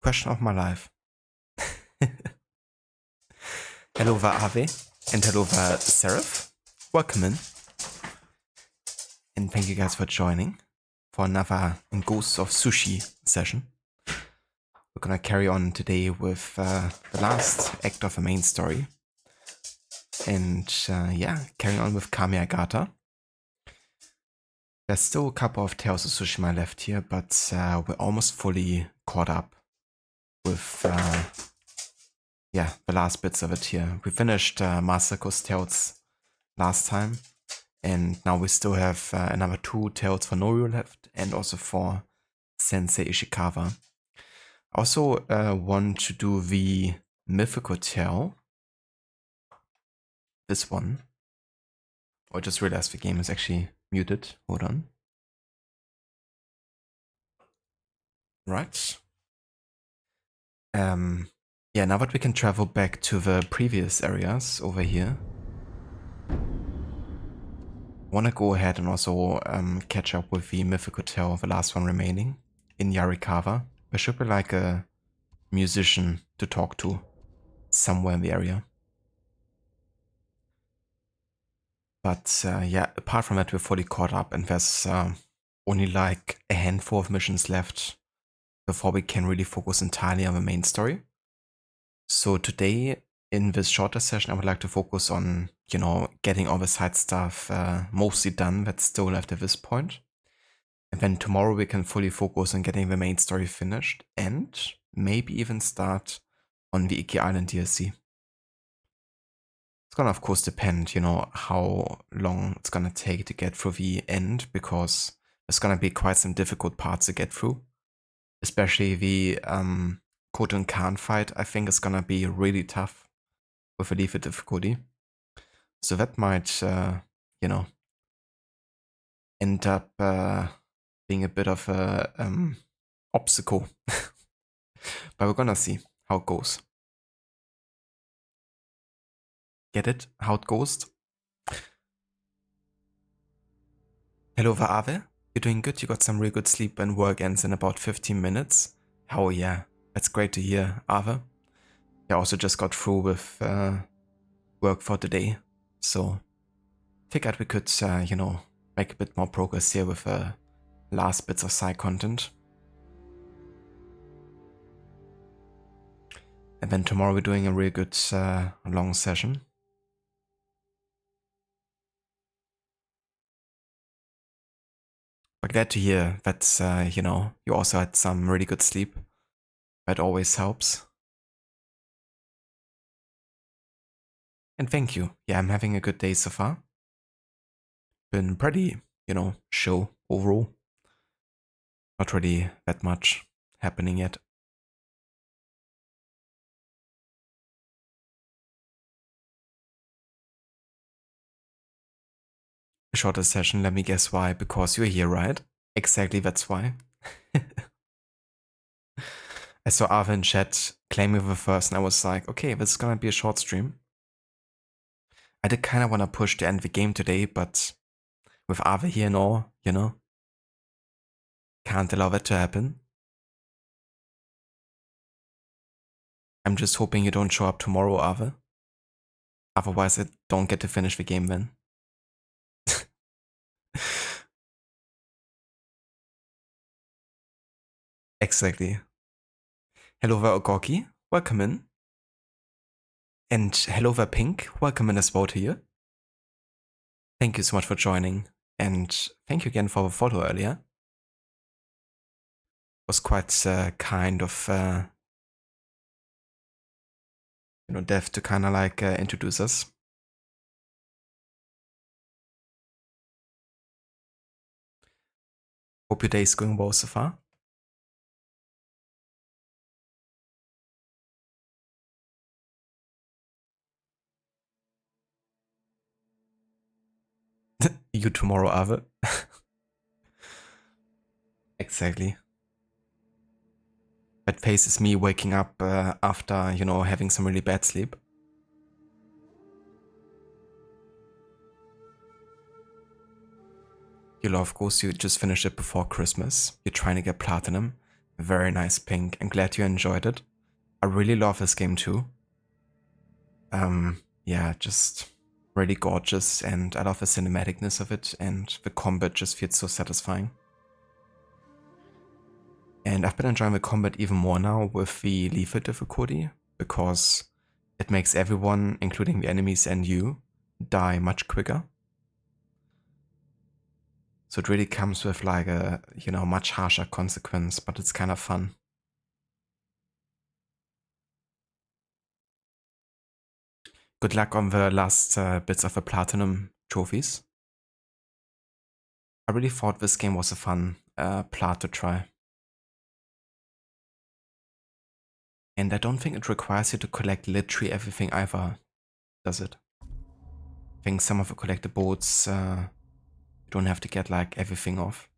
Question of my life. Hello there, Ave, and hello there, Seraph. Welcome in. And thank you guys for joining for another Ghosts of Sushi session. We're gonna carry on today with the last act of the main story. And carrying on with Kamiagata. There's still a couple of Tales of Tsushima left here, but we're almost fully caught up with the last bits of it here. We finished Masako's Tales last time, and now we still have another 2 Tales for Norio left, and also for Sensei Ishikawa. I also want to do the Mythical Tale. This one. I just realized the game is actually muted. Hold on. Right. Now that we can travel back to the previous areas over here, I want to go ahead and also catch up with the Mythical Tale, the last one remaining, in Yarikawa. There should be like a musician to talk to somewhere in the area. But apart from that, we're fully caught up, and there's only like a handful of missions left before we can really focus entirely on the main story. So today, in this shorter session, I would like to focus on, getting all the side stuff mostly done that's still left at this point. And then tomorrow we can fully focus on getting the main story finished and maybe even start on the Iki Island DLC. It's gonna of course depend, how long it's gonna take to get through the end, because there's gonna be quite some difficult parts to get through. Especially the Koten Khan fight, I think is gonna be really tough with a lethal difficulty. So that might, end up being a bit of a obstacle. But we're gonna see how it goes. Get it? How it goes? Hello, Vaave. You're doing good? You got some real good sleep and work ends in about 15 minutes? Oh yeah, that's great to hear, Ave. I also just got through with work for today, so figured we could, make a bit more progress here with last bits of side content. And then tomorrow we're doing a really good long session. But glad to hear that, you also had some really good sleep. That always helps. And thank you. Yeah, I'm having a good day so far. Been pretty, chill overall. Not really that much happening yet. A shorter session, let me guess why. Because you're here, right? Exactly, that's why. I saw Arthur in chat claiming the first, and I was like, okay, this is gonna be a short stream. I did kind of want to push to end the game today, but with Arthur here and all, can't allow that to happen. I'm just hoping you don't show up tomorrow, Arthur. Otherwise, I don't get to finish the game then. Exactly. Hello there, Ogoki. Welcome in. And hello there, Pink. Welcome in as well to you. Thank you so much for joining. And thank you again for the follow earlier. It was quite kind of, Dev to kind of like introduce us. Hope your day is going well so far. You tomorrow, Ave. Exactly. That face is me waking up after, having some really bad sleep. Of course, you just finished it before Christmas. You're trying to get platinum. Very nice pink. I'm glad you enjoyed it. I really love this game too. Yeah, just really gorgeous, and I love the cinematicness of it, and the combat just feels so satisfying. And I've been enjoying the combat even more now with the lethal difficulty, because it makes everyone, including the enemies and you, die much quicker. So it really comes with like a, much harsher consequence, but it's kind of fun. Good luck on the last bits of the platinum trophies. I really thought this game was a fun plat to try. And I don't think it requires you to collect literally everything either, does it? I think some of the collectibles, you don't have to get like everything off.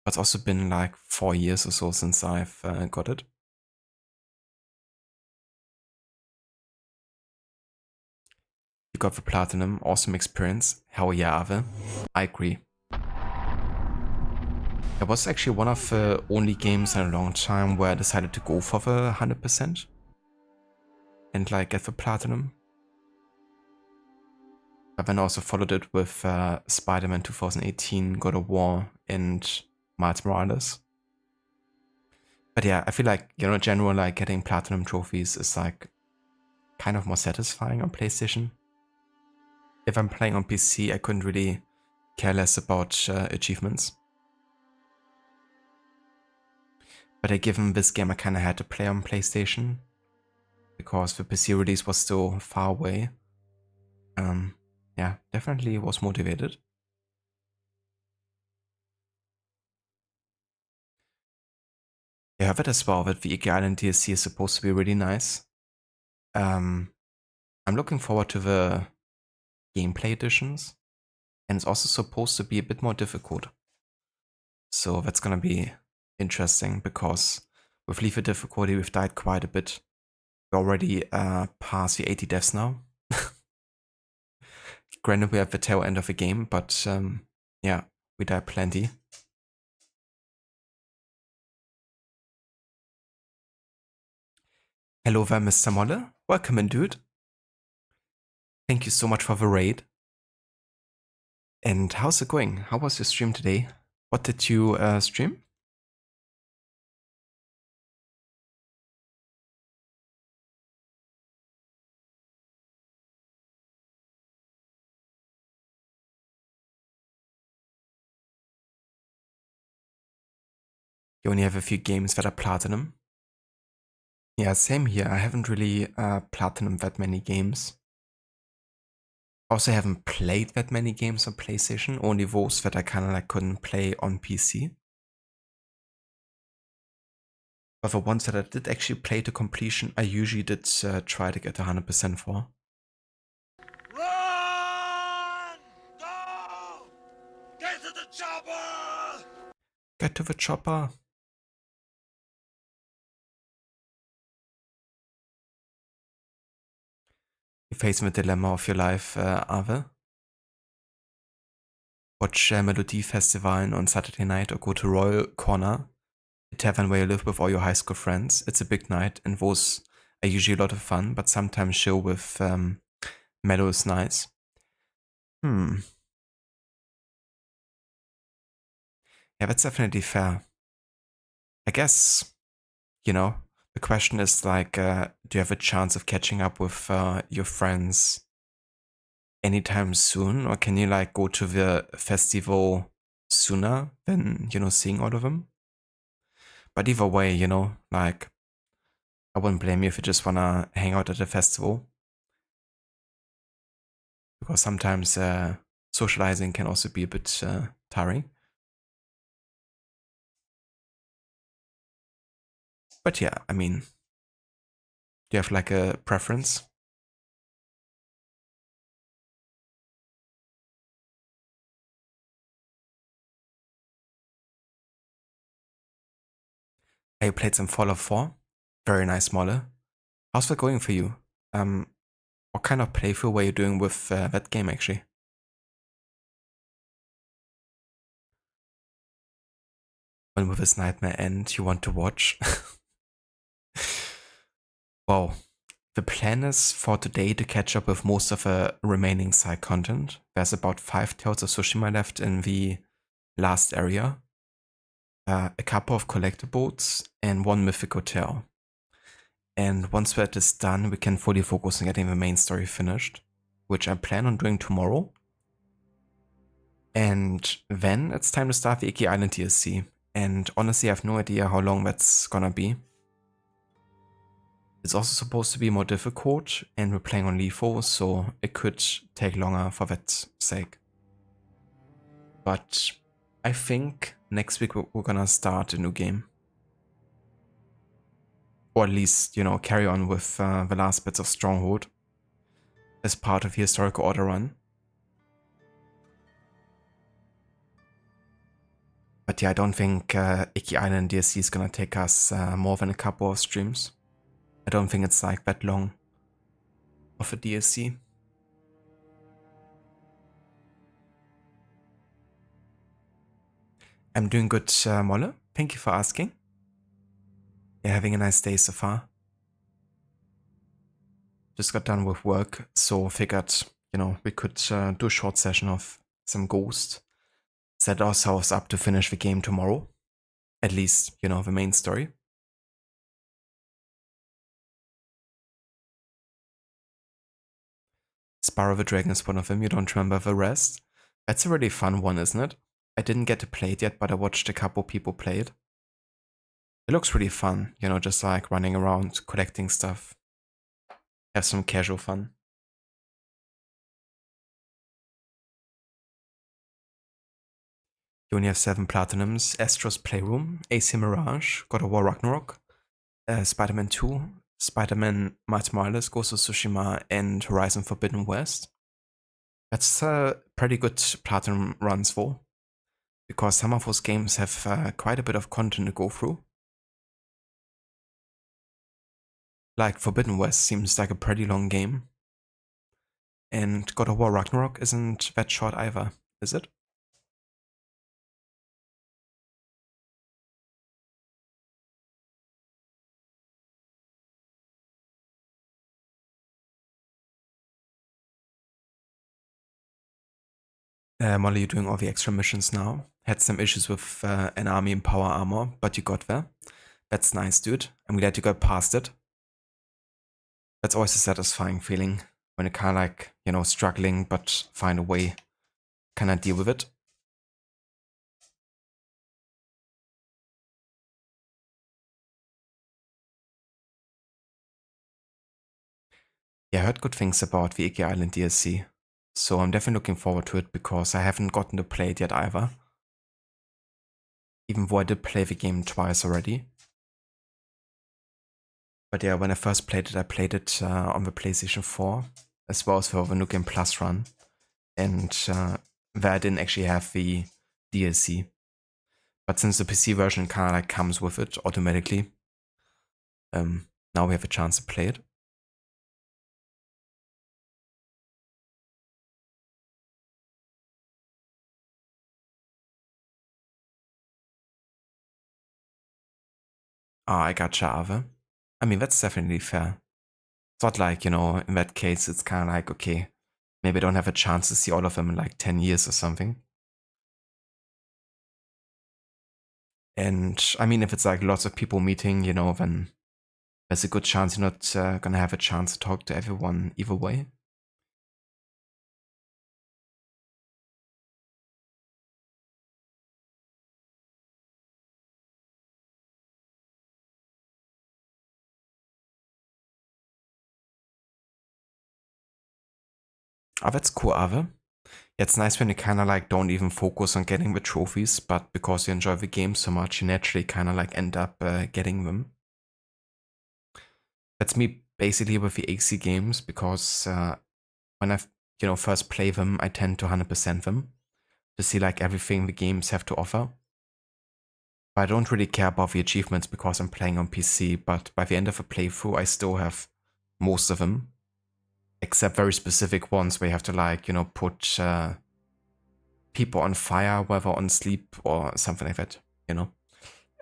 But it's also been like 4 years or so since I've got it. You got the platinum, awesome experience. Hell yeah, Ave. I agree. It was actually one of the only games in a long time where I decided to go for the 100% and like get the platinum. But then I also followed it with Spider-Man 2018, God of War, and Miles Morales. But yeah, I feel like, general like getting platinum trophies is like kind of more satisfying on PlayStation. If I'm playing on PC, I couldn't really care less about achievements. But given this game, I kind of had to play on PlayStation because the PC release was still far away. Yeah, definitely was motivated. I have it as well that the Iki Island DLC is supposed to be really nice. I'm looking forward to the gameplay editions, and it's also supposed to be a bit more difficult. So that's gonna be interesting because with lethal difficulty, we've died quite a bit. We already passed the 80 deaths now. Granted, we're at the tail end of the game, but yeah, we died plenty. Hello there, Mr. Molle. Welcome in, dude. Thank you so much for the raid. And how's it going? How was your stream today? What did you stream? You only have a few games that are platinum. Yeah, same here. I haven't really platinum that many games. Also haven't played that many games on PlayStation, only those that I kind of like couldn't play on PC. But the ones that I did actually play to completion, I usually did try to get 100% for. Run! Go! Get to the chopper! Get to the chopper. You're facing the dilemma of your life, Ave. Watch Melody Festival on Saturday night or go to Royal Corner, a tavern where you live with all your high school friends. It's a big night, and those are usually a lot of fun, but sometimes chill with Mellow is nice. Yeah, that's definitely fair. I guess, the question is like, do you have a chance of catching up with your friends anytime soon? Or can you like go to the festival sooner than, seeing all of them? But either way, like, I wouldn't blame you if you just wanna hang out at a festival. Because sometimes socializing can also be a bit tiring. But yeah, I mean, do you have like a preference? I played some Fallout 4. Very nice, Molle. How's that going for you? What kind of playthrough were you doing with that game actually? When will this nightmare end? You want to watch? Wow. The plan is for today to catch up with most of the remaining side content. There's about 5 Tales of Tsushima left in the last area, a couple of collectibles, and 1 Mythic hotel. And once that is done, we can fully focus on getting the main story finished, which I plan on doing tomorrow. And then it's time to start the Iki Island DLC. And honestly, I have no idea how long that's gonna be. It's also supposed to be more difficult, and we're playing on LeFo, so it could take longer for that sake. But I think next week we're gonna start a new game. Or at least, carry on with the last bits of Stronghold as part of the historical order run. But yeah, I don't think Iki Island DLC is gonna take us more than a couple of streams. I don't think it's like that long of a DLC. I'm doing good, Molle. Thank you for asking. You're having a nice day so far. Just got done with work, so figured, we could do a short session of some Ghost. Set ourselves up to finish the game tomorrow. At least, the main story. Sparrow the Dragon is one of them, you don't remember the rest? That's a really fun one, isn't it? I didn't get to play it yet, but I watched a couple people play it. It looks really fun, just like running around, collecting stuff. Have some casual fun. You only have 7 Platinums, Astro's Playroom, AC Mirage, God of War Ragnarok, Spider-Man 2, Spider-Man Miles Morales, Ghost of Tsushima, and Horizon Forbidden West. That's pretty good Platinum runs for, because some of those games have quite a bit of content to go through. Like Forbidden West seems like a pretty long game. And God of War Ragnarok isn't that short either, is it? Molly, you're doing all the extra missions now. Had some issues with an army in power armor, but you got there. That's nice, dude. I'm glad you got past it. That's always a satisfying feeling when you kind of like, struggling, but find a way, kind of deal with it. Yeah, I heard good things about the Iki Island DLC, so I'm definitely looking forward to it because I haven't gotten to play it yet either. Even though I did play the game twice already. But yeah, when I first played it, I played it on the PlayStation 4, as well as for the New Game Plus run. And there I didn't actually have the DLC. But since the PC version kind of like comes with it automatically, now we have a chance to play it. Ah, I gotcha, Ave. I mean, that's definitely fair. It's not like, in that case, it's kind of like, okay, maybe I don't have a chance to see all of them in like 10 years or something. And I mean, if it's like lots of people meeting, then there's a good chance you're not gonna have a chance to talk to everyone either way. Oh, that's cool, Ave. It's nice when you kind of like don't even focus on getting the trophies, but because you enjoy the game so much, you naturally kind of like end up getting them. That's me basically with the AC games, because when I first play them, I tend to 100% them to see like everything the games have to offer. But I don't really care about the achievements because I'm playing on PC, but by the end of a playthrough, I still have most of them, except very specific ones where you have to like, put people on fire, whether on sleep or something like that,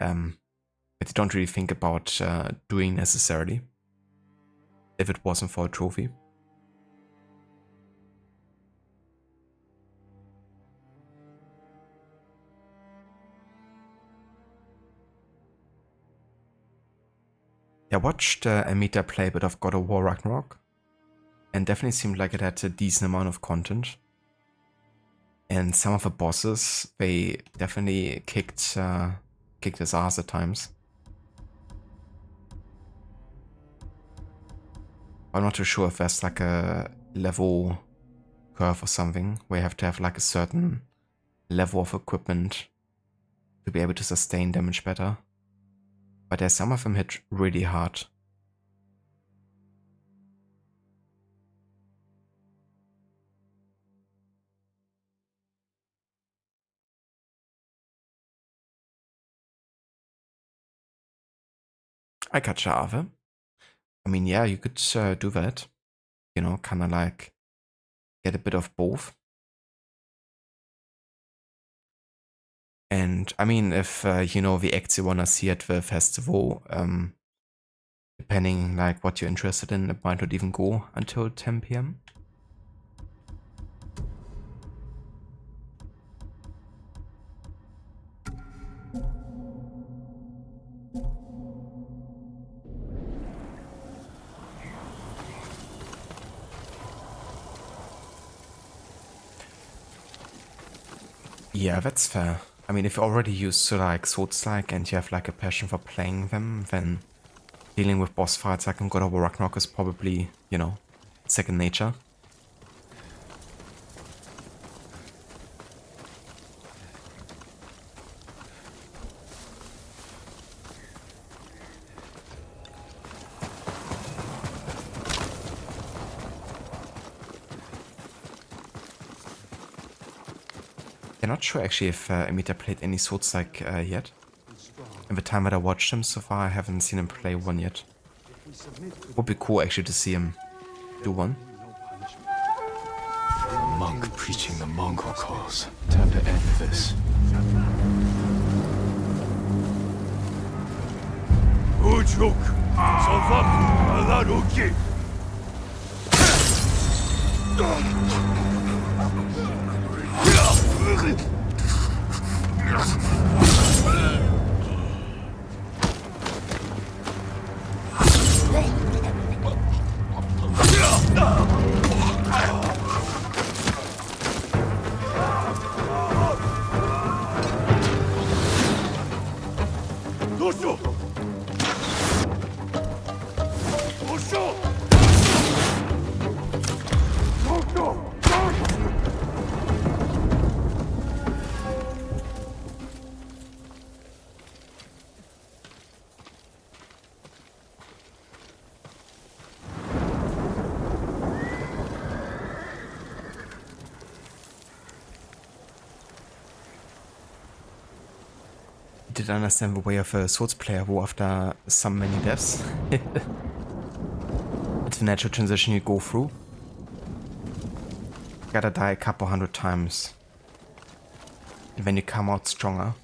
that you don't really think about doing necessarily if it wasn't for a trophy. I watched Amita play a bit of God of War Ragnarok, and definitely seemed like it had a decent amount of content. And some of the bosses, they definitely kicked his ass at times. I'm not too sure if there's like a level curve or something where you have to have like a certain level of equipment to be able to sustain damage better. But there's some of them hit really hard. I got Ave. I mean, yeah, you could do that. You know, kind of like get a bit of both. And I mean, if you know the acts you wanna see at the festival, depending like what you're interested in, it might not even go until 10 p.m. Yeah, that's fair. I mean, if you're already used to like Souls-like and you have like a passion for playing them, then dealing with boss fights like in God of War Ragnarok is probably, you know, second nature. I'm not sure actually if Amita played any Souls-like yet. In the time that I watched him so far, I haven't seen him play one yet. Would be cool actually to see him do one. A monk preaching the Mongol cause. Time to end this. Uçuk, sofak, alaruki. Did understand the way of a Souls player who, after so many deaths, it's the natural transition you go through. You gotta die a couple hundred times, and then you come out stronger.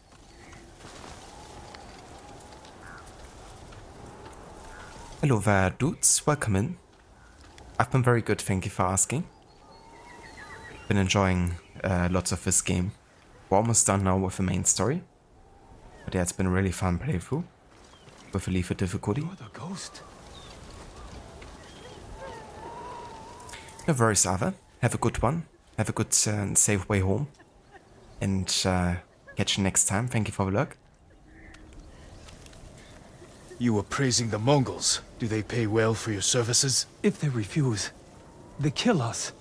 Hello there, dudes. Welcome in. I've been very good, thank you for asking. Been enjoying lots of this game. We're almost done now with the main story. But yeah, it's been a really fun playthrough with a leaf of difficulty. You're the ghost. No worries, Ava. Have a good one. Have a good and safe way home. And catch you next time. Thank you for the luck. You were praising the Mongols. Do they pay well for your services? If they refuse, they kill us.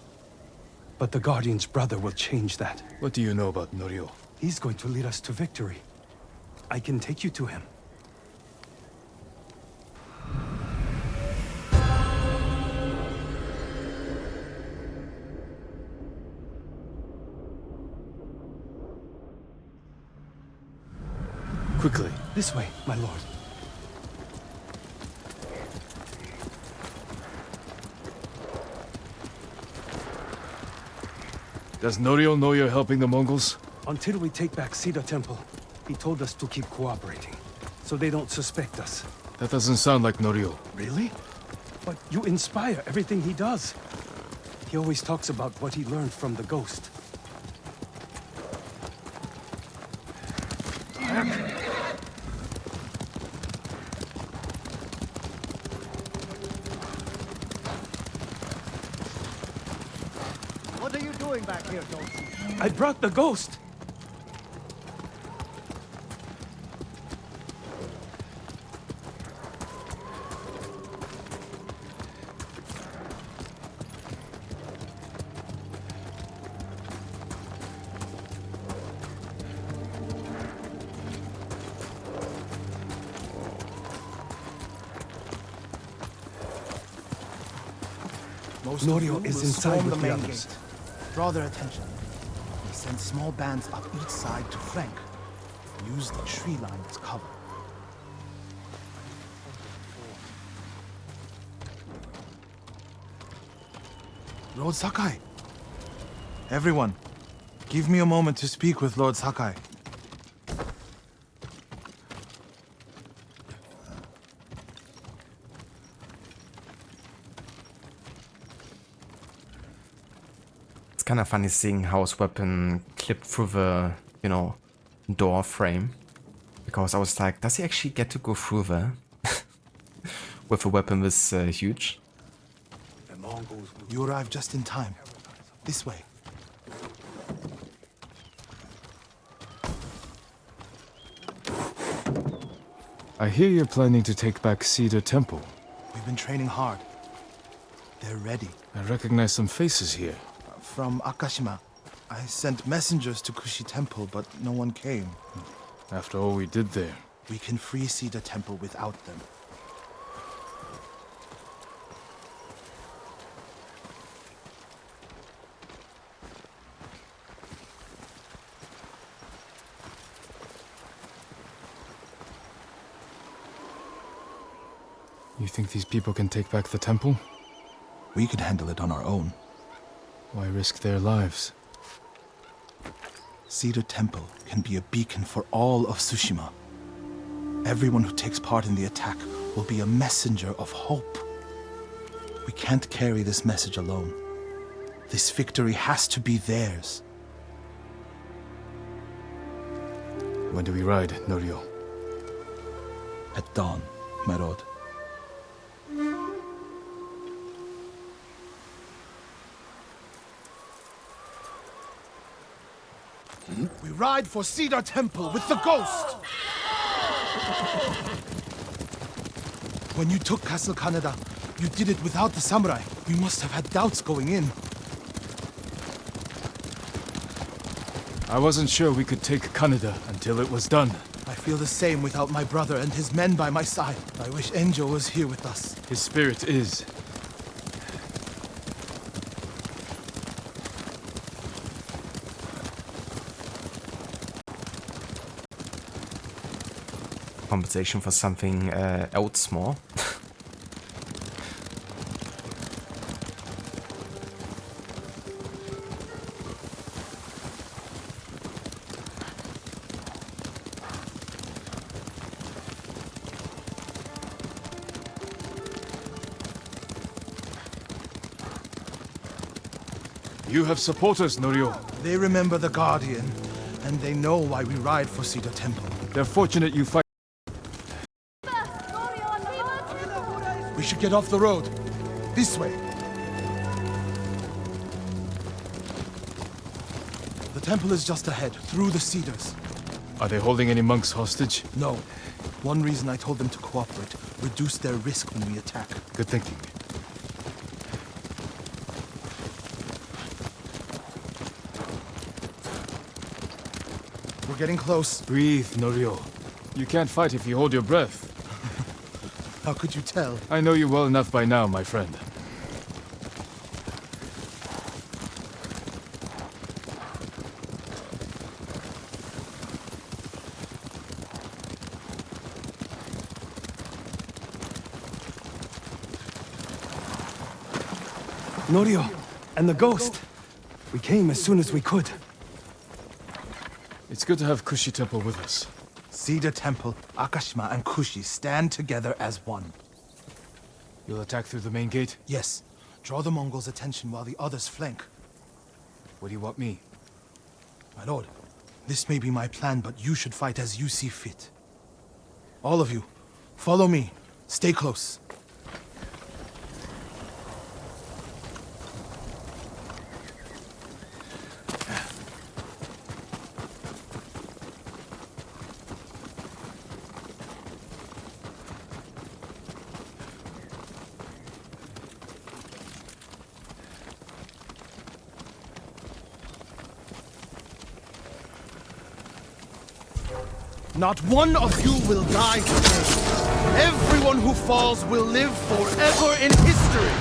But the Guardian's brother will change that. What do you know about Norio? He's going to lead us to victory. I can take you to him. Quickly. This way, my lord. Does Norio know you're helping the Mongols? Until we take back Cedar Temple, he told us to keep cooperating. so they don't suspect us. That doesn't sound like Norio. Really? But you inspire everything he does. He always talks about what he learned from the ghost. What are you doing back here, Dolce? I brought the ghost! Norio is inside with the others. Gate. Draw their attention. We send small bands up each side to flank. Use the tree line as cover. Lord Sakai. Everyone, give me a moment to speak with Lord Sakai. Kind of funny seeing how his weapon clipped through the, door frame. Because I was like, does he actually get to go through there? With a weapon this huge? You arrived just in time. This way. I hear you're planning to take back Cedar Temple. We've been training hard. They're ready. I recognize some faces here. From Akashima. I sent messengers to Kushi Temple, but no one came. After all we did there. We can free Cedar Temple without them. You think these people can take back the temple? We could handle it on our own. Why risk their lives? Cedar Temple can be a beacon for all of Tsushima. Everyone who takes part in the attack will be a messenger of hope. We can't carry this message alone. This victory has to be theirs. When do we ride, Norio? At dawn, my lord. We ride for Cedar Temple with the ghost! When you took Castle Kaneda, you did it without the samurai. We must have had doubts going in. I wasn't sure we could take Kaneda until it was done. I feel the same without my brother and his men by my side. I wish Enjo was here with us. His spirit is. Compensation for something else more. You have supporters, Norio. They remember the Guardian, and they know why we ride for Cedar Temple. They're fortunate you fight. We should get off the road. This way. The temple is just ahead, through the cedars. Are they holding any monks hostage? No. One reason I told them to cooperate, reduce their risk when we attack. Good thinking. We're getting close. Breathe, Norio. You can't fight if you hold your breath. How could you tell? I know you well enough by now, my friend. Norio and the ghost. We came as soon as we could. It's good to have Kushi Temple with us. Cedar Temple, Akashima, and Kushi stand together as one. You'll attack through the main gate? Yes. Draw the Mongols' attention while the others flank. What do you want me? My lord, this may be my plan, but you should fight as you see fit. All of you, follow me. Stay close. Not one of you will die today. Everyone who falls will live forever in history.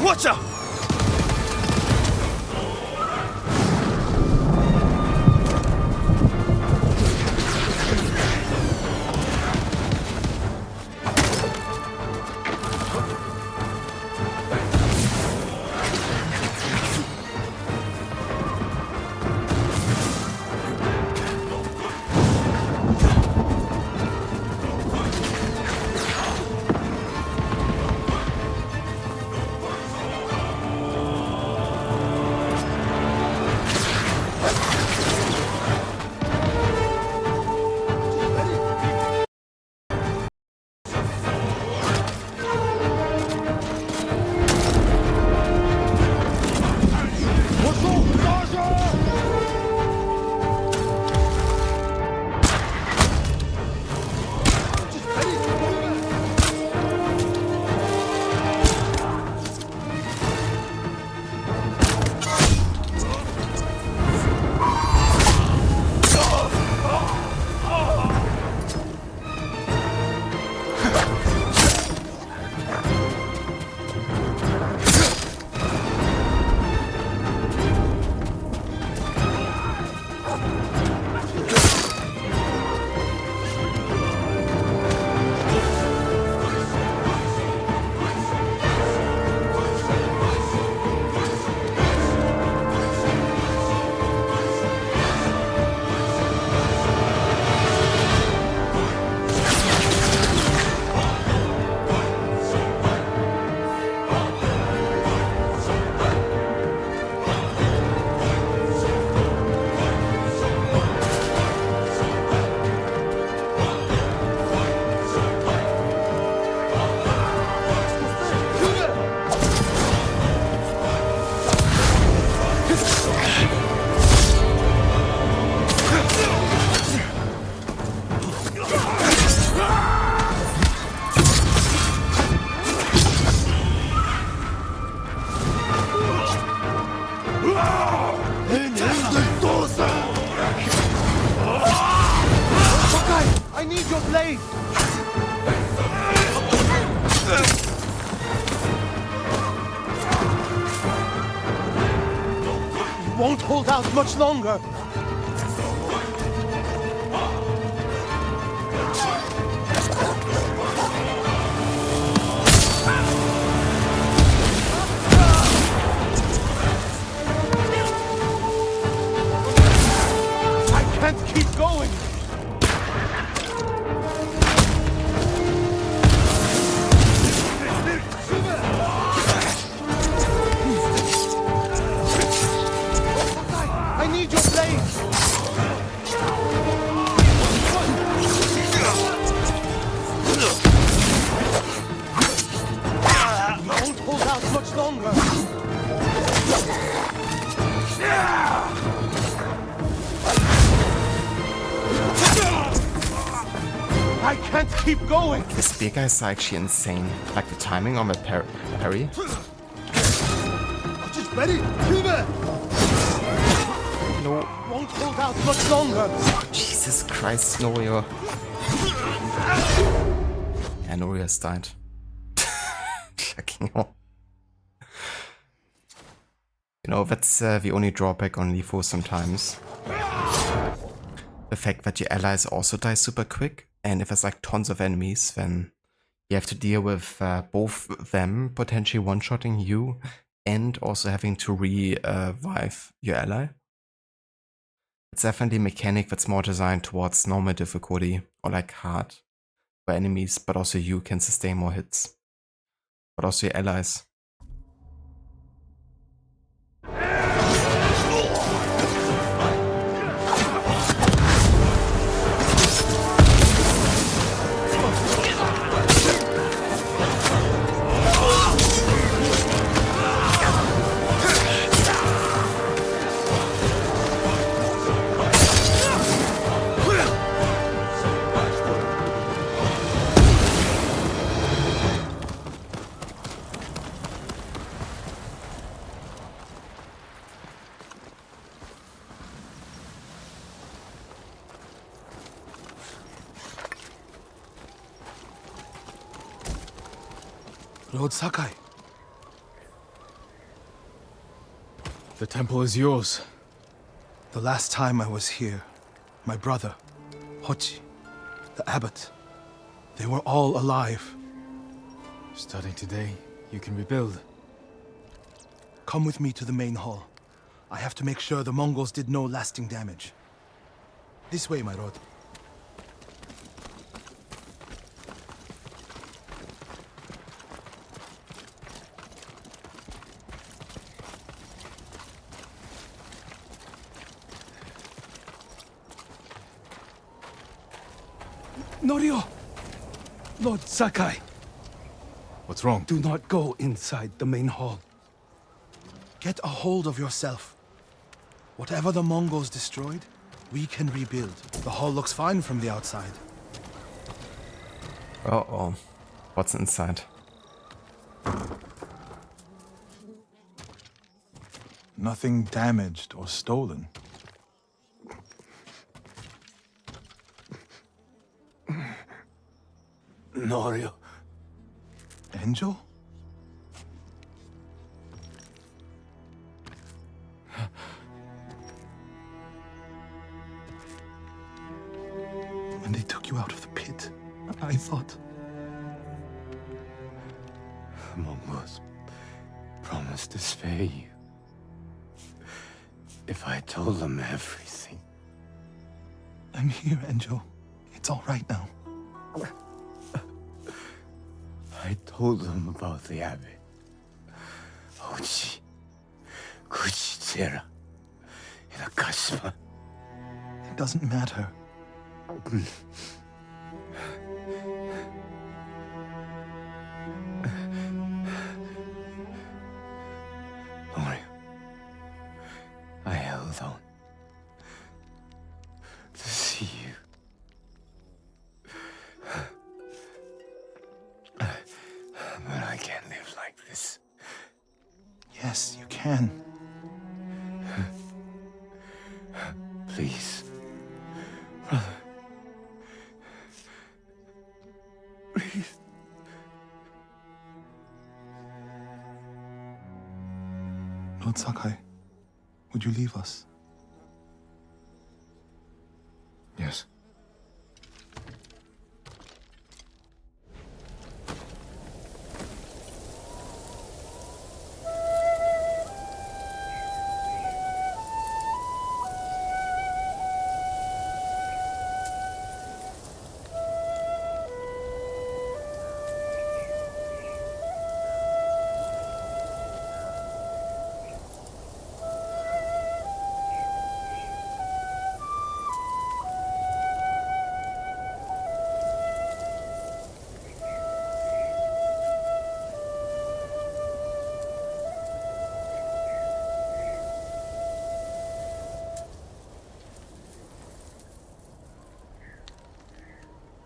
Watch out! I need your blade! You won't hold out much longer! I can't keep going! I can't keep going! The spear guy is actually insane. Like the timing on the parry. Just ready! No. Won't hold out much longer! Jesus Christ, Norio. And Norio has died. Fucking hell. You know, that's the only drawback on LeFo sometimes. The fact that your allies also die super quick, and if there's like tons of enemies, then you have to deal with both them potentially one-shotting you and also having to revive your ally. It's definitely a mechanic that's more designed towards normal difficulty or like hard, where enemies but also you can sustain more hits. But also your allies. Lord Sakai. The temple is yours. The last time I was here, my brother, Hochi, the abbot, they were all alive. Starting today, you can rebuild. Come with me to the main hall. I have to make sure the Mongols did no lasting damage. This way, my lord. Norio! Lord Sakai, What's wrong? do not go inside the main hall. Get a hold of yourself. Whatever the Mongols destroyed, we can rebuild. The hall looks fine from the outside. Uh-oh. What's inside? Nothing damaged or stolen. Norio. Angel? When they took you out of the pit, I thought... The Mongols promised to spare you. If I told them everything. I'm here, Angel. It's all right now. I told them about the abbey. Ochi, Kuchitsera, Inakashima. It doesn't matter. Norio, I held on to see you. But I can't live like this. Yes, you can. Please, brother. Please. Lord Sakai, would you leave us? Yes.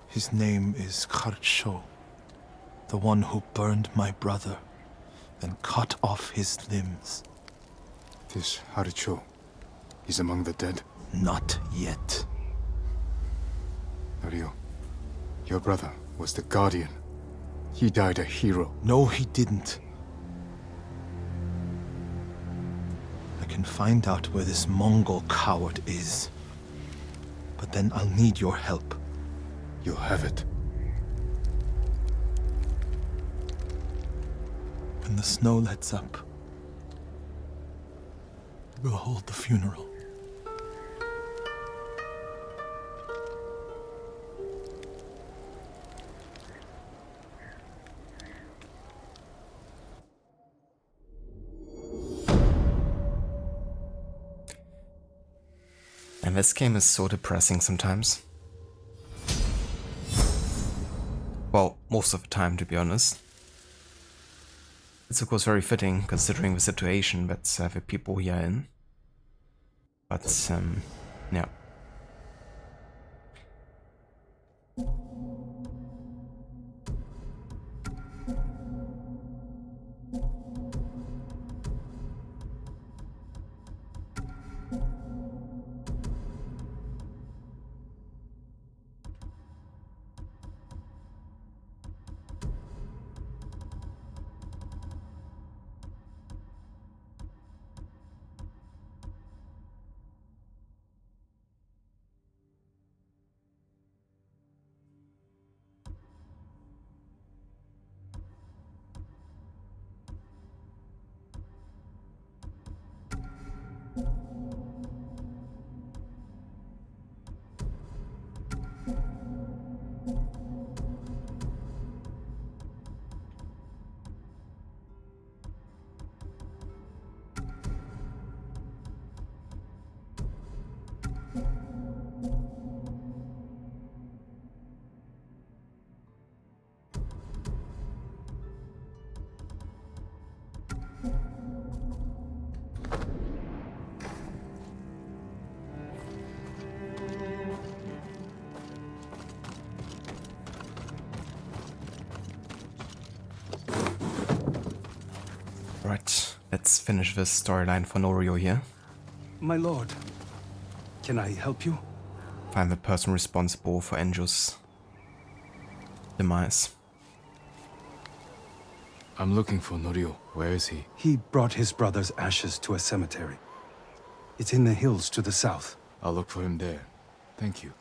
His name is Kharcho, the one who burned my brother and cut off his limbs. This Haricho, he's among the dead. Not yet. Norio, Your brother was the Guardian. He died a hero. No, he didn't. I can find out where this Mongol coward is. But then I'll need your help. You'll have it. When the snow lets up, we'll hold the funeral. And this game is so depressing sometimes. Well, most of the time, to be honest. It's of course very fitting, considering the situation that the people here are in. But, yeah. Right, let's finish this storyline for Norio here. My lord, can I help you? Find the person responsible for Enjo's demise. I'm looking for Norio. Where is he? He brought his brother's ashes to a cemetery. It's in the hills to the south. I'll look for him there. Thank you.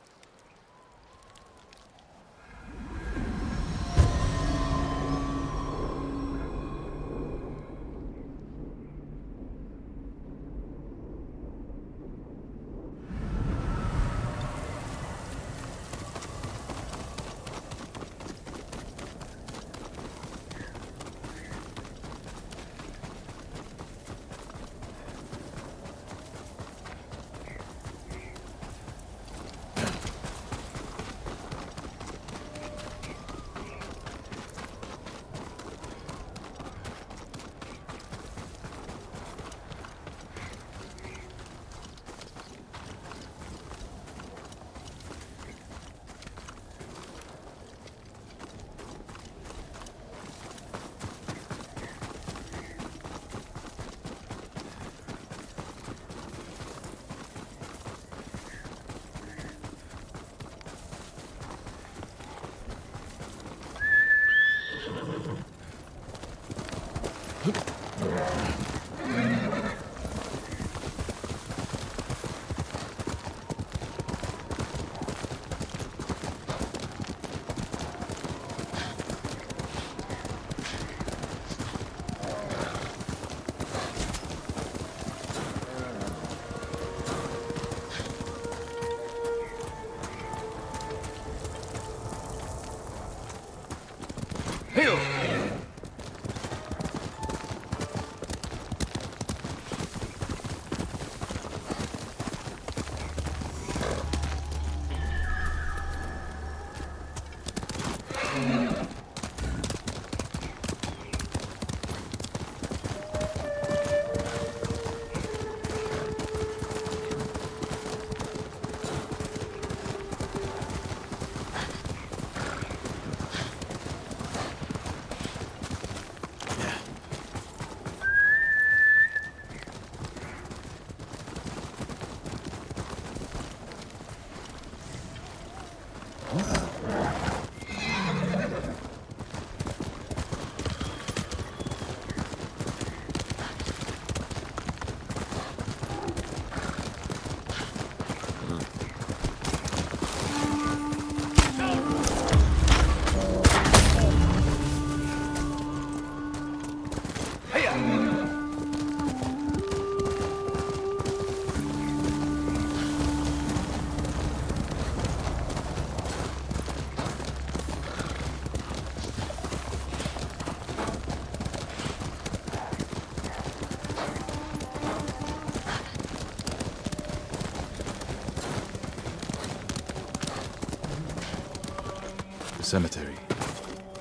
The cemetery.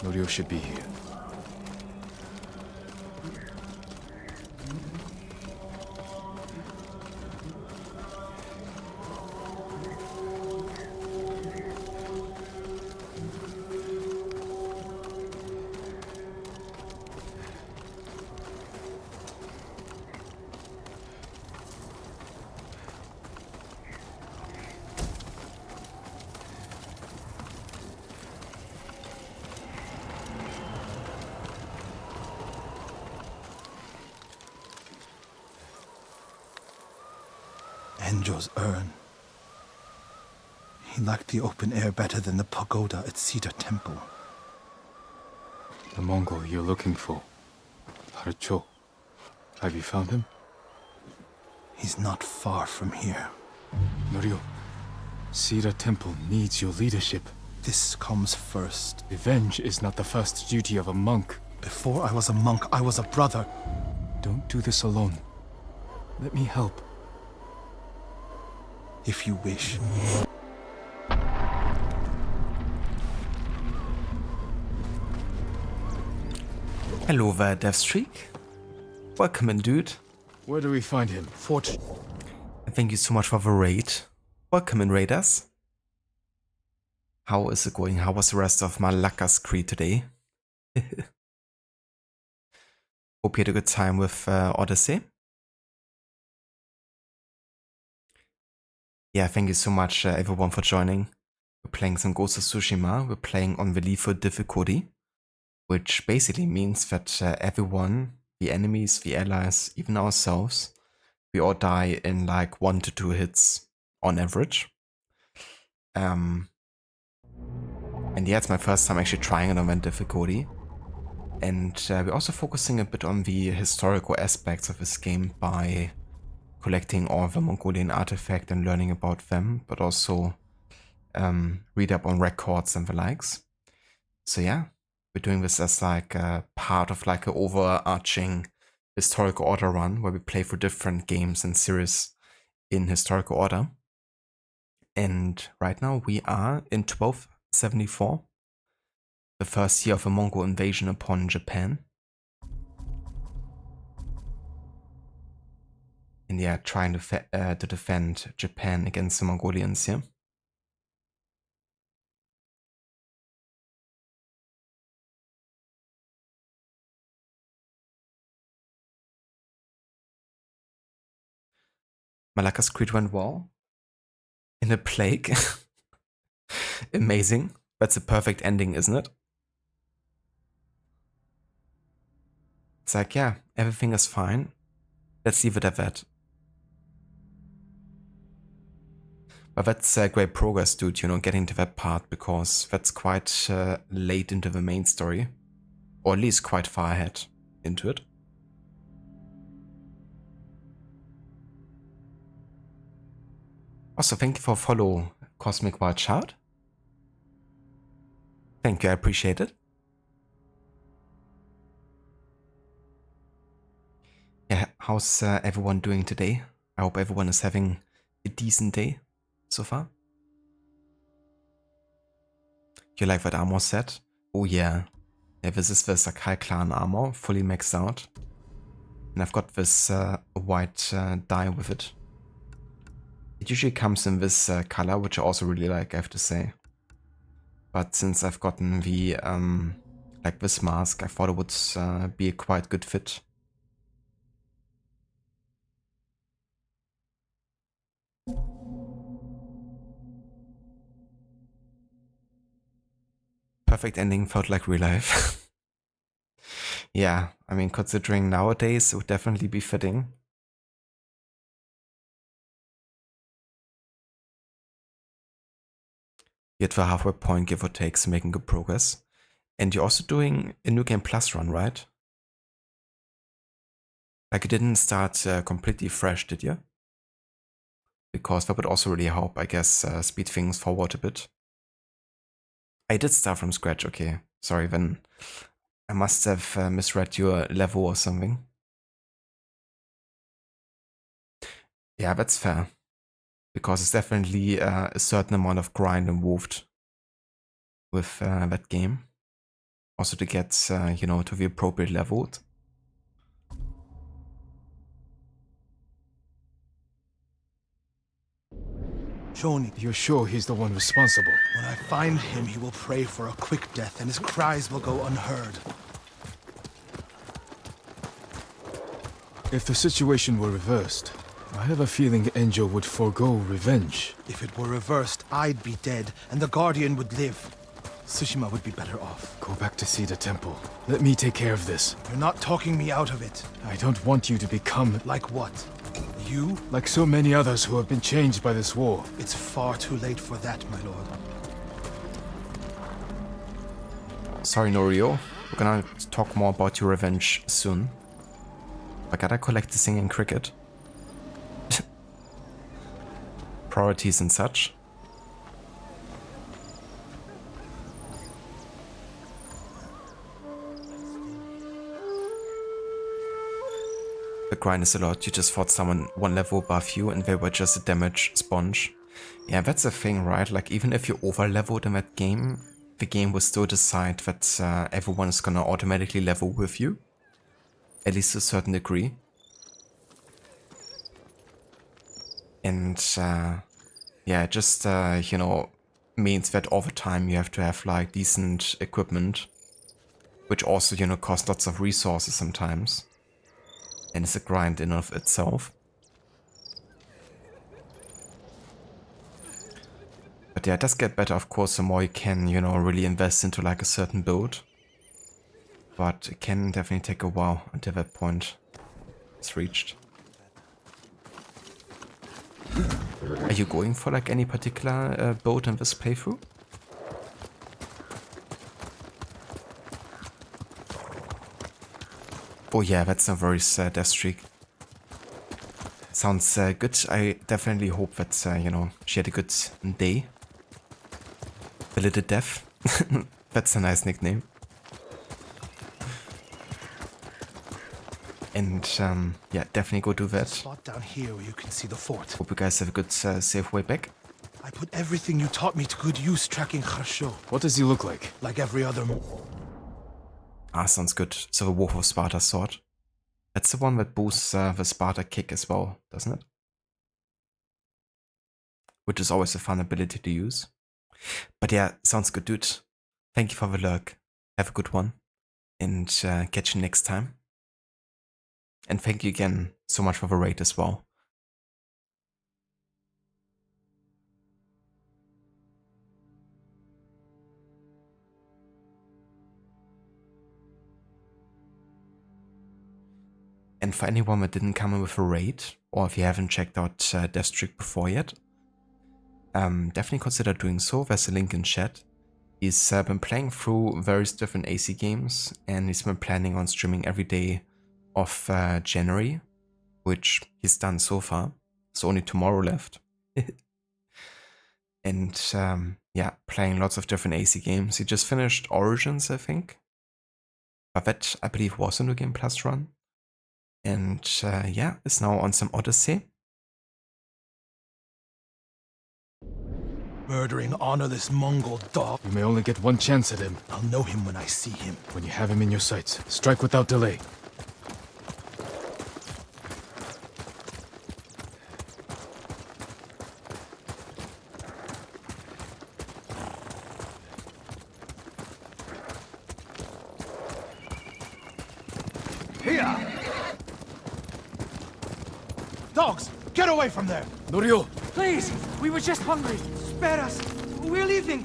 Norio should be here. Enjo's urn. He liked the open air better than the pagoda at Cedar Temple. The Mongol you're looking for. Haracho. Have you found him? He's not far from here. Norio, Cedar Temple needs your leadership. This comes first. Revenge is not the first duty of a monk. Before I was a monk, I was a brother. Don't do this alone. Let me help. If you wish. Hello there, Deathstreak. Welcome in, dude. Where do we find him? Fort. And thank you so much for the raid. Welcome in, raiders. How is it going? How was the rest of Malaka's Creed today? Hope you had a good time with Odyssey. Yeah, thank you so much everyone for joining. We're playing some Ghost of Tsushima. We're playing on the lethal difficulty, which basically means that everyone, the enemies, the allies, even ourselves, we all die in like 1 to 2 hits on average. And yeah, it's my first time actually trying it on that difficulty. And we're also focusing a bit on the historical aspects of this game by collecting all the Mongolian artifacts and learning about them, but also read up on records and the likes. So yeah, we're doing this as like a part of like an overarching historical order run where we play for different games and series in historical order. And right now we are in 1274, the first year of a Mongol invasion upon Japan. And yeah, trying to defend Japan against the Mongolians here. Malaka's Creed went well. In a plague. Amazing. That's a perfect ending, isn't it? It's like, yeah, everything is fine. Let's leave it at that. But that's great progress, dude, you know, getting to that part, because that's quite late into the main story. Or at least quite far ahead into it. Also, thank you for follow Cosmic Wild Child. Thank you, I appreciate it. Yeah, how's everyone doing today? I hope everyone is having a decent day so far. You like that armor set? Oh yeah. Yeah, this is the Sakai clan armor, fully maxed out. And I've got this white dye with it. It usually comes in this color, which I also really like, I have to say. But since I've gotten the, like this mask, I thought it would be a quite good fit. Perfect ending, felt like real life. Yeah, I mean, considering nowadays, it would definitely be fitting. You're at the halfway point, give or take, so making good progress. And you're also doing a New Game Plus run, right? Like, you didn't start completely fresh, did you? Because that would also really help, I guess, speed things forward a bit. I did start from scratch, okay. Sorry, then I must have misread your level or something. Yeah, that's fair. Because it's definitely a certain amount of grind involved with that game. Also to get, to the appropriate leveled. Shoni, You're sure he's the one responsible? when I find him, he will pray for a quick death and his cries will go unheard. If the situation were reversed, I have a feeling Enjo would forego revenge. If it were reversed, I'd be dead and the Guardian would live. Tsushima would be better off. Go back to see the temple. Let me take care of this. You're not talking me out of it. I don't want you to become Like what? You? like so many others who have been changed by this war. It's far too late for that, my lord. Sorry, Norio. We're gonna talk more about your revenge soon. I gotta collect the singing cricket. Priorities and such. The grind is a lot. You just fought someone one level above you and they were just a damage sponge. Yeah, that's the thing, right? Like, even if you over-leveled in that game, the game will still decide that everyone is gonna automatically level with you. At least to a certain degree. And, yeah, it just, means that over time you have to have, like, decent equipment. Which also, costs lots of resources sometimes. And it's a grind in of itself. But yeah, it does get better, of course, the more you can, really invest into like a certain build. But it can definitely take a while until that point is reached. Are you going for like any particular build in this playthrough? Oh yeah, that's a very death streak. Sounds good. I definitely hope that, she had a good day. The Little Death. That's a nice nickname. And, yeah, definitely go do that. Spot down here where you can see the fort. Hope you guys have a good, safe way back. I put everything you taught me to good use tracking Khasho, What does he look like? like every other. Ah, sounds good. So the Wolf of Sparta sword. That's the one that boosts the Sparta kick as well, doesn't it? Which is always a fun ability to use. But yeah, sounds good, dude. Thank you for the lurk. Have a good one. And catch you next time. And thank you again so much for the raid as well. And for anyone that didn't come in with a raid, or if you haven't checked out Death Streak before yet, definitely consider doing so. There's a link in chat. He's been playing through various different AC games, and he's been planning on streaming every day of January, which he's done so far. So only tomorrow left. And yeah, playing lots of different AC games. He just finished Origins, I think. But that, I believe, was a New Game Plus run. And yeah, is now on some Odyssey. Murdering honorless Mongol dog. You may only get one chance at him. I'll know him when I see him. When you have him in your sights, strike without delay. Here! Dogs, get away from there! Norio! Please, we were just hungry. Spare us. We're leaving.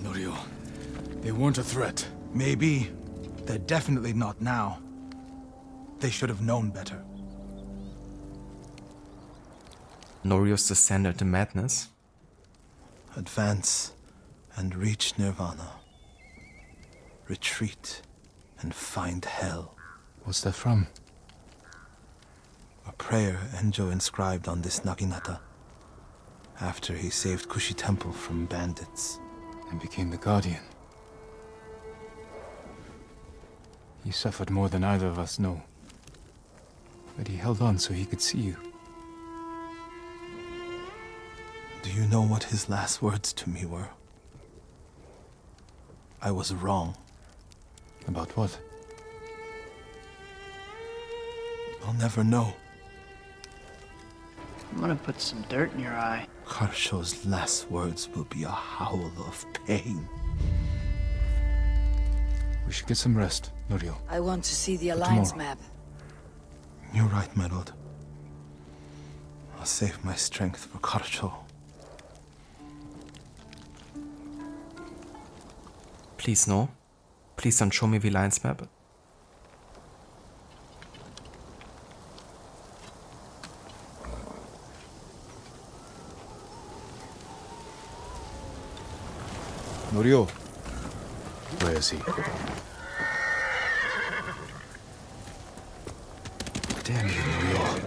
Norio, they weren't a threat. Maybe. They're definitely not now. They should have known better. Norio's descended to madness. Advance and reach Nirvana. Retreat and find hell. What's that from? A prayer Enjo inscribed on this Naginata after he saved Kushi Temple from bandits. And became the Guardian. He suffered more than either of us know. But he held on so he could see you. Do you know what his last words to me were? I was wrong. About what? I'll never know. I'm gonna put some dirt in your eye. Harsho's last words will be a howl of pain. We should get some rest, Norio. I want to see the Alliance tomorrow. map. You're right, my lord. I'll save my strength for Harsho. Please no. Please don't show me the Alliance map. Norio. Where is he? Damn you, Norio.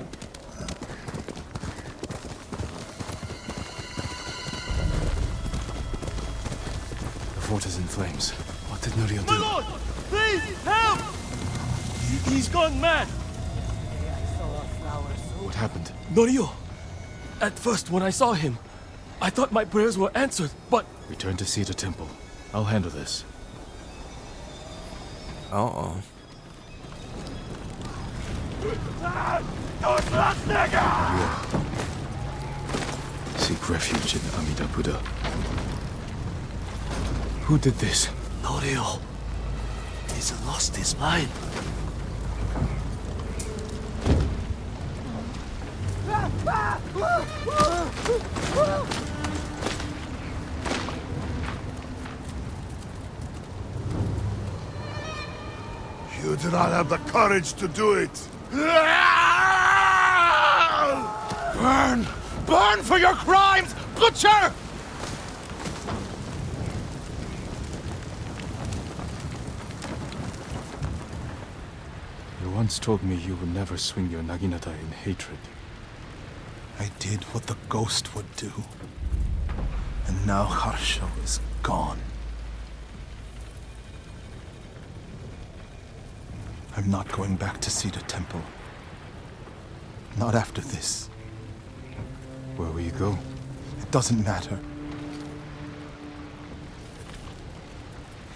The fort is in flames. What did Norio do? Lord! Please, help! He's gone mad! What happened? Norio! At first, when I saw him, I thought my prayers were answered, but... Return to Cedar Temple. I'll handle this. Uh-oh. Seek refuge in Amida Buddha. Who did this? Norio! He's lost his mind. You do not have the courage to do it. Burn! Burn for your crimes, butcher! You once told me you would never swing your Naginata in hatred. I did what the ghost would do. And now Harsho is gone. I'm not going back to Cedar Temple. Not after this. Where will you go? It doesn't matter.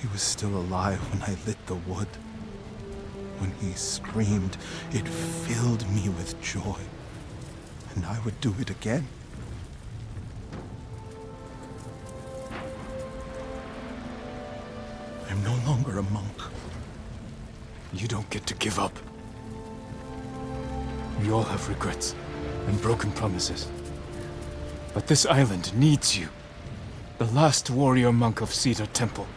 He was still alive when I lit the wood. When he screamed, it filled me with joy. And I would do it again. I'm no longer a monk. You don't get to give up. We all have regrets and broken promises. But this island needs you. The last warrior monk of Cedar Temple.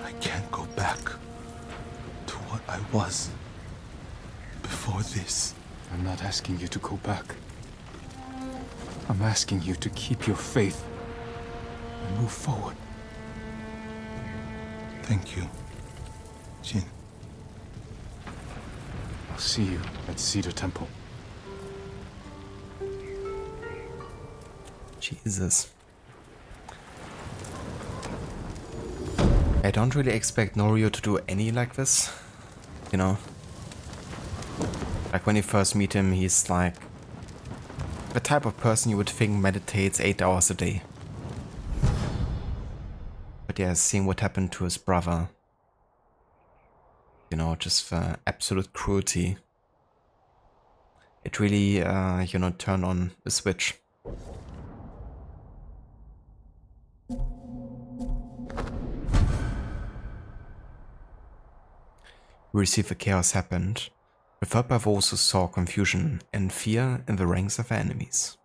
I can't go back to what I was before this. I'm not asking you to go back. I'm asking you to keep your faith and move forward. Thank you, Jin. I'll see you at Cedar Temple. Jesus. I don't really expect Norio to do any like this. You know? Like when you first meet him, he's like the type of person you would think meditates 8 hours a day. But yeah, seeing what happened to his brother. You know, just the absolute cruelty. It really, you know, turned on a switch. We receive the chaos happened, referred by those who saw confusion and fear in the ranks of enemies.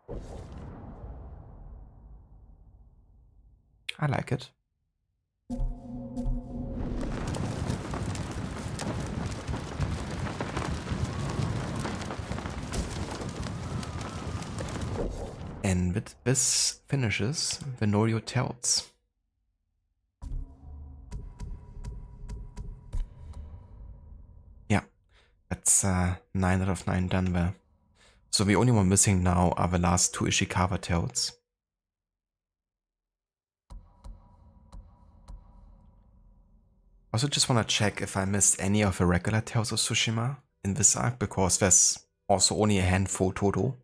I like it. And with this finishes the Norio Tells. Yeah, that's 9 out of 9 done there. So the only one missing now are the last 2 Ishikawa Tells. Also just want to check if I missed any of the regular Tales of Tsushima in this arc, because there's Also only a handful total.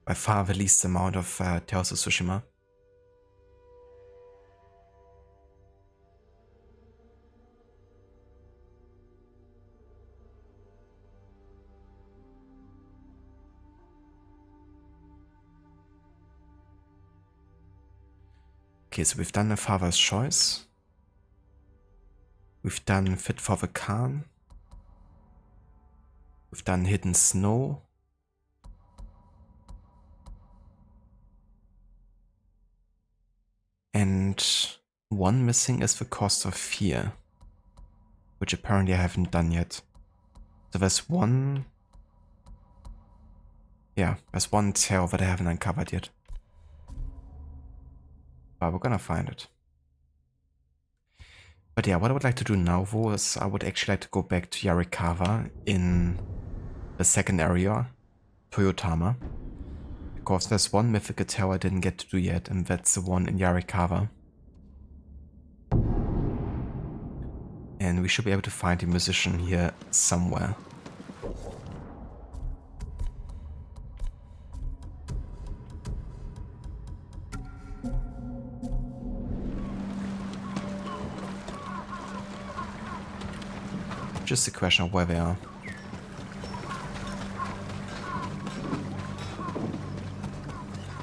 By far the least amount of Tales of Tsushima. Okay, so we've done the Father's Choice. We've done Fit for the Khan. We've done Hidden Snow. And one missing is the Cost of Fear, which apparently I haven't done yet. So there's one... Yeah, there's one tale that I haven't uncovered yet. But we're gonna find it. But yeah, what I would like to do now though is I would actually like to go back to Yarikawa in the second area, Toyotama. Because there's one mythical tale I didn't get to do yet, and that's the one in Yarikawa. And we should be able to find the musician here somewhere. Just a question of where they are.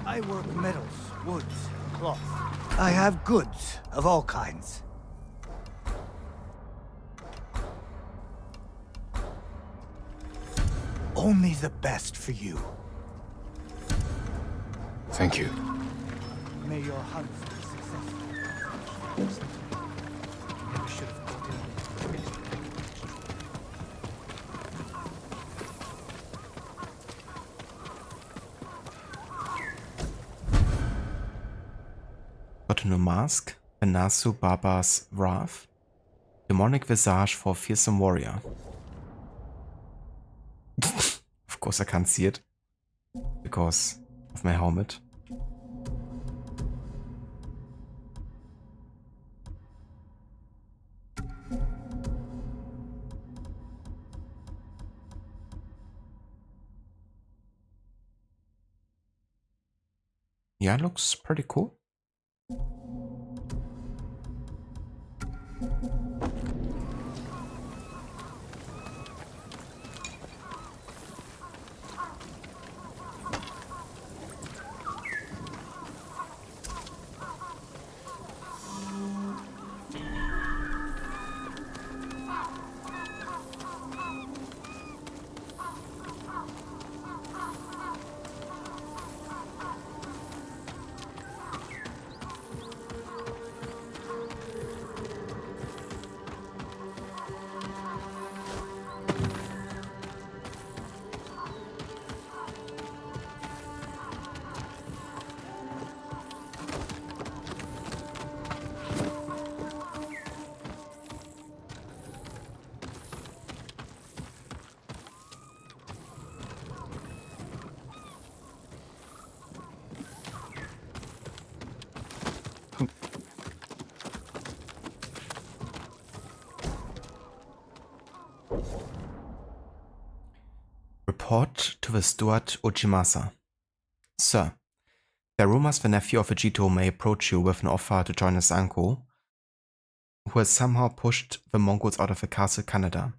I work metals, woods, cloth. I have goods of all kinds. Only the best for you. Thank you. May your hunt be successful. I should have continued. Got a new mask, Benasu Baba's Wrath. Demonic visage for fearsome warrior. Of course I can't see it, because of my helmet. Yeah, it looks pretty cool. Report to the steward Ujimasa. Sir, there are rumors the nephew of Vegito may approach you with an offer to join his uncle, who has somehow pushed the Mongols out of the castle Canada.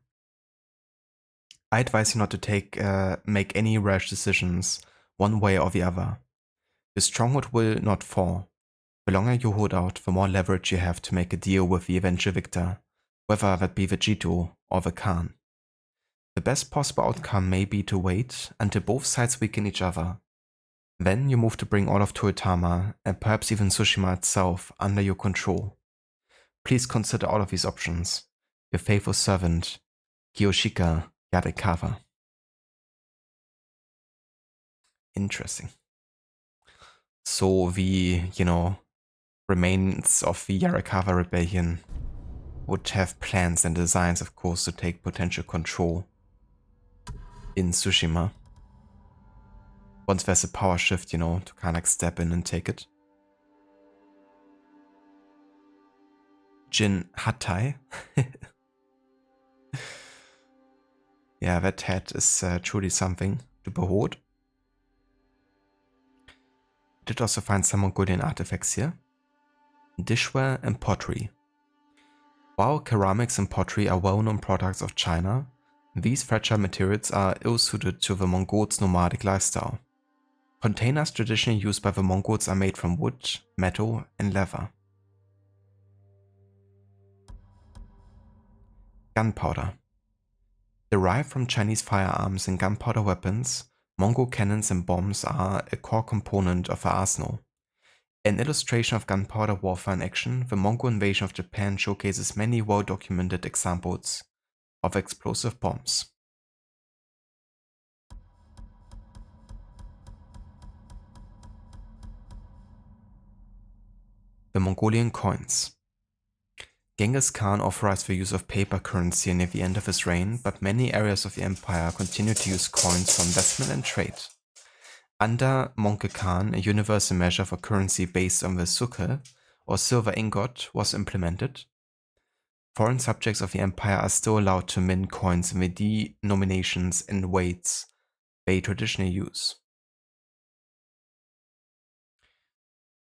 I advise you not to make any rash decisions, one way or the other. Your stronghold will not fall. The longer you hold out, the more leverage you have to make a deal with the eventual victor, whether that be Vegito or the Khan. The best possible outcome may be to wait until both sides weaken each other. Then you move to bring all of Toyotama and perhaps even Tsushima itself under your control. Please consider all of these options. Your faithful servant, Kiyoshika Yarikawa. Interesting. So the, remains of the Yarikawa rebellion would have plans and designs, of course, to take potential control in Tsushima. Once there's a power shift, to kind of step in and take it. Jin Hattai. Yeah, that head is truly something to behold. Did also find some Mongolian artifacts here. Dishware and pottery. While ceramics and pottery are well-known products of China, these fragile materials are ill-suited to the Mongols' nomadic lifestyle. Containers traditionally used by the Mongols are made from wood, metal, and leather. Gunpowder. Derived from Chinese firearms and gunpowder weapons, Mongol cannons and bombs are a core component of their arsenal. An illustration of gunpowder warfare in action, the Mongol invasion of Japan showcases many well-documented examples of explosive bombs. The Mongolian coins. Genghis Khan authorized the use of paper currency near the end of his reign, but many areas of the empire continued to use coins for investment and trade. Under Mongke Khan, a universal measure for currency based on the suke, or silver ingot, was implemented. Foreign subjects of the empire are still allowed to mint coins in the denominations and weights they traditionally use.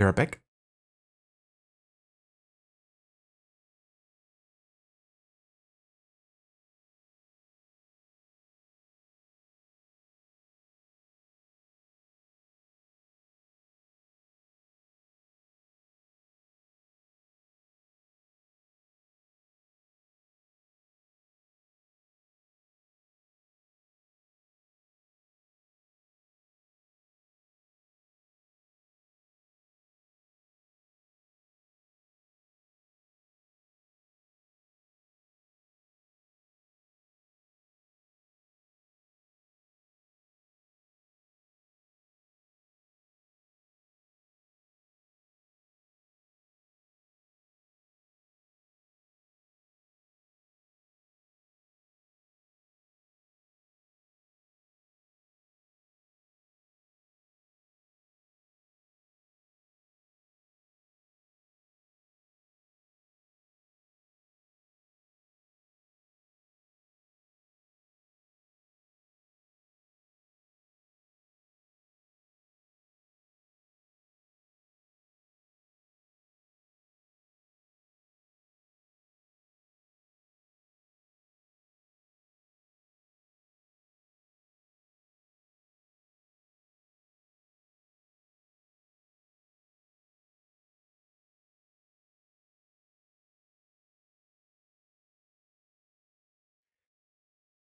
We are back.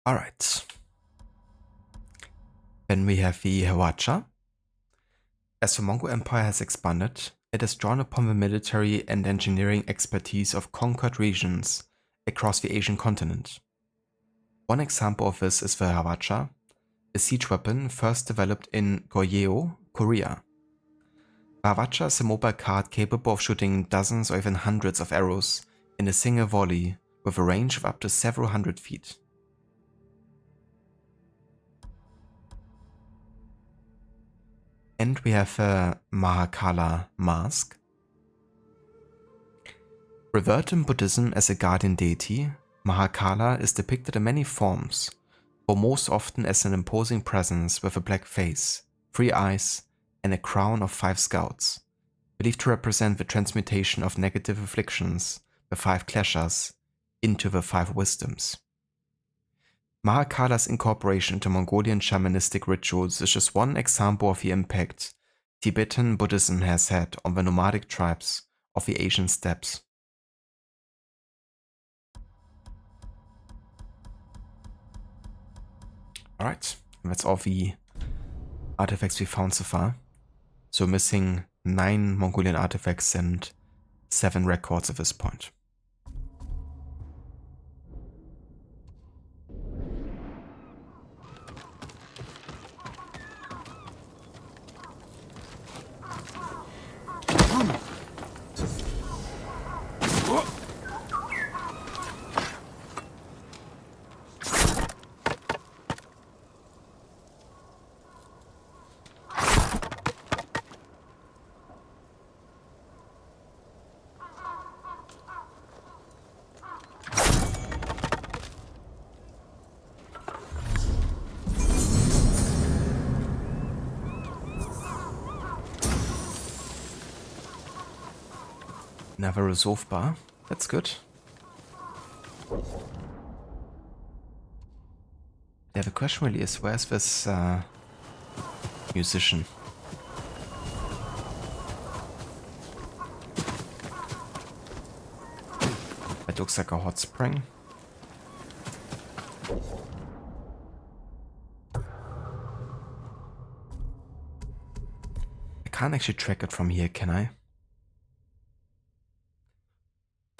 Alright. Then we have the Hawacha. As the Mongol Empire has expanded, it has drawn upon the military and engineering expertise of conquered regions across the Asian continent. One example of this is the Hawacha, a siege weapon first developed in Goryeo, Korea. The Hawacha is a mobile cart capable of shooting dozens or even hundreds of arrows in a single volley with a range of up to several hundred feet. And we have a Mahakala mask. Revered in Buddhism as a guardian deity, Mahakala is depicted in many forms, but most often as an imposing presence with a black face, 3 eyes, and a crown of 5 scouts, believed to represent the transmutation of negative afflictions, the 5 kleshas, into the 5 wisdoms. Mahakala's incorporation into Mongolian shamanistic rituals is just one example of the impact Tibetan Buddhism has had on the nomadic tribes of the Asian steppes. Alright, that's all the artifacts we found so far. So missing 9 Mongolian artifacts and 7 records at this point. Never resolve bar. That's good. Yeah, the question really is, where's this musician? That looks like a hot spring. I can't actually track it from here, can I?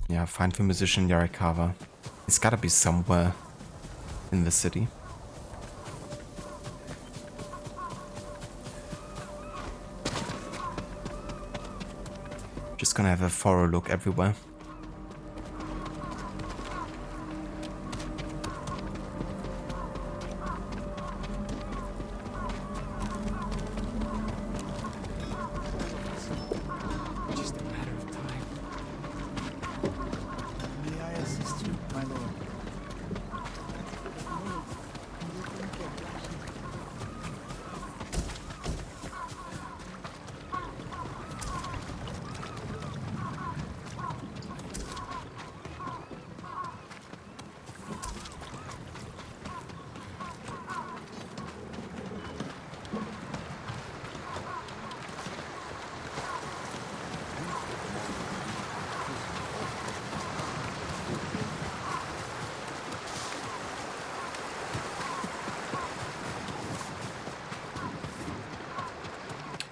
Yeah, find the musician Yarikawa. He's gotta be somewhere in the city. Just gonna have a thorough look everywhere. Just a matter of time. May I assist you, my lord?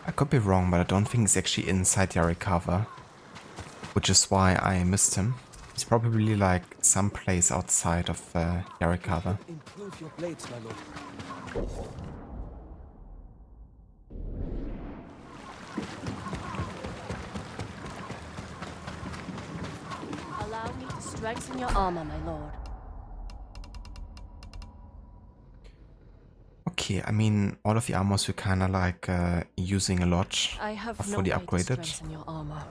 I could be wrong, but I don't think he's actually inside Yarikawa, which is why I missed him. He's probably like someplace outside of Yarikawa. Improve your blades, my lord. Allow me to strengthen your armor, my lord. Okay, I mean, all of the armors we're kind of like using a lot I have are no fully way to upgraded strengthen your armor.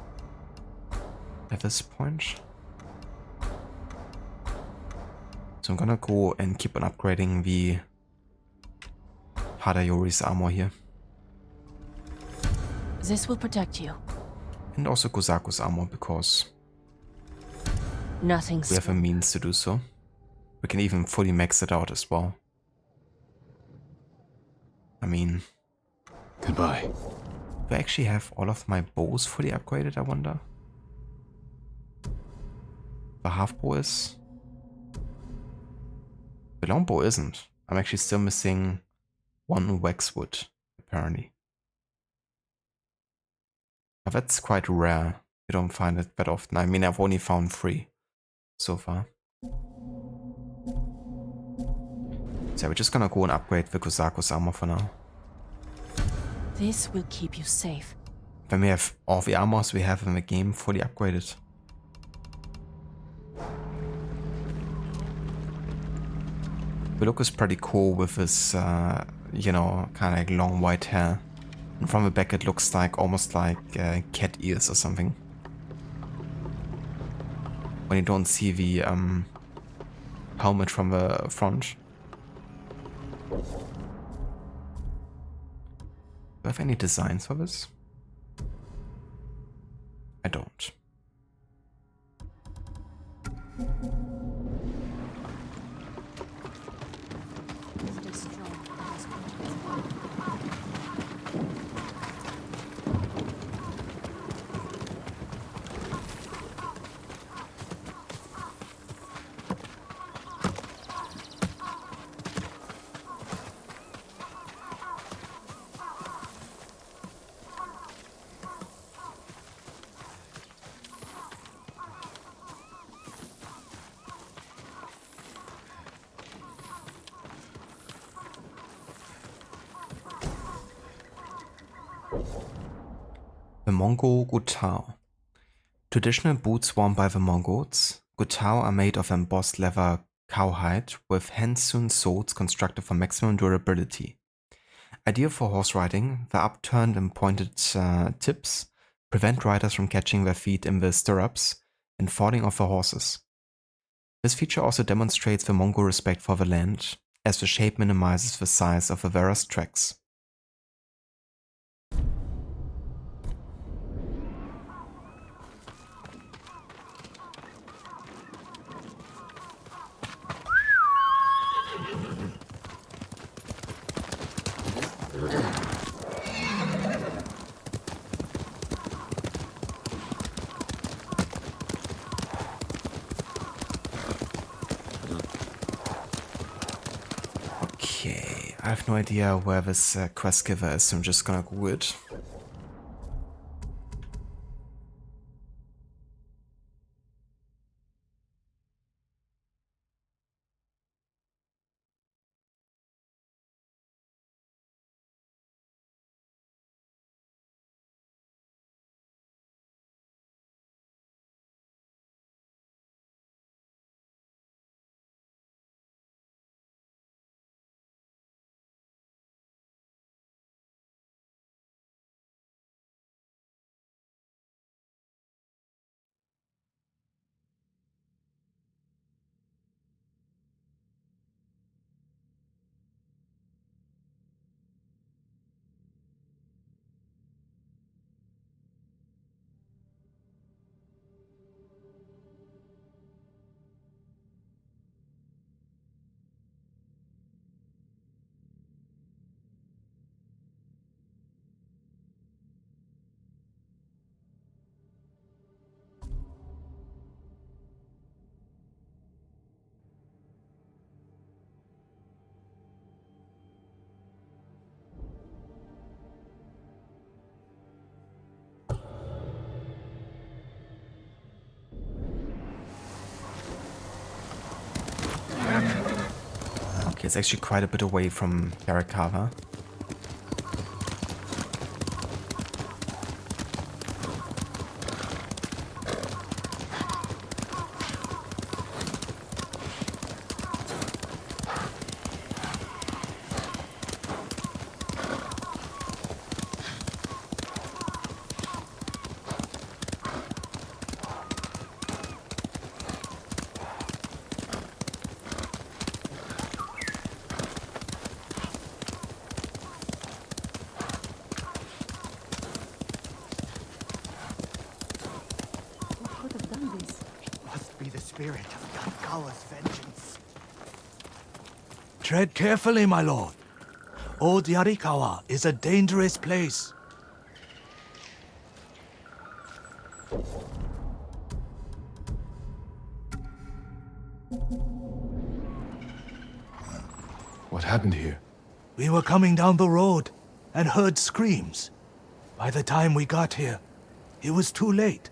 at this point. So I'm gonna go and keep on upgrading the Hadayori's armor here. This will protect you. And also Kozaku's armor, because Nothing. we have a means to do so. We can even fully max it out as well. I mean, Goodbye. do I actually have all of my bows fully upgraded, I wonder? The half bow is? The long bow isn't. I'm actually still missing one waxwood, apparently. But that's quite rare. You don't find it that often. I mean, I've only found 3 so far. So we're just gonna go and upgrade the Kozaku's armor for now. This will keep you safe. Then we have all the armors we have in the game fully upgraded. The look is pretty cool with this, you know, kind of like long white hair. And from the back it looks like almost like cat ears or something. When you don't see the helmet from the front. Do I have any designs for this? I don't. Stay strong. The Mongol Gutao. Traditional boots worn by the Mongols, Gutao are made of embossed leather cowhide with hand-sewn soles constructed for maximum durability. Ideal for horse riding, the upturned and pointed tips prevent riders from catching their feet in the stirrups and falling off the horses. This feature also demonstrates the Mongol respect for the land, as the shape minimizes the size of the wearer's tracks. I have no idea where this quest giver is, so I'm just gonna Google it. Okay, it's actually quite a bit away from Yarikawa. Must be the spirit of Yarikawa's vengeance. Tread carefully, my lord. Old Yarikawa is a dangerous place. What happened here? We were coming down the road and heard screams. By the time we got here, it was too late.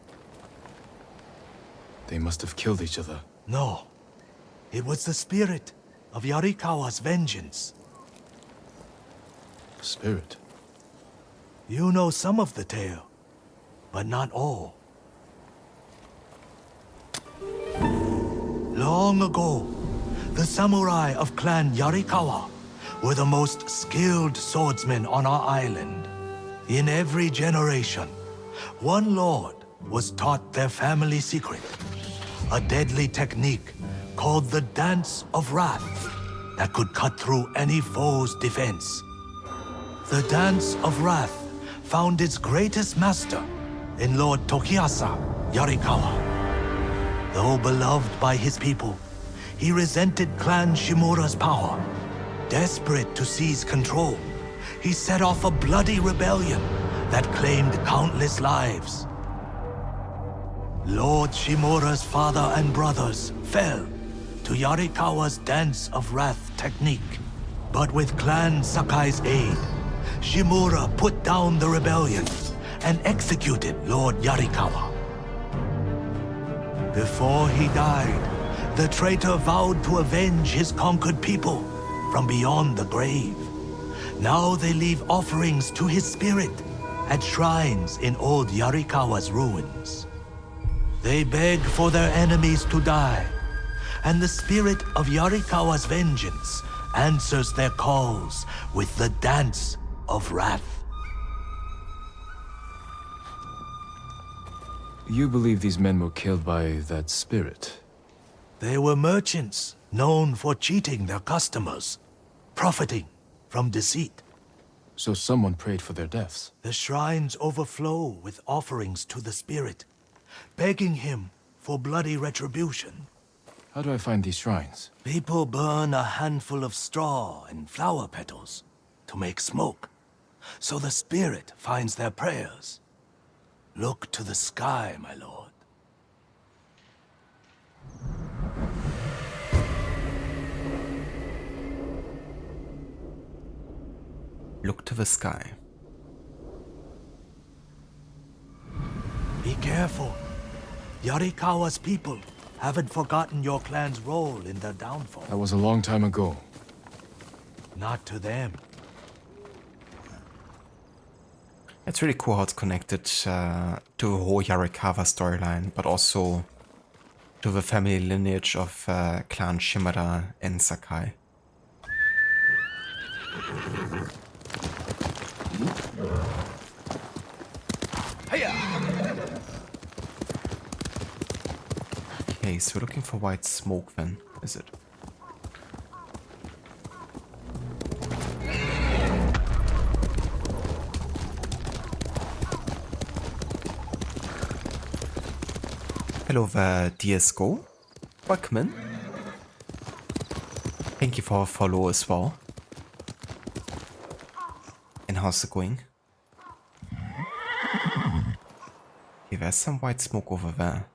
They must have killed each other. No, it was the spirit of Yarikawa's vengeance. Spirit? You know some of the tale, but not all. Long ago, the samurai of Clan Yarikawa were the most skilled swordsmen on our island. In every generation, one lord was taught their family secret, a deadly technique called the Dance of Wrath that could cut through any foe's defense. The Dance of Wrath found its greatest master in Lord Tokiyasa Yarikawa. Though beloved by his people, he resented Clan Shimura's power. Desperate to seize control, he set off a bloody rebellion that claimed countless lives. Lord Shimura's father and brothers fell to Yarikawa's Dance of Wrath technique. But with Clan Sakai's aid, Shimura put down the rebellion and executed Lord Yarikawa. Before he died, the traitor vowed to avenge his conquered people from beyond the grave. Now they leave offerings to his spirit at shrines in old Yarikawa's ruins. They beg for their enemies to die, and the spirit of Yarikawa's vengeance answers their calls with the Dance of Wrath. You believe these men were killed by that spirit? They were merchants known for cheating their customers, profiting from deceit. So someone prayed for their deaths? The shrines overflow with offerings to the spirit, begging him for bloody retribution. How do I find these shrines? People burn a handful of straw and flower petals to make smoke, so the spirit finds their prayers. Look to the sky, my lord. Look to the sky. Be careful. Yarikawa's people haven't forgotten your clan's role in their downfall. That was a long time ago. Not to them. It's really cool how it's connected to the whole Yarikawa storyline, but also to the family lineage of Clan Shimada and Sakai. Okay, so we're looking for white smoke then, is it? Hello there, DSGO. Welcome in. Thank you for a follow as well. And how's it going? Okay, there's some white smoke over there.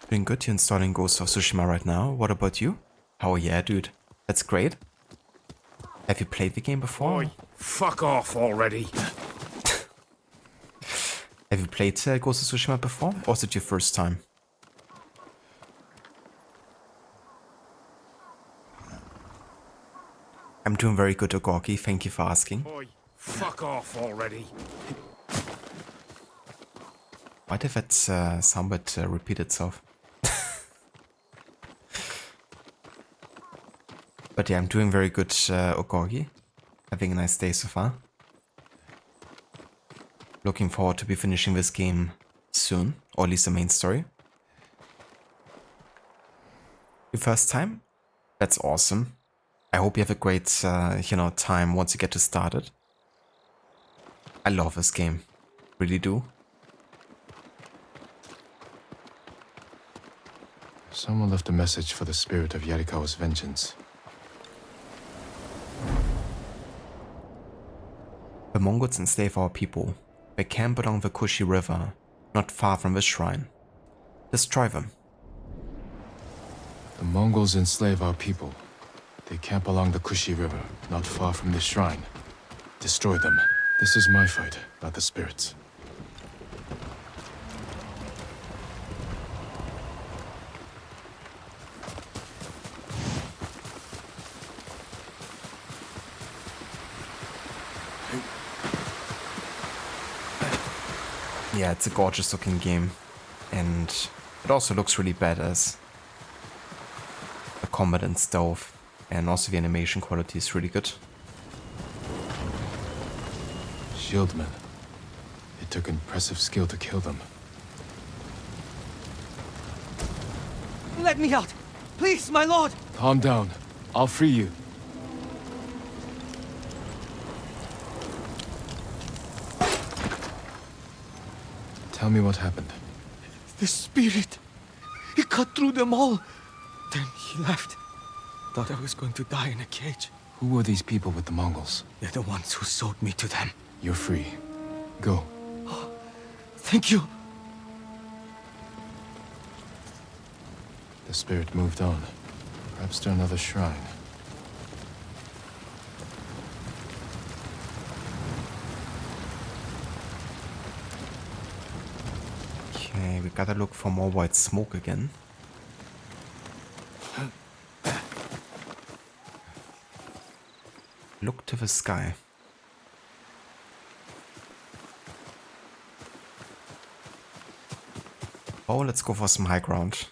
Doing good, you're installing Ghost of Tsushima right now. What about you? Oh yeah, dude. That's great. Have you played the game before? Oi, fuck off already. Have you played Ghost of Tsushima before? Or is it your first time? I'm doing very good, Ogorki. Thank you for asking. Oi, fuck off already. Why did that sound repeat itself? But yeah, I'm doing very good, Ogorgi. Having a nice day so far. Looking forward to be finishing this game soon, or at least the main story. Your first time? That's awesome. I hope you have a great, time once you get to start it. I love this game. Really do. Someone left a message for the spirit of Yarikawa's vengeance. The Mongols enslave our people. They camp along the Kushi River, not far from the shrine. Destroy them. The Mongols enslave our people. They camp along the Kushi River, not far from the shrine. Destroy them. This is my fight, not the spirits. Yeah, it's a gorgeous looking game. And it also looks really badass. The combat and stealth. And also the animation quality is really good. Shieldmen. It took impressive skill to kill them. Let me out! Please, my lord! Calm down. I'll free you. Tell me what happened. The spirit! He cut through them all! Then he left. Thought I was going to die in a cage. Who were these people with the Mongols? They're the ones who sold me to them. You're free. Go. Thank you! The spirit moved on. Perhaps to another shrine. Okay, we gotta look for more white smoke again. Look to the sky. Oh, let's go for some high ground.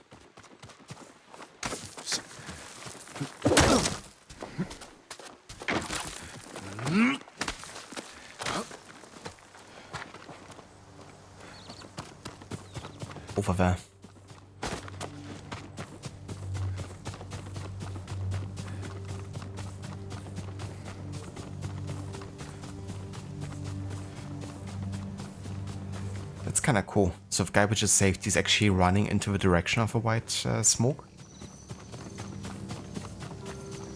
Over there. Let's kind of cool. So the guy we just saved, he's actually running into the direction of a white smoke.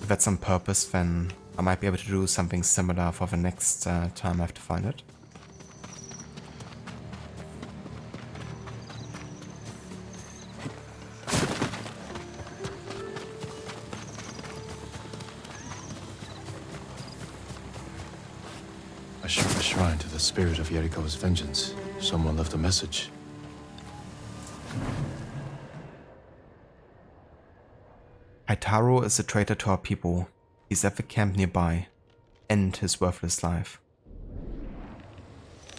If that's on purpose, then I might be able to do something similar for the next time I have to find it. A shrine to the spirit of Yarikawa's vengeance. Someone left a message. Haitaro is a traitor to our people. He's at the camp nearby. End his worthless life.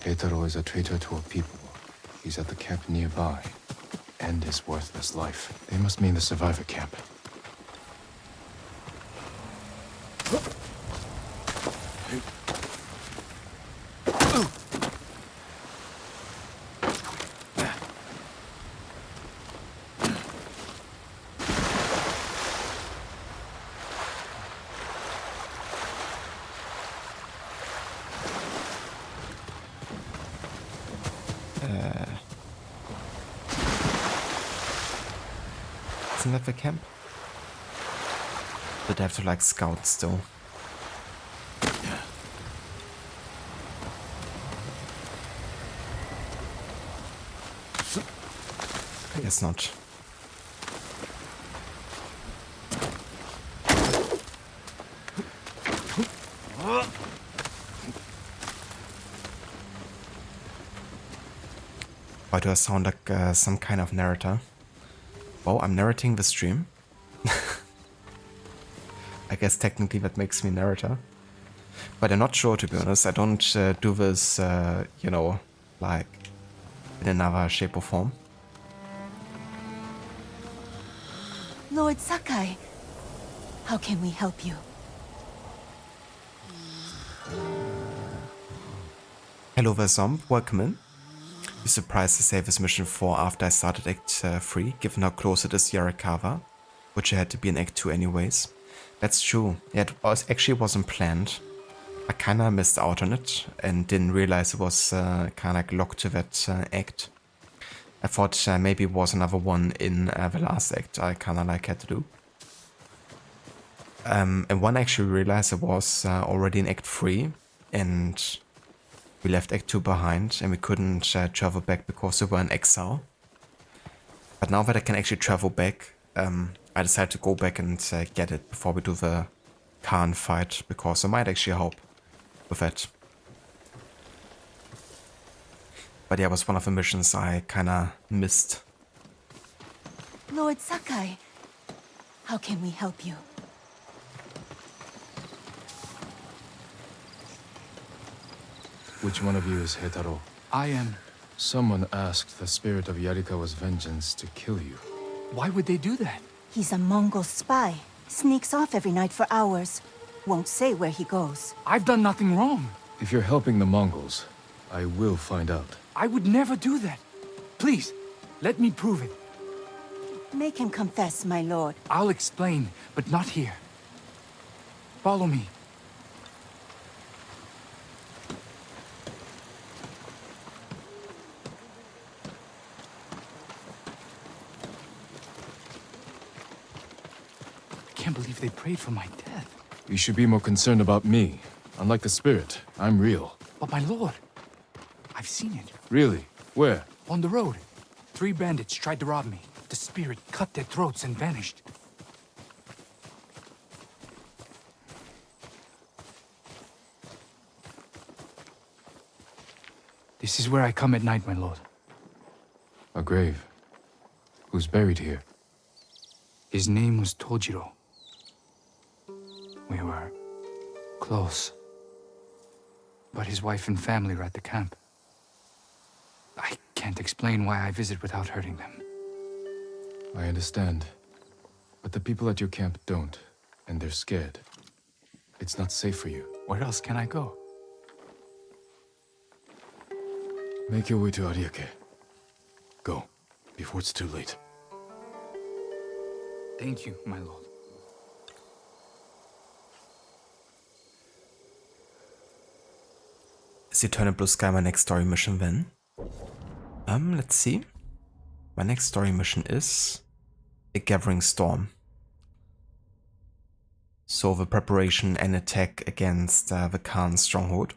Heitaro is a traitor to our people. He's at the camp nearby. End his worthless life. They must mean the survivor camp. Isn't that the camp? But I have to like scout still. I guess not. Why do I sound like some kind of narrator? Well, I'm narrating the stream. I guess technically that makes me narrator. But I'm not sure, to be honest. I don't do this, you know, like in another shape or form. Lord Sakai, how can we help you? Hello there, Zomb. Welcome in. Be surprised to save this mission 4 after I started Act 3, given how close it is to Yarikawa, which I had to be in Act 2 anyways. That's true. Yeah, actually wasn't planned. I kinda missed out on it and didn't realize it was kinda like locked to that act. I thought maybe it was another one in the last act I kinda like had to do. And one actually realized it was already in Act 3 and we left Act 2 behind and we couldn't travel back because we were in exile. But now that I can actually travel back, I decided to go back and get it before we do the Khan fight, because it might actually help with that. But yeah, it was one of the missions I kinda missed. Lord Sakai, how can we help you? Which one of you is Heitaro? I am. Someone asked the spirit of Yarikawa's vengeance to kill you. Why would they do that? He's a Mongol spy. Sneaks off every night for hours. Won't say where he goes. I've done nothing wrong. If you're helping the Mongols, I will find out. I would never do that. Please, let me prove it. Make him confess, my lord. I'll explain, but not here. Follow me. I can't believe they prayed for my death. You should be more concerned about me. Unlike the spirit, I'm real. But my lord, I've seen it. Really? Where? On the road. 3 bandits tried to rob me. The spirit cut their throats and vanished. This is where I come at night, my lord. A grave. Who's buried here? His name was Tojiro. We were close. But his wife and family were at the camp. I can't explain why I visit without hurting them. I understand. But the people at your camp don't, and they're scared. It's not safe for you. Where else can I go? Make your way to Ariake. Go, before it's too late. Thank you, my lord. Is Eternal Blue Sky my next story mission then? Let's see. My next story mission is a Gathering Storm. So the preparation and attack against the Khan's stronghold.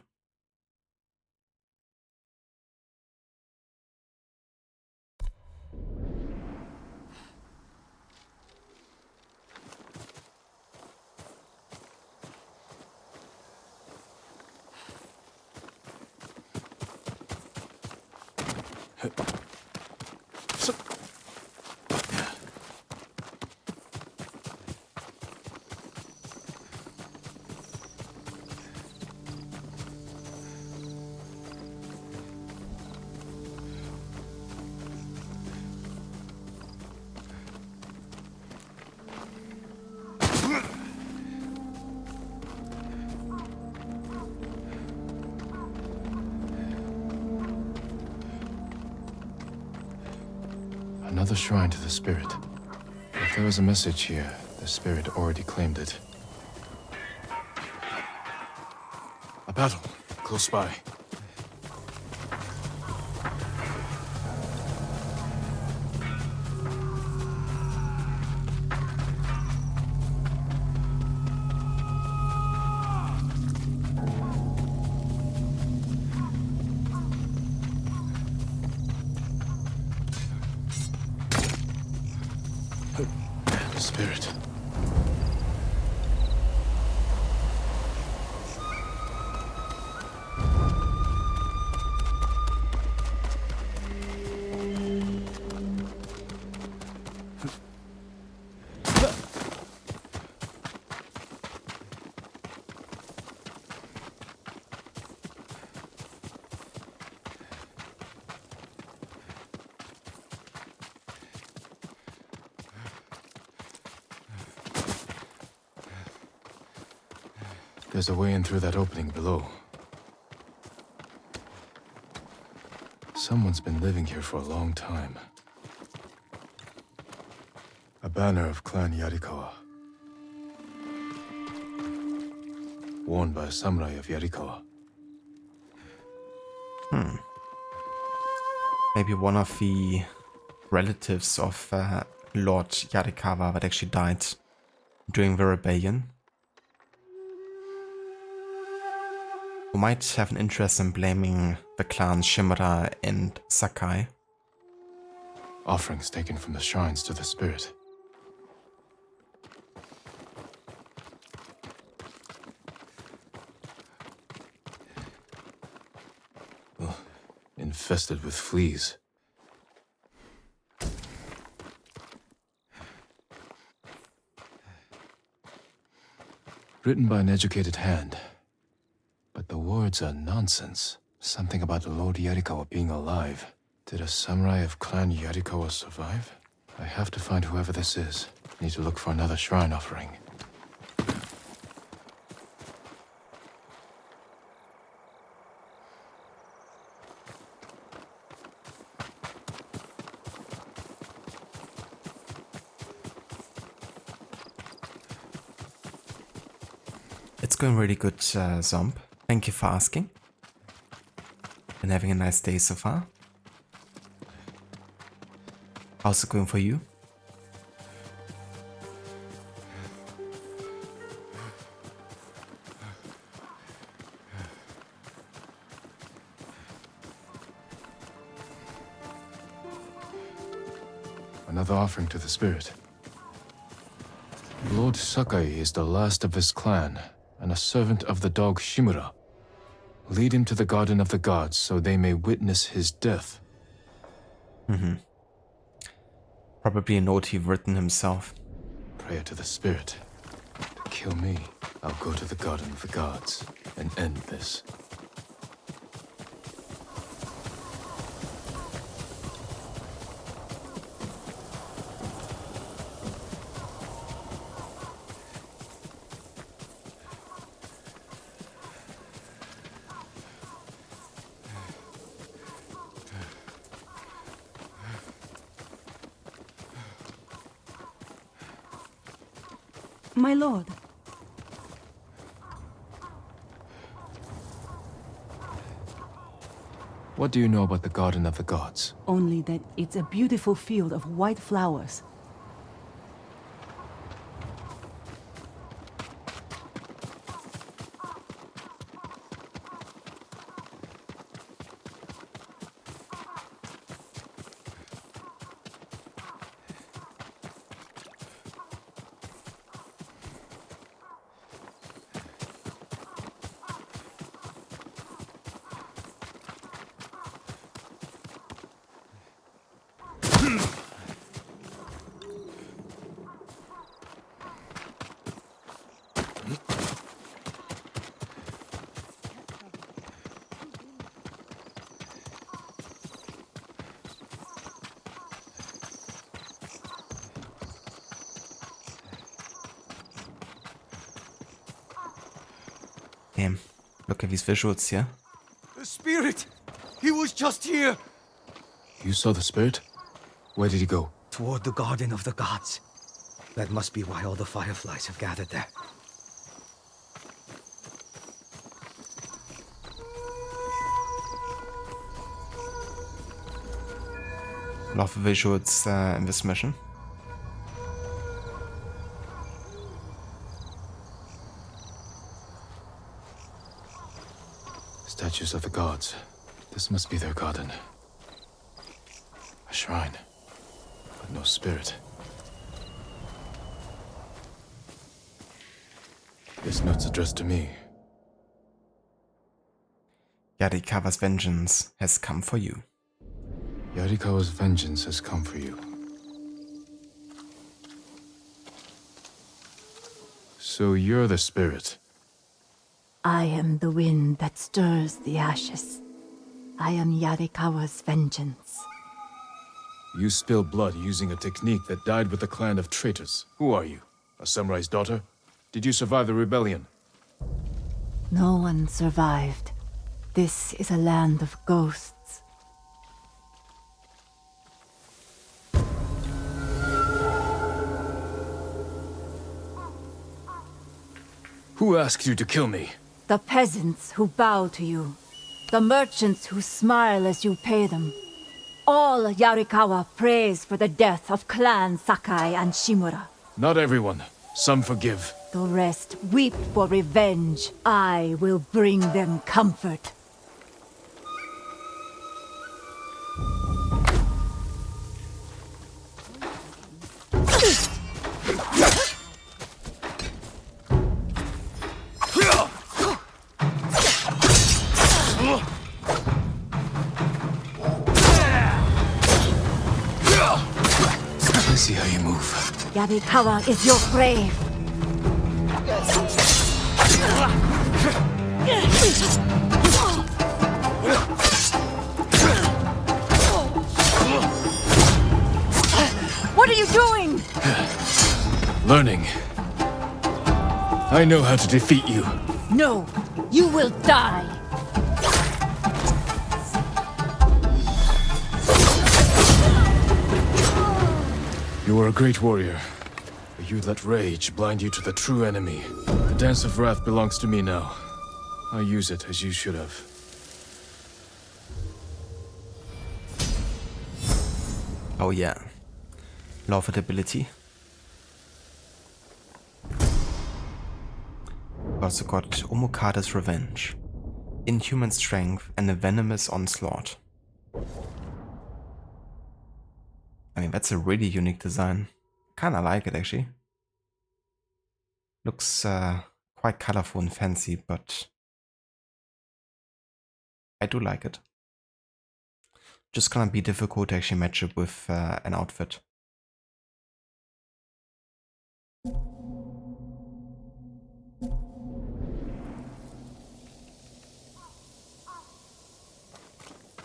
Another shrine to the spirit. If there was a message here, the spirit already claimed it. A battle, close by. Spirit. There's a way in through that opening below. Someone's been living here for a long time. A banner of Clan Yarikawa. Worn by a samurai of Yarikawa. Maybe one of the relatives of Lord Yarikawa that actually died during the rebellion. Who might have an interest in blaming the clans Shimura and Sakai. Offerings taken from the shrines to the spirit. Ugh, infested with fleas. Written by an educated hand. But the words are nonsense. Something about Lord Yarikawa being alive. Did a samurai of Clan Yarikawa survive? I have to find whoever this is. Need to look for another shrine offering. It's going really good, Zomb. Thank you for asking. Been having a nice day so far. How's it going for you? Another offering to the spirit. Lord Sakai is the last of his clan, and a servant of the dog Shimura. Lead him to the Garden of the Gods, so they may witness his death. Probably a note he'd written himself. Prayer to the spirit. To kill me, I'll go to the Garden of the Gods and end this. My lord. What do you know about the Garden of the Gods? Only that it's a beautiful field of white flowers. Damn, look at these visuals here. The spirit! He was just here! You saw the spirit? Where did he go? Toward the Garden of the Gods. That must be why all the fireflies have gathered there. Love the visuals in this mission. Statues of the gods. This must be their garden. A shrine, but no spirit. This note's addressed to me. Yarikawa's vengeance has come for you. Yarikawa's vengeance has come for you. So you're the spirit. I am the wind that stirs the ashes. I am Yarikawa's vengeance. You spill blood using a technique that died with the clan of traitors. Who are you? A samurai's daughter? Did you survive the rebellion? No one survived. This is a land of ghosts. Who asked you to kill me? The peasants who bow to you. The merchants who smile as you pay them. All Yarikawa prays for the death of Clan Sakai and Shimura. Not everyone. Some forgive. The rest weep for revenge. I will bring them comfort. Let's see how you move. Yarikawa is your grave. What are you doing? Learning. I know how to defeat you. No, you will die. You are a great warrior, but you let rage blind you to the true enemy. The Dance of Wrath belongs to me now. I use it as you should have. Oh yeah. Love that ability. Also got Omokada's Revenge. Inhuman strength and a venomous onslaught. I mean, that's a really unique design. Kinda like it actually. Looks quite colorful and fancy, but I do like it. Just gonna be difficult to actually match it with an outfit.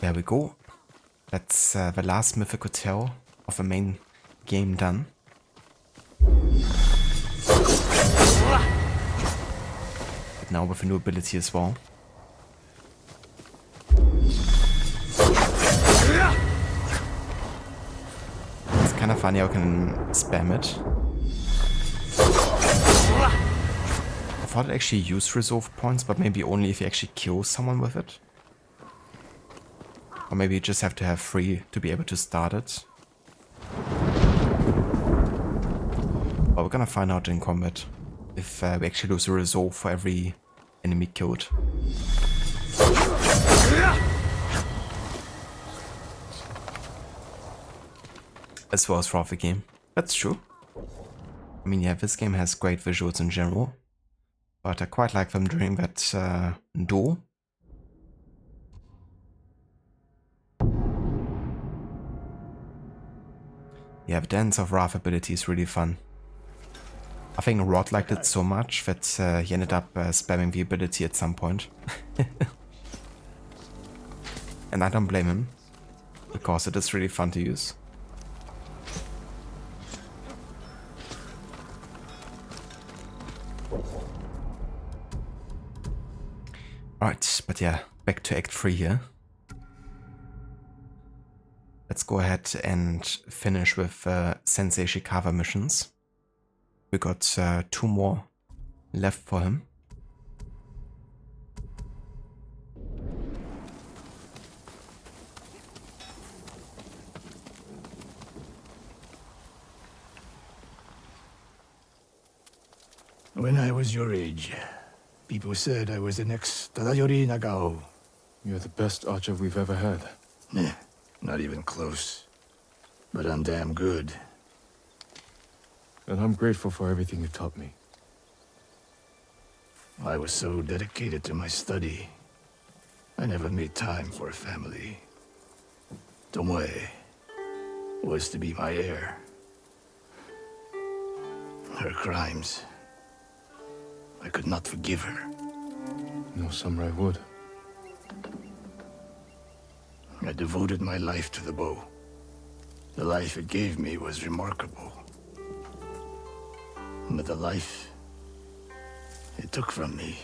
There we go. That's the last Mythic Hotel of the main game done. But now with a new ability as well. It's kind of funny how I can spam it. I thought it actually used resolve points, but maybe only if you actually kill someone with it. Or maybe you just have to have 3 to be able to start it. But we're gonna find out in combat if we actually lose a resolve for every enemy killed. As well as throughout the game. That's true. I mean, yeah, this game has great visuals in general. But I quite like them during that duel. Yeah, the Dance of Wrath ability is really fun. I think Rod liked it so much that he ended up spamming the ability at some point. And I don't blame him, because it is really fun to use. Alright, but yeah, back to Act 3 here. Let's go ahead and finish with Sensei Ishikawa missions. We got 2 more left for him. When I was your age, people said I was the next Tadayori Nagao. You're the best archer we've ever had. Nah, not even close. But I'm damn good. And I'm grateful for everything you taught me. I was so dedicated to my study, I never made time for a family. Tomoe was to be my heir. Her crimes, I could not forgive her. No samurai would. I devoted my life to the bow. The life it gave me was remarkable. But the life it took from me...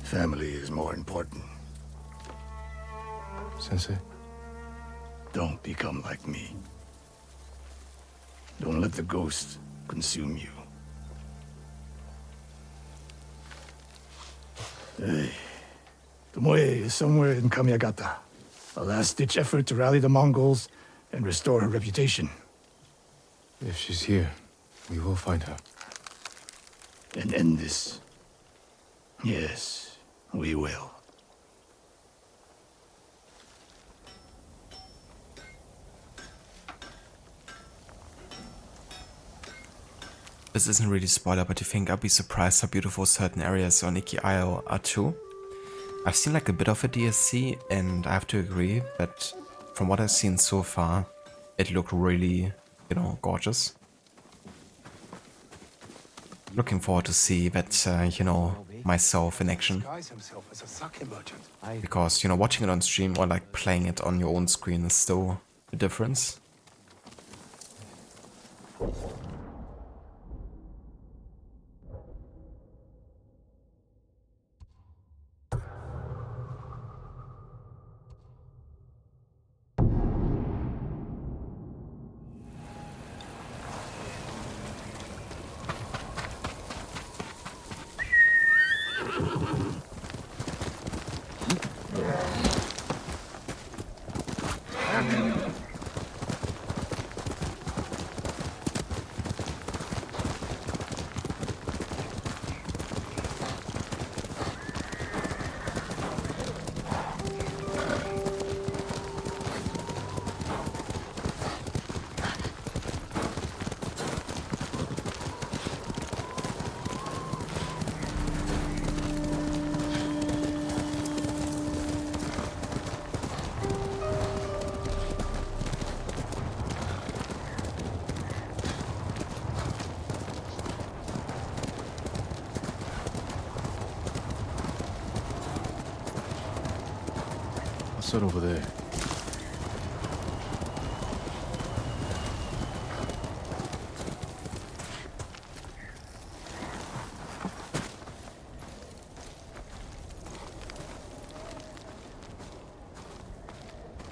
Family is more important. Sensei? Don't become like me. Don't let the ghost consume you. Hey, Tomoe is somewhere in Kamiagata. A last-ditch effort to rally the Mongols and restore her reputation. If she's here, we will find her. And end this. Yes, we will. This isn't really spoiler, but you think I'll be surprised how beautiful certain areas on Iki Isle are too. I've seen like a bit of a DSC, and I have to agree that from what I've seen so far, it looked really, you know, gorgeous. Looking forward to see that, you know, myself in action. Because, you know, watching it on stream or like playing it on your own screen is still a difference. What's that over there?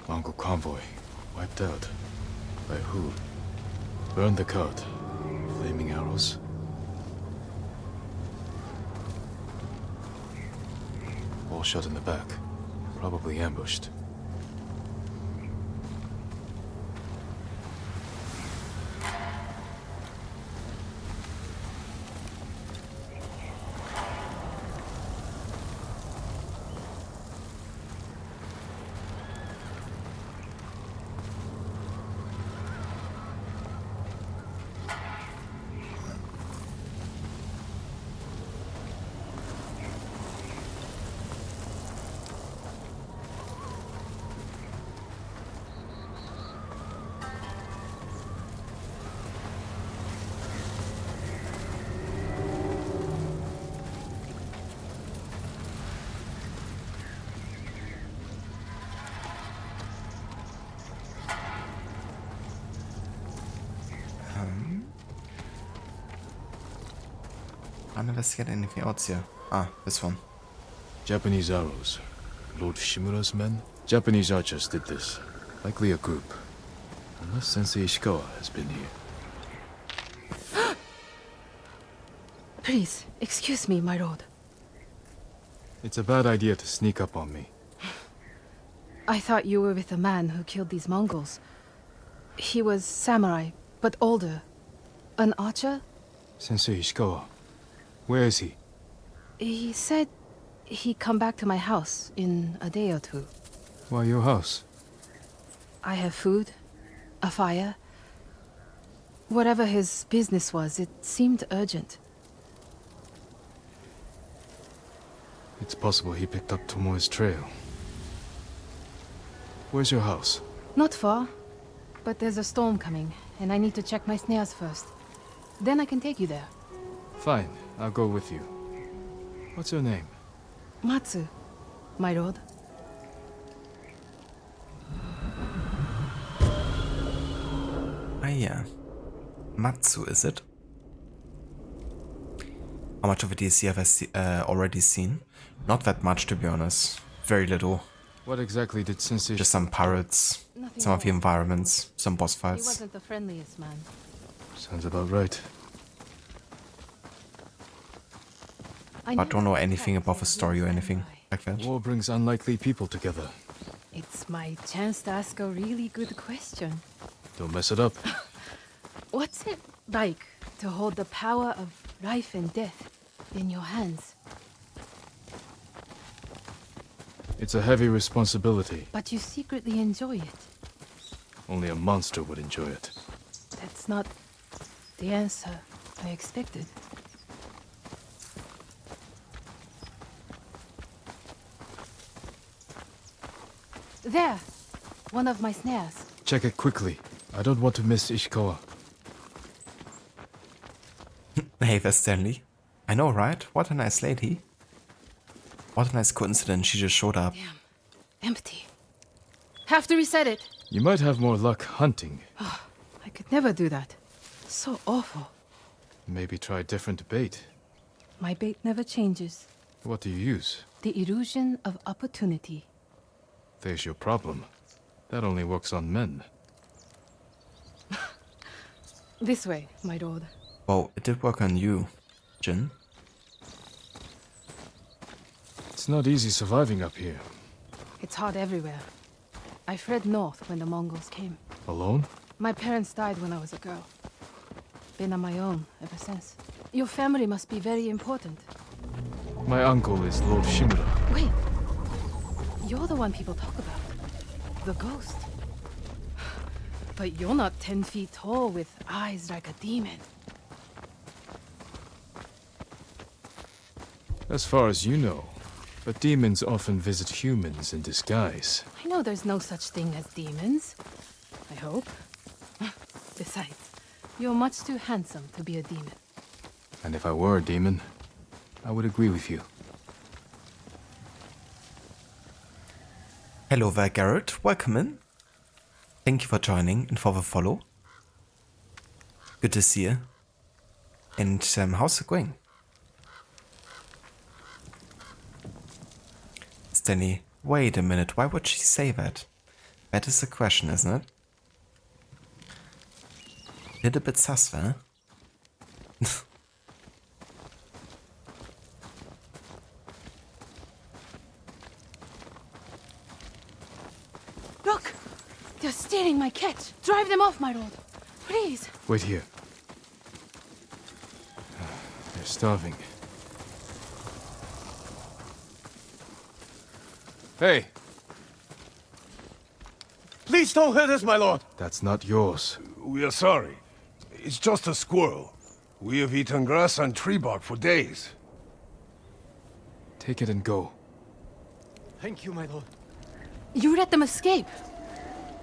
Mongol convoy. Wiped out. By who? Burned the cart. Flaming arrows. All shut in the back. Probably ambushed. Can't investigate anything else here. Ah, this one. Japanese arrows. Lord Shimura's men? Japanese archers did this. Likely a group. Unless Sensei Ishikawa has been here. Please, excuse me, my lord. It's a bad idea to sneak up on me. I thought you were with the man who killed these Mongols. He was samurai, but older. An archer? Sensei Ishikawa. Where is he? He said he'd come back to my house in a day or two. Why your house? I have food, a fire. Whatever his business was, it seemed urgent. It's possible he picked up Tomoe's trail. Where's your house? Not far, but there's a storm coming, and I need to check my snares first. Then I can take you there. Fine, I'll go with you. What's your name? Matsu, my lord. Ah yeah. Matsu, is it? How much of a DC have I already seen? Not that much, to be honest. Very little. What exactly did Sensei... Just some pirates, Nothing some of the more. environments, some boss He fights. wasn't the friendliest man. Sounds about right. But don't know anything about the story or anything like that. War brings unlikely people together. It's my chance to ask a really good question. Don't mess it up. What's it like to hold the power of life and death in your hands? It's a heavy responsibility. But you secretly enjoy it. Only a monster would enjoy it. That's not the answer I expected. There! One of my snares. Check it quickly. I don't want to miss Ishikawa. Hey there, Stanley. I know, right? What a nice lady. What a nice coincidence, she just showed up. Damn. Empty. Have to reset it. You might have more luck hunting. I could never do that. So awful. Maybe try different bait. My bait never changes. What do you use? The illusion of opportunity. There's your problem. That only works on men. This way, my lord. Well, it did work on you, Jin. It's not easy surviving up here. It's hard everywhere. I fled north when the Mongols came. Alone? My parents died when I was a girl. Been on my own ever since. Your family must be very important. My uncle is Lord Shimura. Wait. You're the one people talk about. The ghost. But you're not 10 feet tall with eyes like a demon. As far as you know. But demons often visit humans in disguise. I know there's no such thing as demons. I hope. Besides, you're much too handsome to be a demon. And if I were a demon, I would agree with you. Hello there, Garrett. Welcome in. Thank you for joining and for the follow. Good to see you. And how's it going? Stanley, wait a minute. Why would she say that? That is the question, isn't it? Little bit sus, huh? stealing my catch. Drive them off, my lord. Please. Wait here. They're starving. Hey! Please don't hurt us, my lord. That's not yours. We are sorry. It's just a squirrel. We have eaten grass and tree bark for days. Take it and go. Thank you, my lord. You let them escape.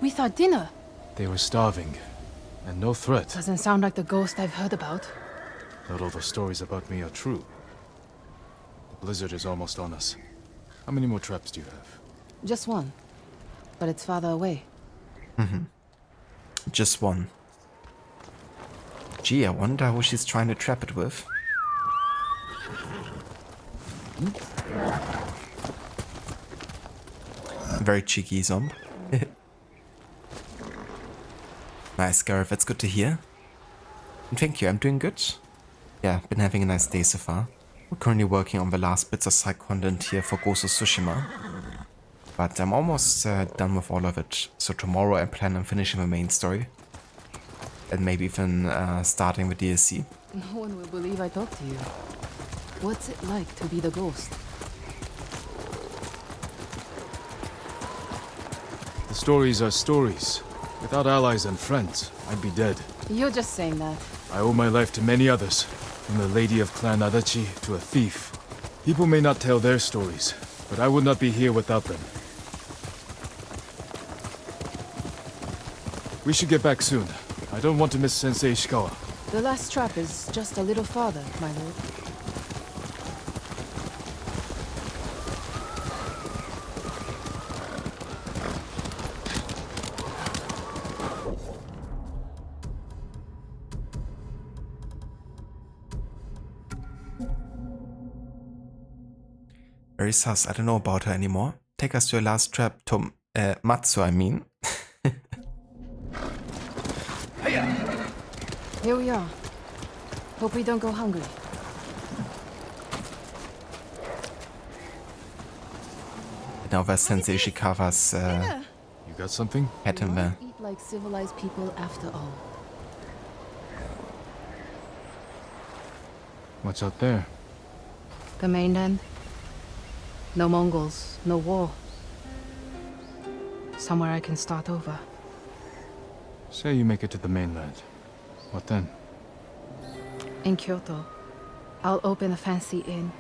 We thought dinner. They were starving. And no threat. Doesn't sound like the ghost I've heard about. Not all the stories about me are true. The blizzard is almost on us. How many more traps do you have? Just one. But it's farther away. Just one. Gee, I wonder who she's trying to trap it with. Very cheeky, Zomb. Nice, Gareth, that's good to hear. And thank you, I'm doing good. Yeah, been having a nice day so far. We're currently working on the last bits of side content here for Ghost of Tsushima. But I'm almost done with all of it. So tomorrow I plan on finishing the main story. And maybe even starting with DLC. No one will believe I talked to you. What's it like to be the ghost? The stories are stories. Without allies and friends, I'd be dead. You're just saying that. I owe my life to many others. From the lady of Clan Adachi to a thief. People may not tell their stories, but I would not be here without them. We should get back soon. I don't want to miss Sensei Ishikawa. The last trap is just a little farther, my lord. Very sus, I don't know about her anymore. Take us to your last trap, Matsu, I mean. Here we are. Hope we don't go hungry. Now there's Sensei Ishikawa's You got something? head in there. Eat like civilized people after all. What's out there? The mainland. No Mongols, no war. Somewhere I can start over. Say you make it to the mainland. What then? In Kyoto, I'll open a fancy inn.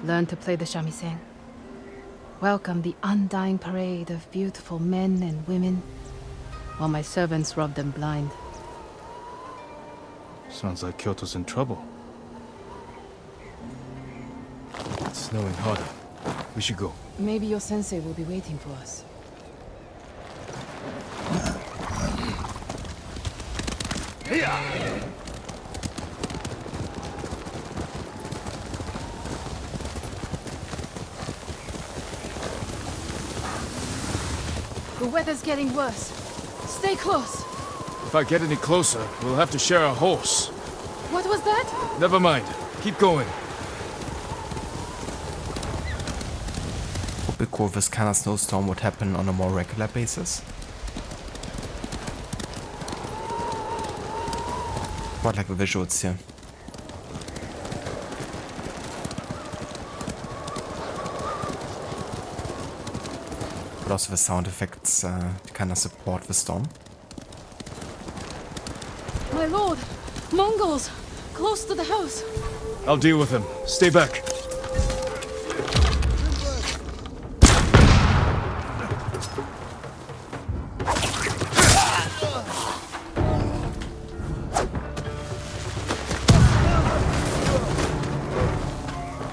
Learn to play the shamisen. Welcome the undying parade of beautiful men and women, while my servants rub them blind. Sounds like Kyoto's in trouble. It's snowing harder. We should go. Maybe your sensei will be waiting for us. The weather's getting worse. Stay close. If I get any closer, we'll have to share a horse. What was that? Never mind. Keep going. Would be cool if this kind of snowstorm would happen on a more regular basis. Quite like the visuals here. But also the sound effects to kind of support the storm. My lord! Mongols! Close to the house! I'll deal with them. Stay back.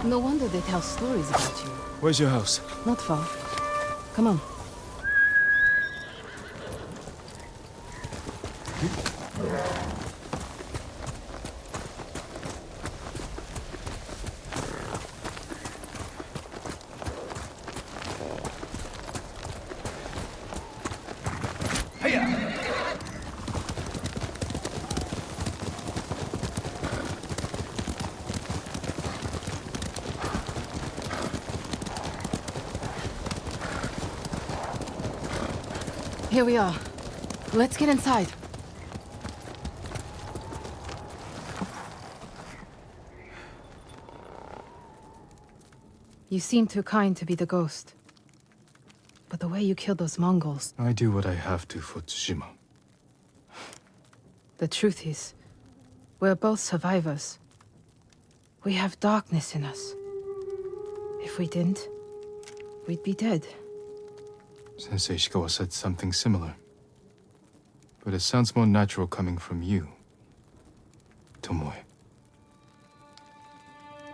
No wonder they tell stories about you. Where's your house? Not far. Come on. Here we are. Let's get inside. You seem too kind to be the ghost. But the way you killed those Mongols... I do what I have to for Tsushima. The truth is, we're both survivors. We have darkness in us. If we didn't, we'd be dead. Sensei Ishikawa said something similar. But it sounds more natural coming from you, Tomoe.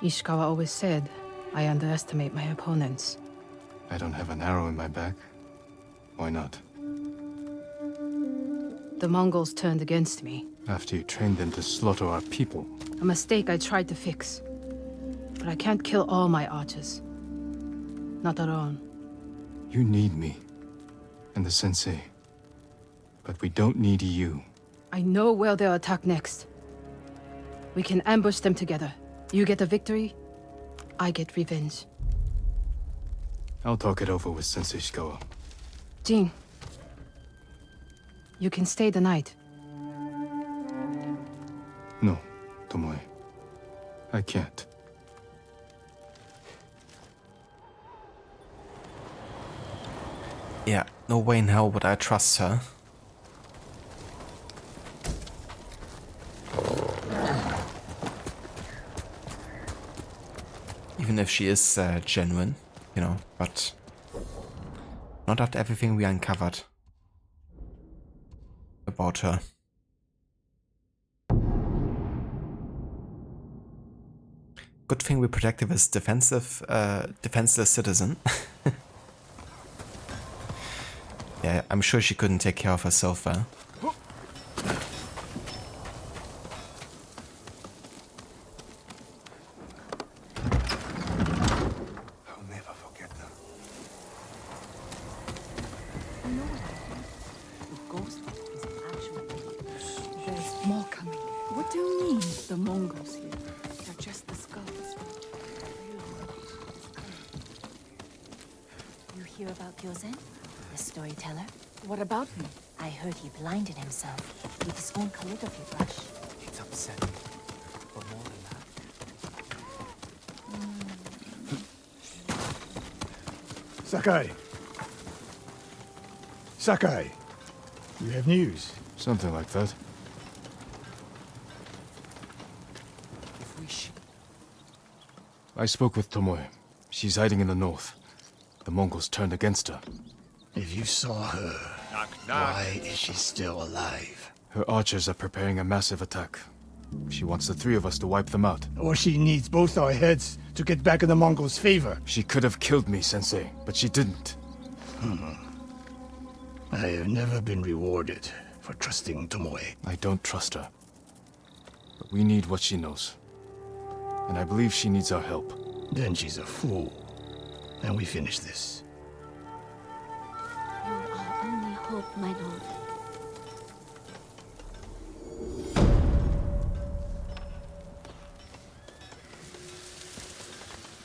Ishikawa always said, I underestimate my opponents. I don't have an arrow in my back. Why not? The Mongols turned against me. After you trained them to slaughter our people. A mistake I tried to fix. But I can't kill all my archers. Not alone. You need me. And the sensei. But we don't need you. I know where they'll attack next. We can ambush them together. You get a victory, I get revenge. I'll talk it over with Sensei Ishikawa. Jin, you can stay the night. No, Tomoe. I can't. Yeah, no way in hell would I trust her. Even if she is genuine, you know, but not after everything we uncovered about her. Good thing we protected this defenseless citizen. Yeah, I'm sure she couldn't take care of herself there. I'll never forget them. You know what I think? The ghost is actually... There's more coming. What do you mean, the Mongols here? They're just the skulls. You hear about Gyozen, the storyteller? What about him? I heard he blinded himself with his own calligraphy brush. It's upsetting. But more than that... Sakai! Sakai! You have news? Something like that. If we should... I spoke with Tomoe. She's hiding in the north. The Mongols turned against her. If you saw her, why is she still alive? Her archers are preparing a massive attack. She wants the three of us to wipe them out. Or she needs both our heads to get back in the Mongols' favor. She could have killed me, Sensei, but she didn't. I have never been rewarded for trusting Tomoe. I don't trust her. But we need what she knows. And I believe she needs our help. Then she's a fool. And we finish this. You're our only hope, my lord.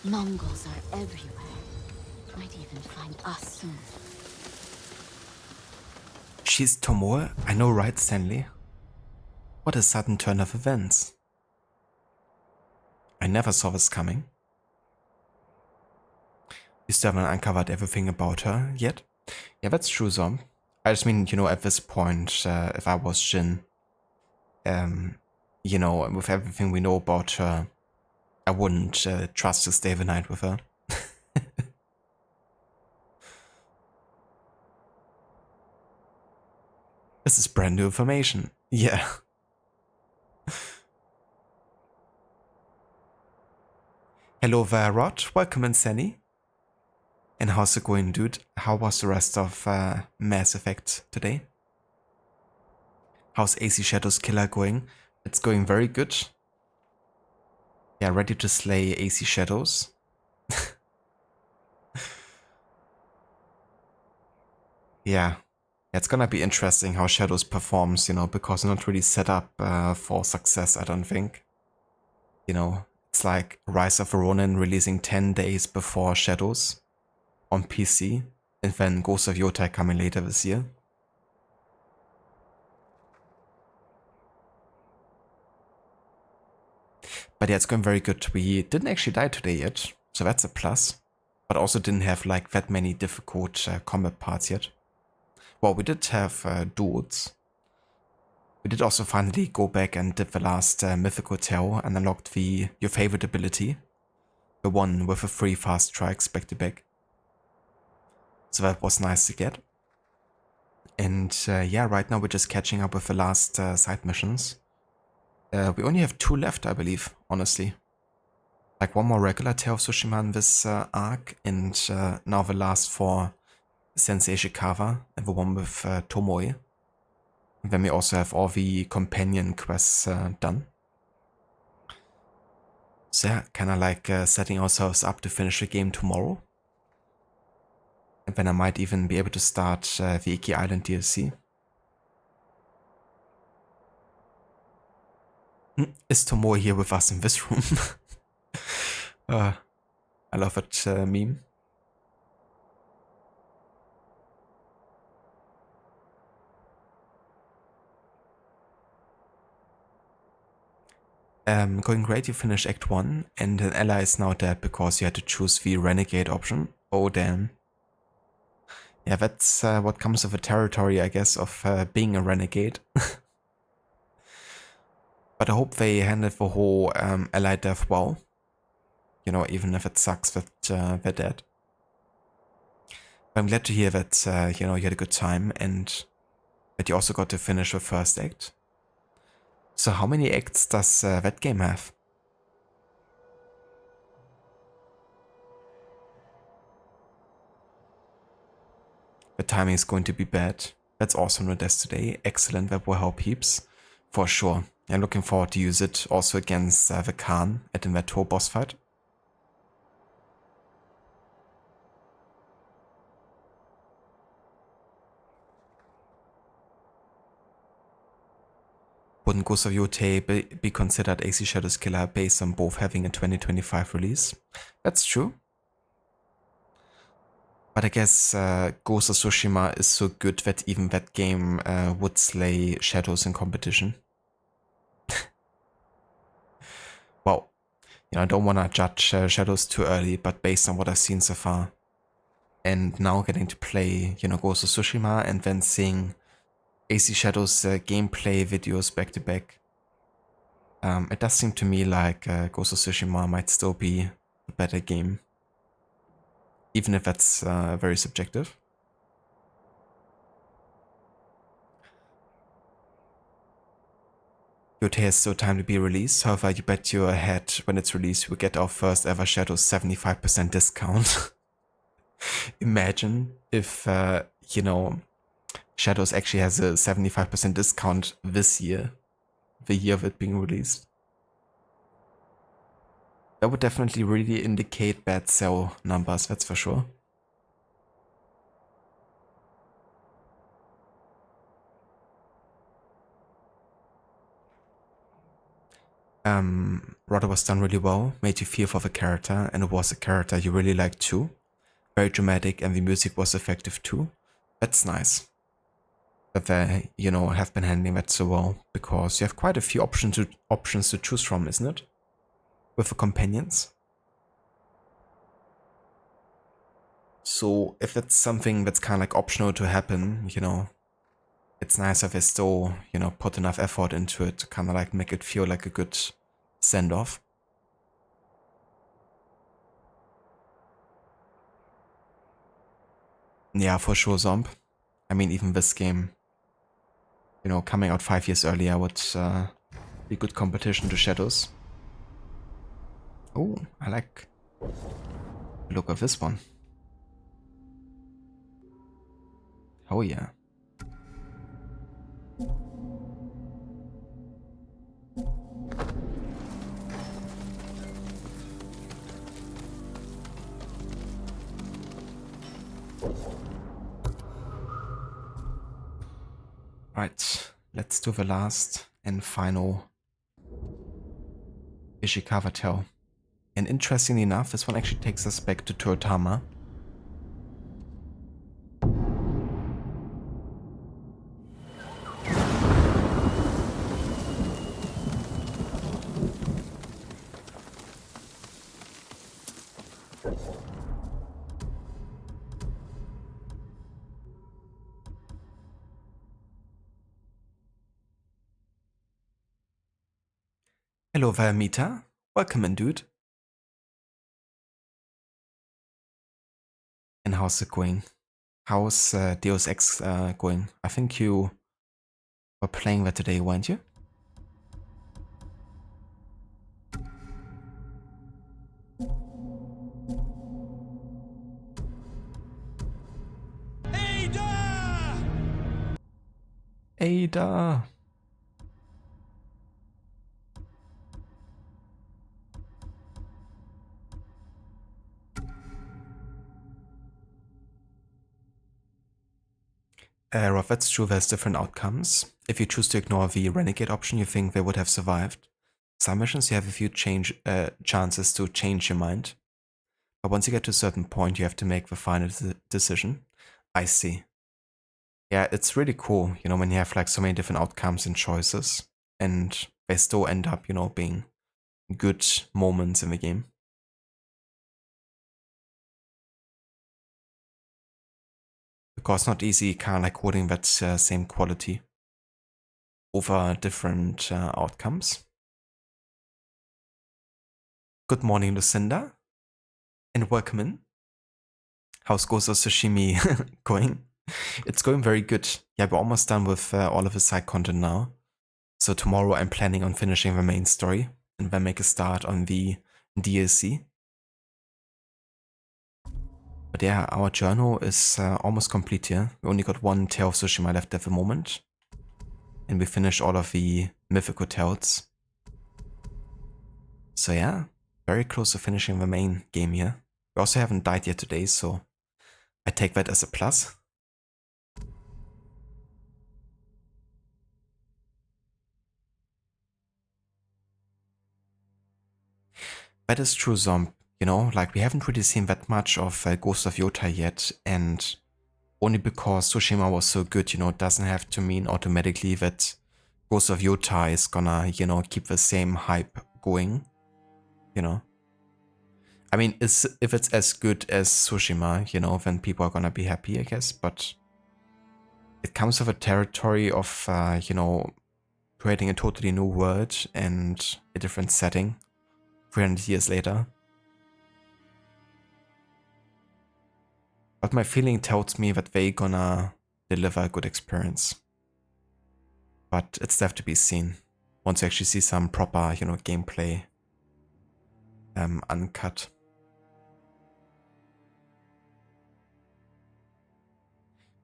Mongols are everywhere. Might even find us soon. She's Tomoe? I know, right, Stanley? What a sudden turn of events. I never saw this coming. You still haven't uncovered everything about her yet? Yeah, that's true, Zom. I just mean, you know, at this point, if I was Jin, you know, with everything we know about her, I wouldn't trust to stay the night with her. This is brand new information. Yeah. Hello there, Rod. Welcome in, Sunny. And how's it going, dude? How was the rest of Mass Effect today? How's AC Shadow's Killer going? It's going very good. Yeah, ready to slay AC Shadows. Yeah. It's gonna be interesting how Shadows performs, you know, because they're not really set up for success, I don't think. You know, it's like Rise of the Ronin releasing 10 days before Shadows on PC, and then Ghost of Yotai coming later this year. But yeah, it's going very good. We didn't actually die today yet, so that's a plus. But also didn't have like that many difficult combat parts yet. Well, we did have duels. We did also finally go back and did the last mythical tale and unlocked your favorite ability. The one with the 3 fast strikes back to back. So that was nice to get. And yeah, right now we're just catching up with the last side missions. We only have 2 left, I believe, honestly. Like 1 more regular Tale of Tsushima in this arc, and now the last 4 Sensei Ishikawa, and the one with Tomoe. And then we also have all the companion quests done. So yeah, kinda like setting ourselves up to finish the game tomorrow. And then I might even be able to start the Iki Island DLC. Is Tomoe here with us in this room? I love that meme. Going great, you finished Act 1, and an ally is now dead because you had to choose the Renegade option. Oh damn. Yeah, that's what comes with the territory, I guess, of being a Renegade. But I hope they handled the whole ally death well. You know, even if it sucks that they're dead. But I'm glad to hear that, you know, you had a good time and that you also got to finish the first act. So how many acts does that game have? The timing is going to be bad. That's awesome with this today. Excellent, that will help heaps. For sure. I'm looking forward to use it also against the Khan at the Inventor boss fight. Wouldn't Ghost of Yotei be considered AC Shadow's killer based on both having a 2025 release? That's true. But I guess Ghost of Tsushima is so good that even that game would slay Shadows in competition. Well, you know, I don't want to judge Shadows too early, but based on what I've seen so far, and now getting to play, you know, Ghost of Tsushima and then seeing AC Shadows gameplay videos back to back, it does seem to me like Ghost of Tsushima might still be a better game. Even if that's very subjective. Yotei has still time to be released, however you bet your head when it's released we get our first ever Shadows 75% discount. Imagine if, you know, Shadows actually has a 75% discount this year, the year of it being released. That would definitely really indicate bad sell numbers, that's for sure. Rodder was done really well, made you feel for the character, and it was a character you really liked too. Very dramatic, and the music was effective too. That's nice. That they, you know, have been handling that so well, because you have quite a few options to choose from, isn't it? With the companions. So if it's something that's kind of like optional to happen, you know, it's nice if they still, you know, put enough effort into it to kind of like make it feel like a good send-off. Yeah, for sure, Zomb. I mean, even this game, you know, coming out 5 years earlier would be good competition to Shadows. Oh, I like the look of this one. Oh yeah. Right, let's do the last and final Ishikawa tale. And interestingly enough, this one actually takes us back to Toyotama. Hello, Valmita. Welcome in, dude. And how's it going? How's Deus Ex going? I think you were playing that today, weren't you? Ada! Rob, that's true, there's different outcomes. If you choose to ignore the renegade option, you think they would have survived. Some missions you have a few chances to change your mind. But once you get to a certain point, you have to make the final decision. I see. Yeah, it's really cool, you know, when you have like so many different outcomes and choices, and they still end up, you know, being good moments in the game. Because not easy kind of like holding that same quality over different outcomes. Good morning, Lucinda, and welcome in. How's Ghost of Tsushima going? It's going very good. Yeah, we're almost done with all of the side content now. So tomorrow I'm planning on finishing the main story and then make a start on the DLC. But yeah, our journal is almost complete here. We only got one Tale of Tsushima left at the moment. And we finished all of the Mythic hotels. So yeah, very close to finishing the main game here. We also haven't died yet today, so I take that as a plus. That is true, Zomb. You know, like we haven't really seen that much of Ghost of Yota yet, and only because Tsushima was so good, you know, it doesn't have to mean automatically that Ghost of Yota is gonna, you know, keep the same hype going, you know. I mean, if it's as good as Tsushima, you know, then people are gonna be happy, I guess, but it comes with a territory of, you know, creating a totally new world and a different setting 300 years later. But my feeling tells me that they gonna deliver a good experience. But it's left to be seen once you actually see some proper, you know, gameplay uncut.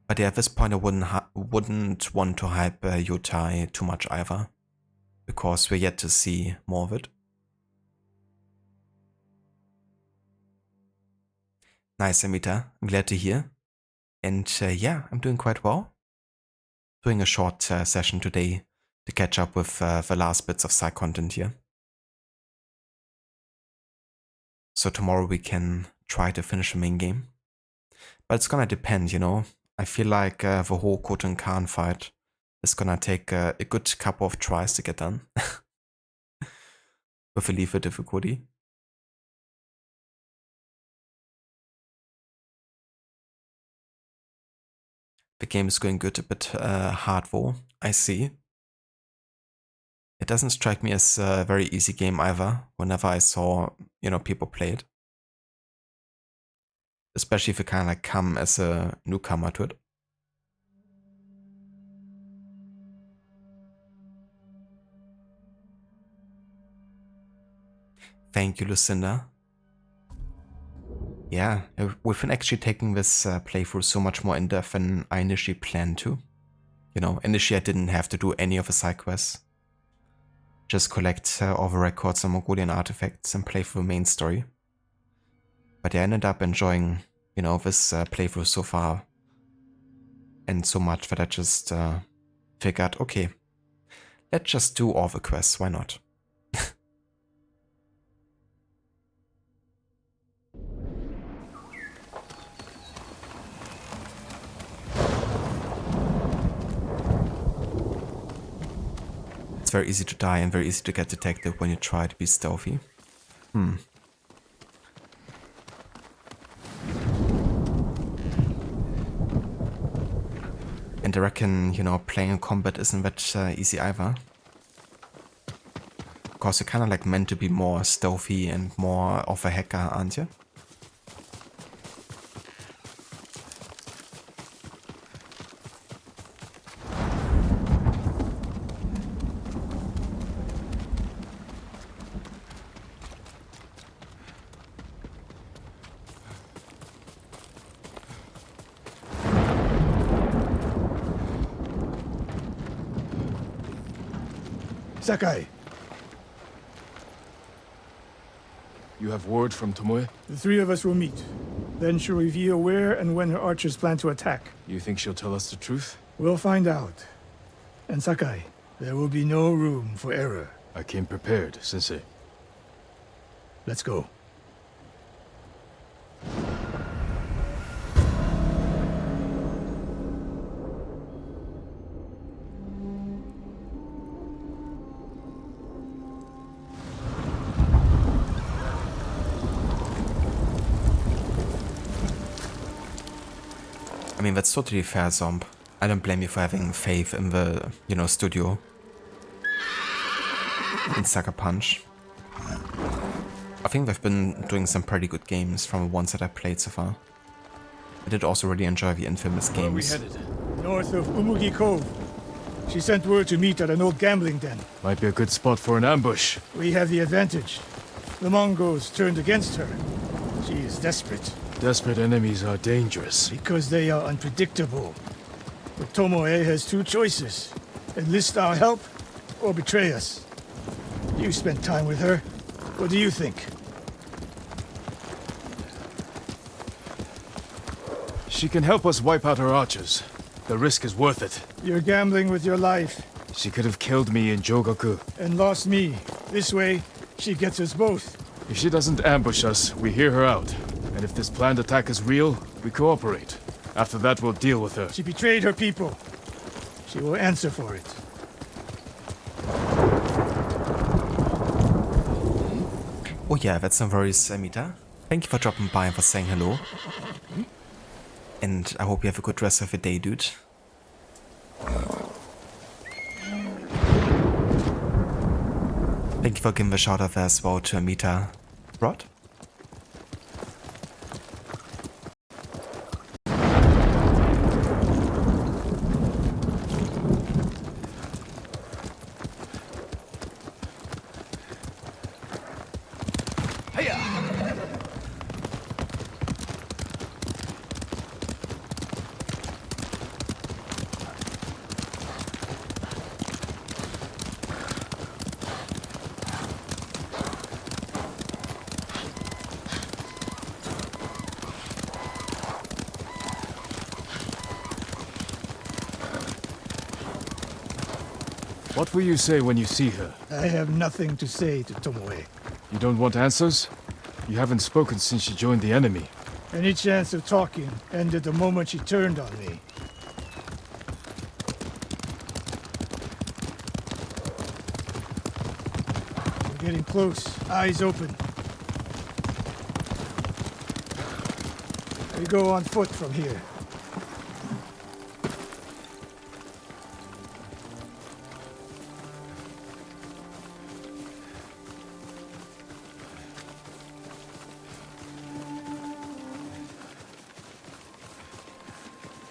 But yeah, at this point I wouldn't want to hype Yotai too much either, because we're yet to see more of it. Nice, Amita. I'm glad to hear. And yeah, I'm doing quite well. Doing a short session today to catch up with the last bits of side content here. So tomorrow we can try to finish the main game. But it's gonna depend, you know. I feel like the whole Khotun Khan fight is gonna take a good couple of tries to get done. With a lethal difficulty. The game is going good, a bit hard though, I see. It doesn't strike me as a very easy game either, whenever I saw, you know, people play it. Especially if you kind of like come as a newcomer to it. Thank you, Lucinda. Yeah, we've been actually taking this playthrough so much more in depth than I initially planned to. You know, initially I didn't have to do any of the side quests. Just collect all the records and Mongolian artifacts and play through the main story. But I ended up enjoying, you know, this playthrough so far. And so much that I just figured, okay, let's just do all the quests, why not? It's very easy to die and very easy to get detected when you try to be stealthy. And I reckon, you know, playing in combat isn't that easy either. because you're kind of like meant to be more stealthy and more of a hacker, aren't you? Sakai, You have word from Tomoe? the three of us will meet. Then she'll reveal where and when her archers plan to attack. You think she'll tell us the truth? We'll find out. And Sakai, there will be no room for error. I came prepared, Sensei. Let's go. I mean, that's totally fair, Zomb. I don't blame you for having faith in the, you know, studio. In Sucker Punch. I think they've been doing some pretty good games from the ones that I played so far. I did also really enjoy the Infamous games. Where are we headed? North of Umugi Cove. She sent word to meet at an old gambling den. Might be a good spot for an ambush. We have the advantage. The Mongols turned against her. She is desperate. Desperate enemies are dangerous. Because they are unpredictable. But Tomoe has two choices. Enlist our help, or betray us. You spent time with her. What do you think? She can help us wipe out her archers. The risk is worth it. You're gambling with your life. She could have killed me in Jogaku. And lost me. This way, she gets us both. If she doesn't ambush us, we hear her out. And if this planned attack is real, we cooperate. After that, we'll deal with her. She betrayed her people. She will answer for it. Oh yeah, that's no worries, Amita. Thank you for dropping by and for saying hello. And I hope you have a good rest of your day, dude. Thank you for giving the shout out as well to Amita. Rod? What will you say when you see her? I have nothing to say to Tomoe. You don't want answers? You haven't spoken since she joined the enemy. Any chance of talking ended the moment she turned on me. We're getting close. Eyes open. We go on foot from here.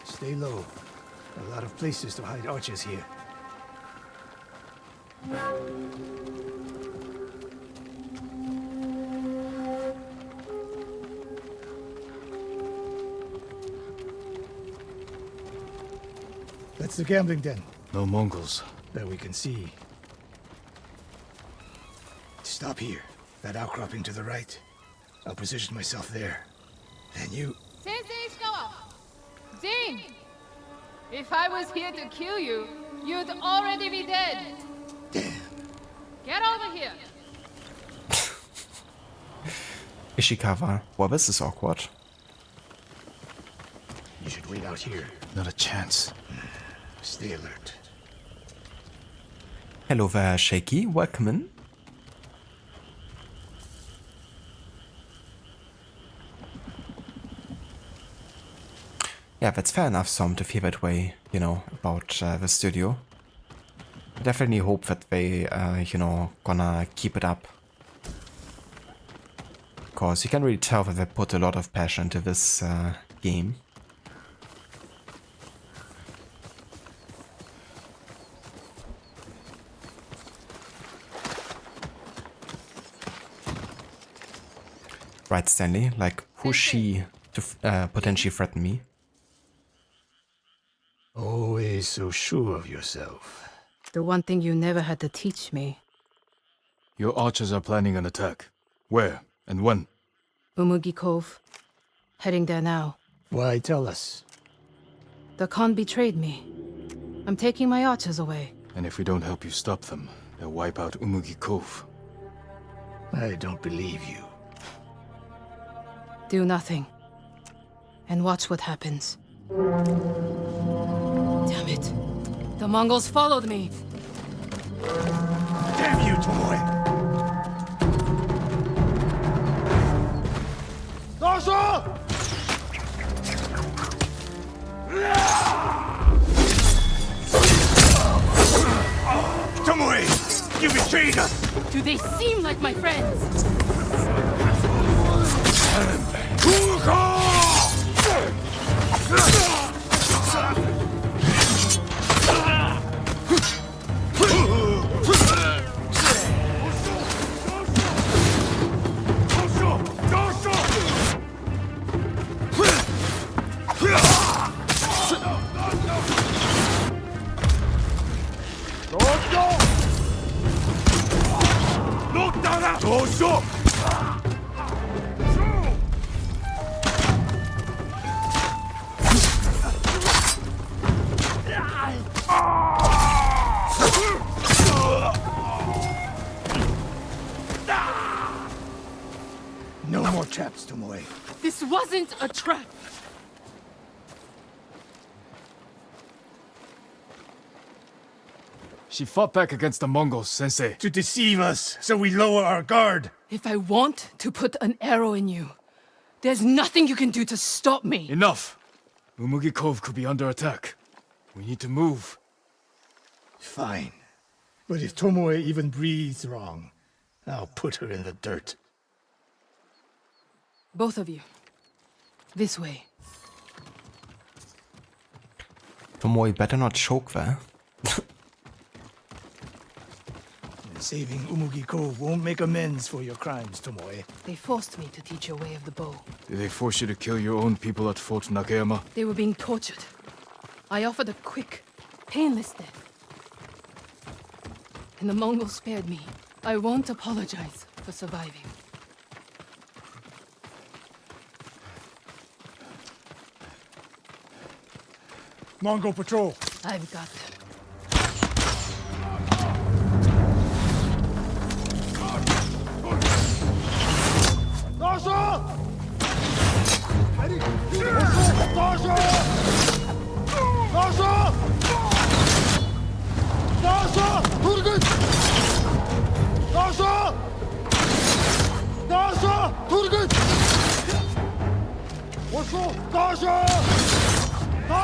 Stay low. A lot of places to hide archers here. That's the gambling den. No Mongols. That we can see. Stop here. That outcropping to the right. I'll position myself there. Then you... Sensei Ishikawa! Jin! If I was here to kill you, you'd already be dead. Get over here! Ishikawa. Well, this is awkward. You should wait out here. Not a chance. Stay alert. Hello there, Shaky. Welcome in. Yeah, that's fair enough, Som, to feel that way, you know, about the studio. I definitely hope that they, you know, gonna keep it up. Because you can really tell that they put a lot of passion into this game. Right, Stanley, like, who's she to potentially threaten me? Always so sure of yourself. The one thing you never had to teach me. Your archers are planning an attack. Where and when? Umugi Cove. Heading there now. Why tell us? The Khan betrayed me. I'm taking my archers away. And if we don't help you stop them, they'll wipe out Umugi Cove. I don't believe you. Do nothing. And watch what happens. Damn it. The Mongols followed me. Damn you, Tomoe! Norio! Tomoe! You betrayed us! Do they seem like my friends? No more traps, Tomoe. This wasn't a trap. She fought back against the Mongols, Sensei. To deceive us, so we lower our guard. If I want to put an arrow in you, there's nothing you can do to stop me. Enough! Umugi Cove could be under attack. We need to move. Fine. But if Tomoe even breathes wrong, I'll put her in the dirt. Both of you. This way. Tomoe better not choke there. Saving Umugi Cove won't make amends for your crimes, Tomoe. They forced me to teach a way of the bow. Did they force you to kill your own people at Fort Nakayama? They were being tortured. I offered a quick, painless death. And the Mongols spared me. I won't apologize for surviving. Mongol patrol. I've got them.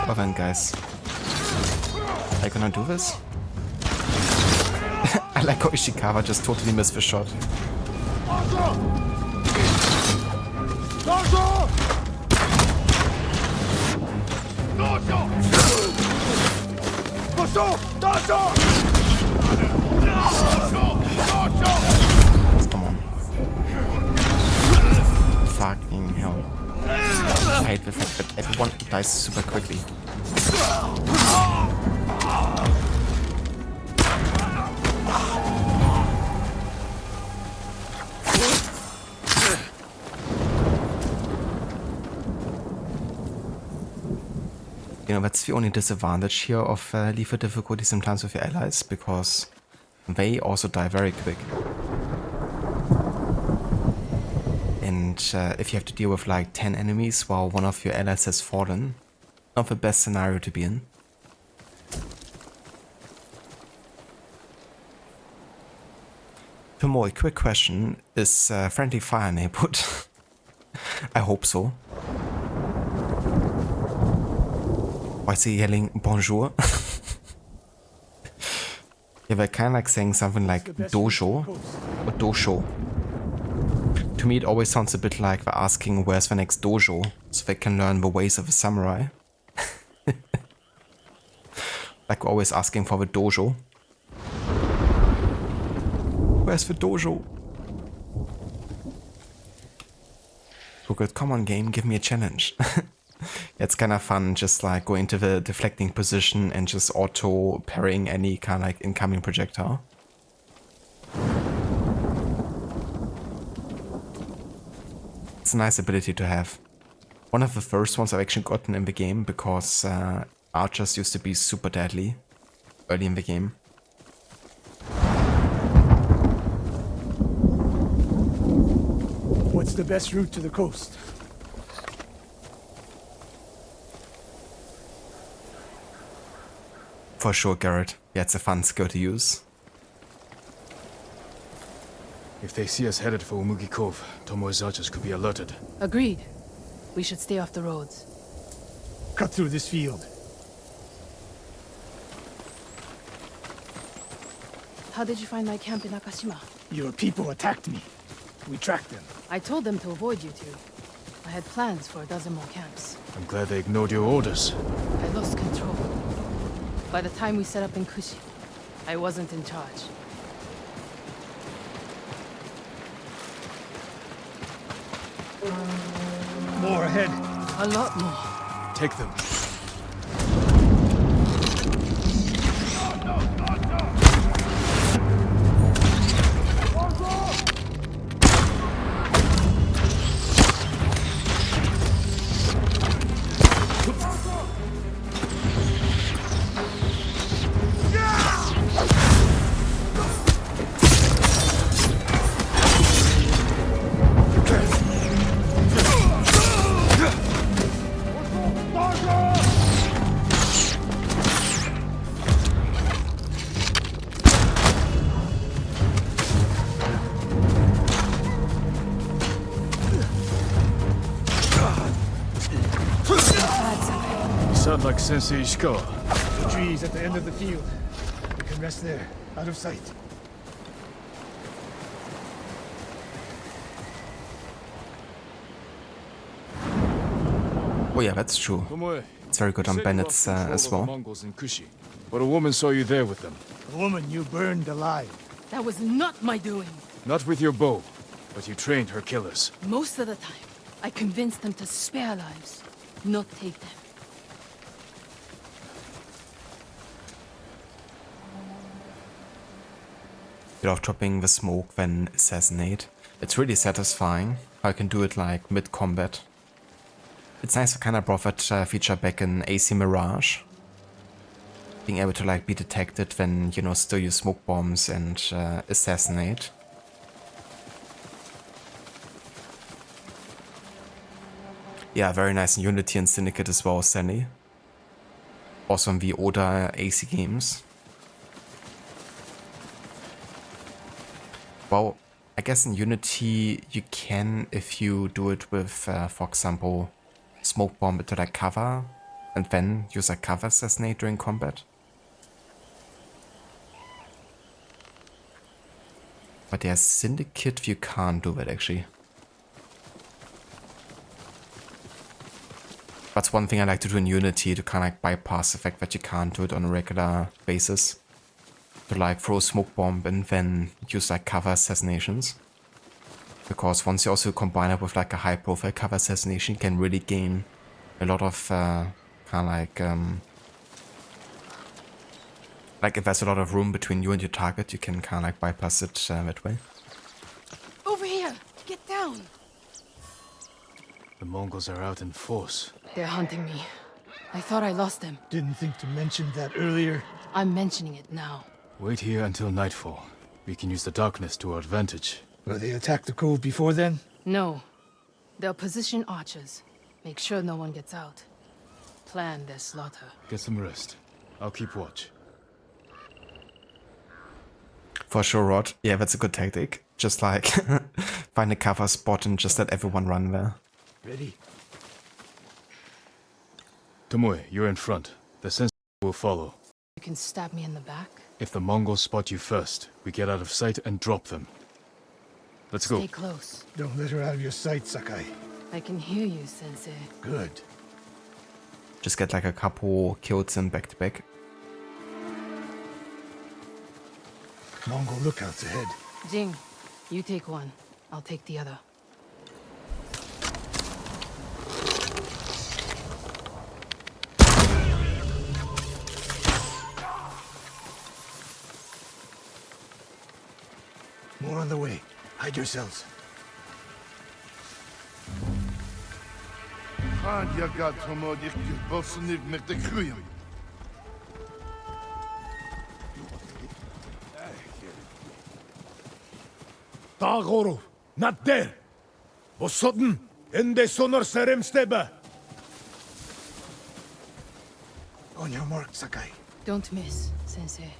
Well then, guys. Are you gonna do this? I like how Ishikawa just totally missed the shot. Come on. Fucking hell. I hate the fact that everyone dies super quickly. You know, that's the only disadvantage here of lethal difficulty sometimes with your allies, because they also die very quick. And if you have to deal with like 10 enemies while one of your allies has fallen, not the best scenario to be in. Tomoe, quick question. Is friendly fire enabled? I hope so. Why is he yelling bonjour? Yeah, they're kind of like saying something like dojo or dosho. To me, it always sounds a bit like they're asking where's the next dojo, so they can learn the ways of a samurai. Like we're always asking for the dojo. Where's the dojo? So good, come on game, give me a challenge. It's kind of fun, just like going to the deflecting position and just auto parrying any kind of like incoming projectile. It's a nice ability to have. One of the first ones I've actually gotten in the game because archers used to be super deadly early in the game. What's the best route to the coast? For sure, Garrett. Yeah, it's a fun skill to use. If they see us headed for Umugi Cove, Tomoe's archers could be alerted. Agreed. We should stay off the roads. Cut through this field. How did you find my camp in Akashima? Your people attacked me. We tracked them. I told them to avoid you two. I had plans for a dozen more camps. I'm glad they ignored your orders. I lost control. By the time we set up in Kushi, I wasn't in charge. More ahead. A lot more. Take them. Sound like Sensei Ishikawa. The trees at the end of the field. We can rest there, out of sight. Oh yeah, that's true. Tomoe, It's very good on bandits as well. Mongols in Kushi, but a woman saw you there with them. The woman you burned alive. That was not my doing. Not with your bow, but you trained her killers. Most of the time, I convinced them to spare lives, not take them. Bit of dropping the smoke when assassinate. It's really satisfying how I can do it like mid-combat. It's nice to kind of brought that feature back in AC Mirage. Being able to like be detected when, you know, still use smoke bombs and assassinate. Yeah, very nice in Unity and Syndicate as well, Sandy. Also in the older AC games. Well, I guess in Unity you can, if you do it with, for example, smoke bomb into like cover, and then use a cover assassinate during combat. But there's Syndicate, you can't do that actually. That's one thing I like to do in Unity, to kind of like bypass the fact that you can't do it on a regular basis. To like throw a smoke bomb and then use like cover assassinations. Because once you also combine it with like a high profile cover assassination, you can really gain a lot of kind of like if there's a lot of room between you and your target, you can kind of like bypass it that way. Over here! Get down! The Mongols are out in force. They're hunting me. I thought I lost them. Didn't think to mention that earlier. I'm mentioning it now. Wait here until nightfall. We can use the darkness to our advantage. Will they attack the cove before then? No. They'll position archers. Make sure no one gets out. Plan their slaughter. Get some rest. I'll keep watch. For sure, Rod. Yeah, that's a good tactic. Just like find a cover spot and just let everyone run there. Ready? Tomoe, you're in front. The sensei will follow. You can stab me in the back. If the Mongols spot you first, we get out of sight and drop them. Let's go. Stay close. Don't let her out of your sight, Sakai. I can hear you, Sensei. Good. Just get like a couple kills in back to back. Mongol lookouts ahead. Jing, you take one. I'll take the other. More on the way. Hide yourselves. Hand je gaat om die bossen niet meer te groeien. Daar, Goro. Not there. Bosodden. In de sonor serem steba. On your mark, Sakai. Don't miss, Sensei.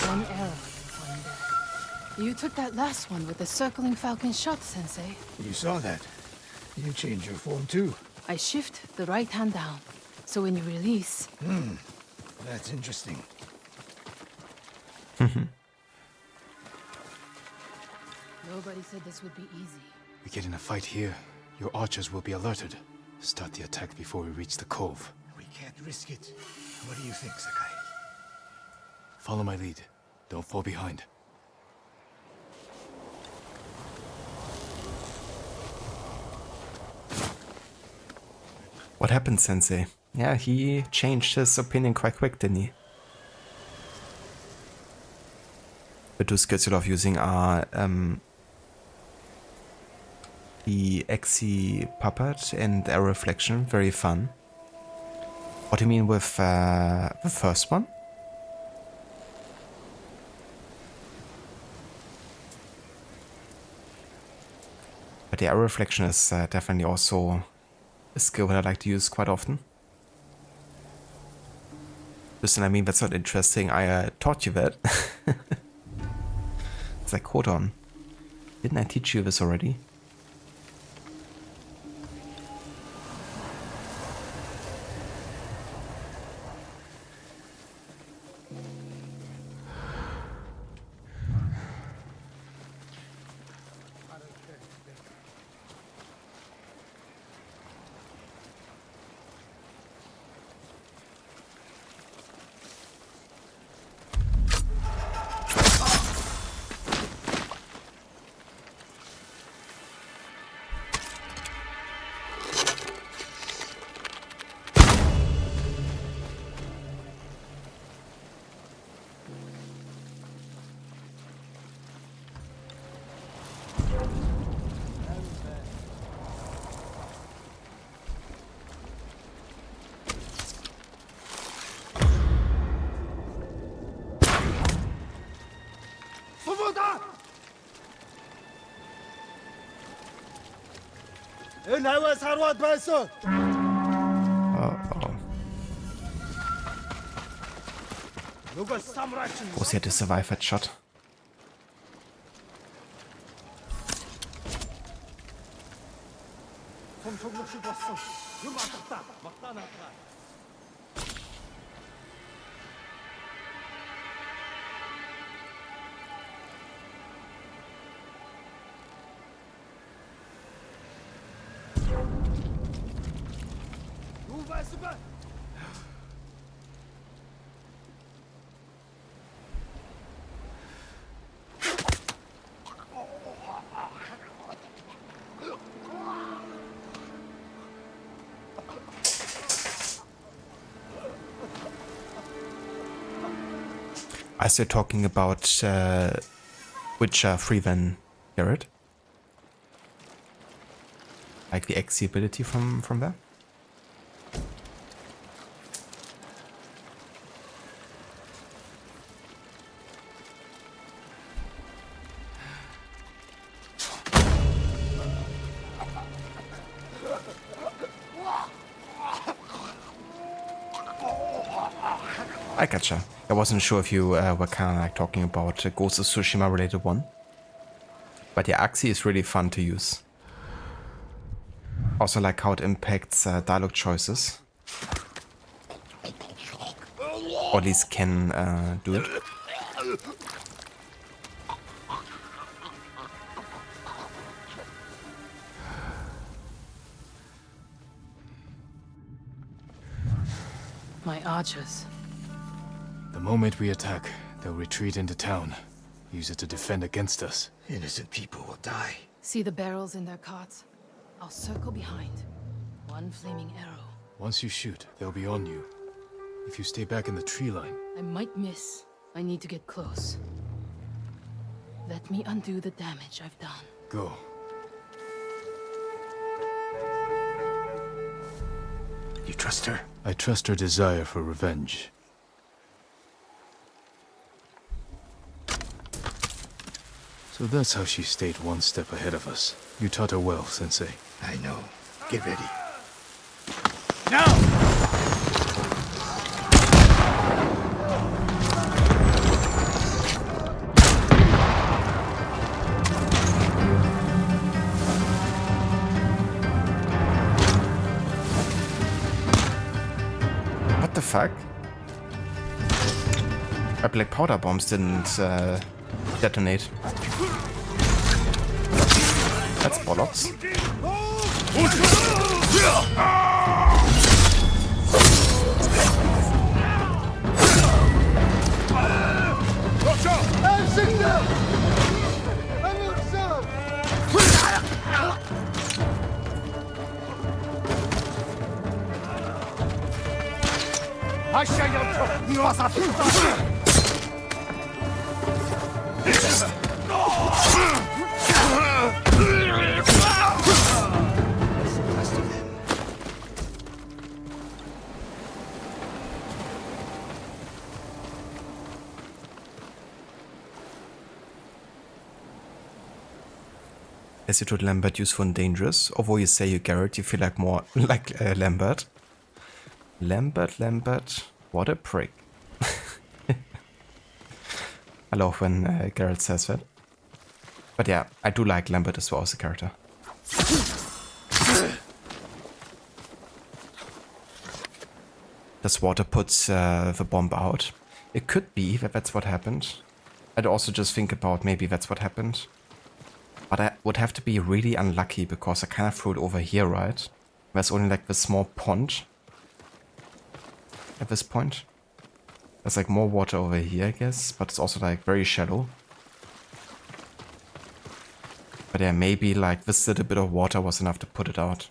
One arrow, one death. You took that last one with the circling falcon shot, Sensei. You saw that. You changed your form too. I shift the right hand down, so when you release... That's interesting. Nobody said this would be easy. We get in a fight here, your archers will be alerted. Start the attack before we reach the cove. We can't risk it. What do you think, Sakai? Follow my lead. Don't fall behind. What happened, Sensei? Yeah, he changed his opinion quite quick, didn't he? The two skills you love using are the Exi Puppet and Air Reflection. Very fun. What do you mean with the first one? But the Air Reflection is definitely also a skill that I like to use quite often. Listen, I mean, that's not interesting. I taught you that. It's like, hold on. Didn't I teach you this already? Was he had to survive that shot? As you're talking about which free then, Garrett? Like the XC ability from there? I gotcha. I wasn't sure if you were kind of like talking about a Ghost of Tsushima related one. But yeah, Axie is really fun to use. Also like how it impacts dialogue choices. Or at least can do it. My archers. The moment we attack, they'll retreat into town. Use it to defend against us. Innocent people will die. See the barrels in their carts? I'll circle behind. One flaming arrow. Once you shoot, they'll be on you. If you stay back in the tree line... I might miss. I need to get close. Let me undo the damage I've done. Go. You trust her? I trust her desire for revenge. So that's how she stayed one step ahead of us. You taught her well, Sensei. I know. Get ready. Now! What the fuck? My black powder bombs didn't detonate. That's bollocks. As you told Lambert, useful and dangerous. Although you say you Garrett, you feel like more like Lambert. Lambert, what a prick. I love when Garrett says that. But yeah, I do like Lambert as well as a character. This water puts the bomb out. It could be that that's what happened. I'd also just think about maybe that's what happened. But I would have to be really unlucky because I kind of threw it over here, right? There's only like this small pond at this point. There's like more water over here, I guess, but it's also like very shallow. But yeah, maybe like this little bit of water was enough to put it out.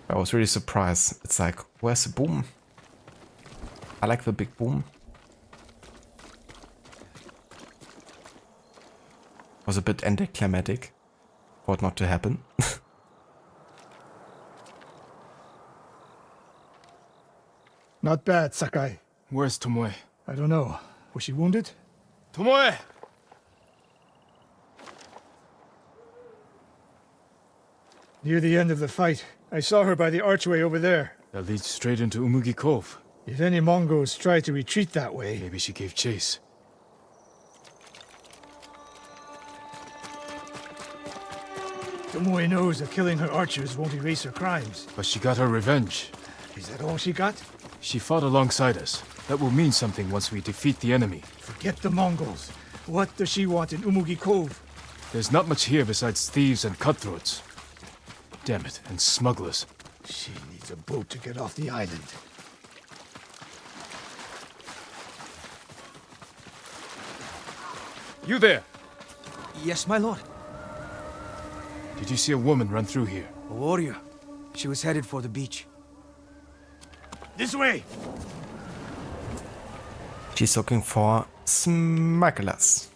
I was really surprised. It's like, where's the boom? I like the big boom. Was a bit anticlimactic for it not to happen. Not bad, Sakai. Where's Tomoe? I don't know. Was she wounded? Tomoe! Near the end of the fight, I saw her by the archway over there. That leads straight into Umugi Cove. If any Mongols try to retreat that way... Maybe she gave chase. Tomoe knows that killing her archers won't erase her crimes. But she got her revenge. Is that all she got? She fought alongside us. That will mean something once we defeat the enemy. Forget the Mongols. What does she want in Umugi Cove? There's not much here besides thieves and cutthroats. Damn it, and smugglers. She needs a boat to get off the island. You there! Yes, my lord. Did you see a woman run through here? A warrior. She was headed for the beach. This way! She's looking for smugglers.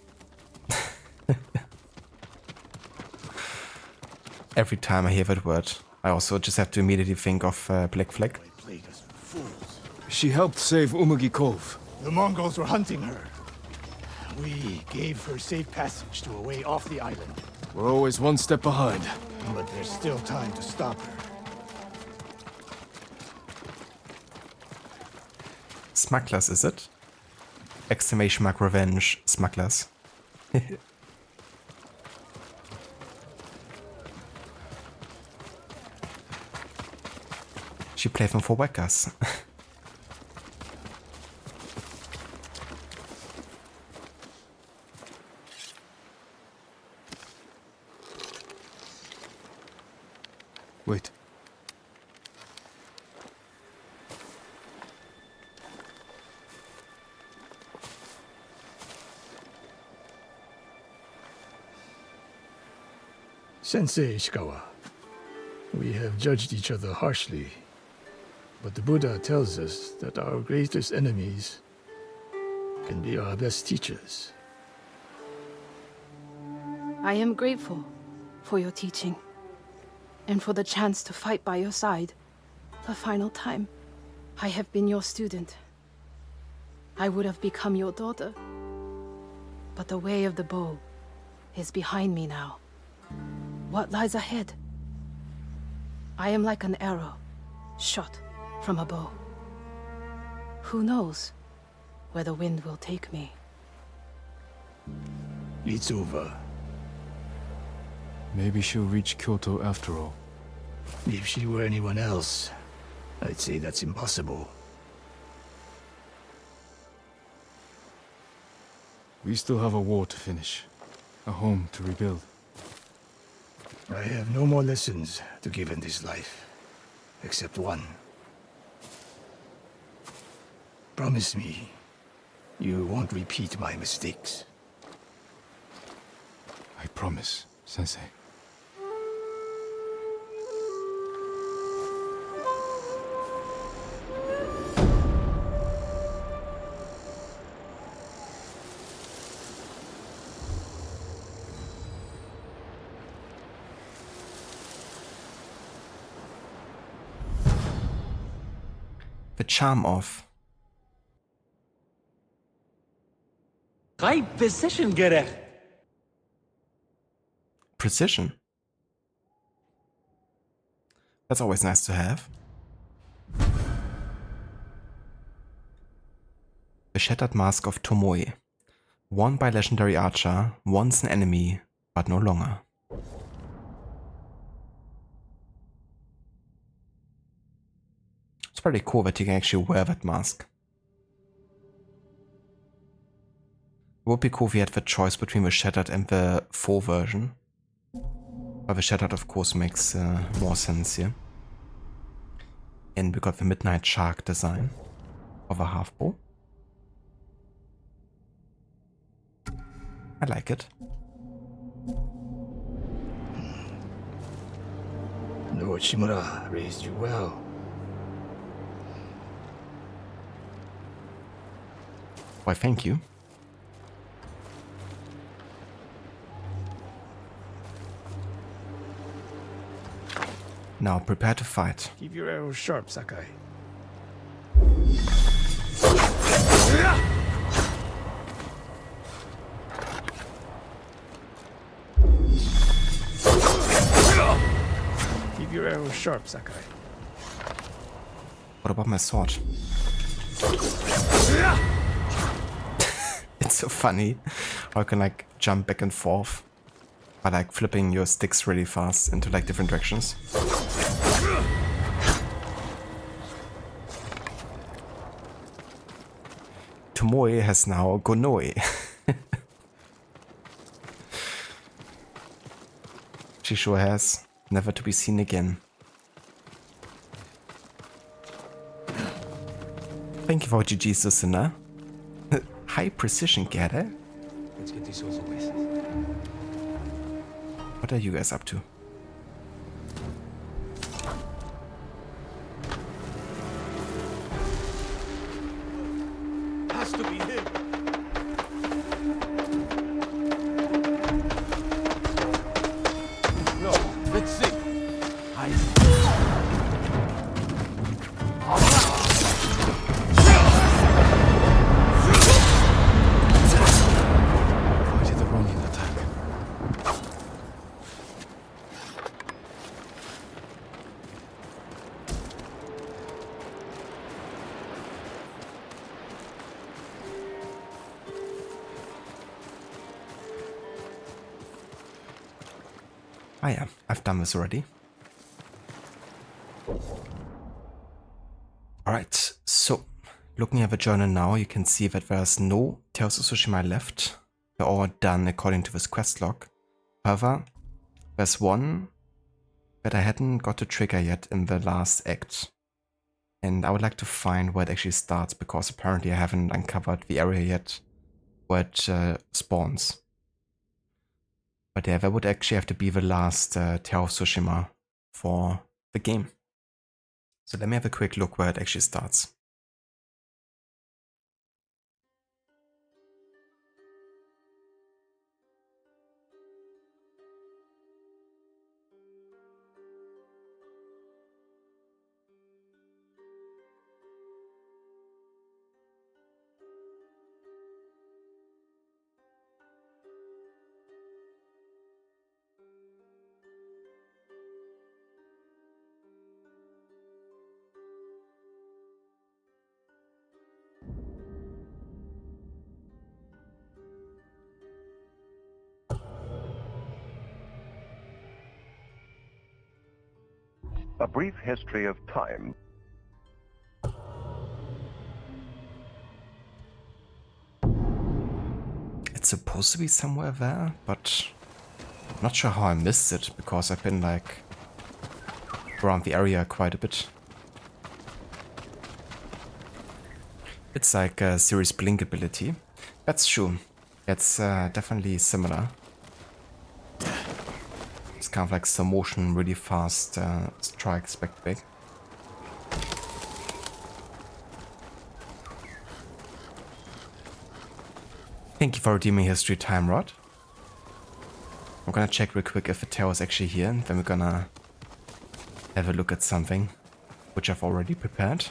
Every time I hear that word, I also just have to immediately think of Black Flag. She helped save Umugi Cove. The Mongols were hunting her. We gave her safe passage to a way off the island. We're always one step behind. But there's still time to stop her. Smugglers, is it? Exclamation mark revenge, smugglers. She played them for whackers. Wait. Sensei Ishikawa, we have judged each other harshly, but the Buddha tells us that our greatest enemies can be our best teachers. I am grateful for your teaching, and for the chance to fight by your side a final time. I have been your student. I would have become your daughter, but the way of the bow is behind me now. What lies ahead? I am like an arrow, shot from a bow. Who knows where the wind will take me? It's over. Maybe she'll reach Kyoto after all. If she were anyone else, I'd say that's impossible. We still have a war to finish. A home to rebuild. I have no more lessons to give in this life, except one. Promise me, you won't repeat my mistakes. I promise, Sensei. The charm of. Precision. That's always nice to have. The Shattered Mask of Tomoe. Worn by legendary archer, once an enemy, but no longer. It's pretty cool that you can actually wear that mask. It would be cool if you had the choice between the Shattered and the full version. But the Shattered, of course, makes more sense here. And we got the Midnight Shark design of a half bow. I like it. Lord Shimura raised you well. Why, thank you. Now prepare to fight. Keep your arrows sharp, Sakai. Keep your arrows sharp, Sakai. What about my sword? It's so funny how you can like jump back and forth by like flipping your sticks really fast into like different directions. Tomoe has now Gonoe. She sure has. Never to be seen again. Thank you for GG's listener. High precision gather. Let's get this over with. What are you guys up to? Has to be him. No, let's see. Why did the Ronin attack? Ah yeah, I've done this already. Alright, so looking at the journal now, you can see that there's no Tales of Tsushima left. They're all done according to this quest log. However, there's one that I hadn't got to trigger yet in the last act. And I would like to find where it actually starts, because apparently I haven't uncovered the area yet where it spawns. But yeah, that would actually have to be the last Tale of Tsushima for the game. So let me have a quick look where it actually starts. A brief history of time. It's supposed to be somewhere there, but I'm not sure how I missed it, because I've been like around the area quite a bit. It's like a Series Blink ability. That's true. It's definitely similar. It's kind of like some motion, really fast strikes back big. Thank you for redeeming history time, Rod. I'm gonna check real quick if the tower is actually here, and then we're gonna have a look at something, which I've already prepared.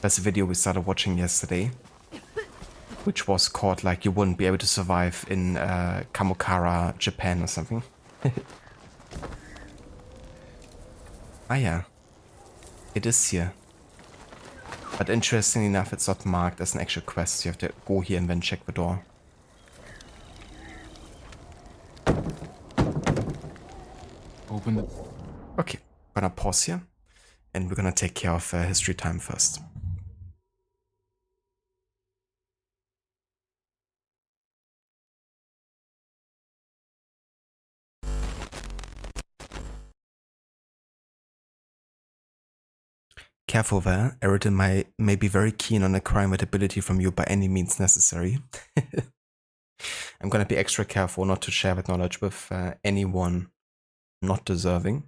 That's a video we started watching yesterday, which was called like you wouldn't be able to survive in Kamokara, Japan or something. Ah yeah, it is here. But interestingly enough, it's not marked as an actual quest. You have to go here and then check the door. Open the... Okay, gonna pause here, and we're gonna take care of history time first. Careful there, Eridan may be very keen on acquiring that ability from you by any means necessary. I'm gonna be extra careful not to share that knowledge with anyone not deserving.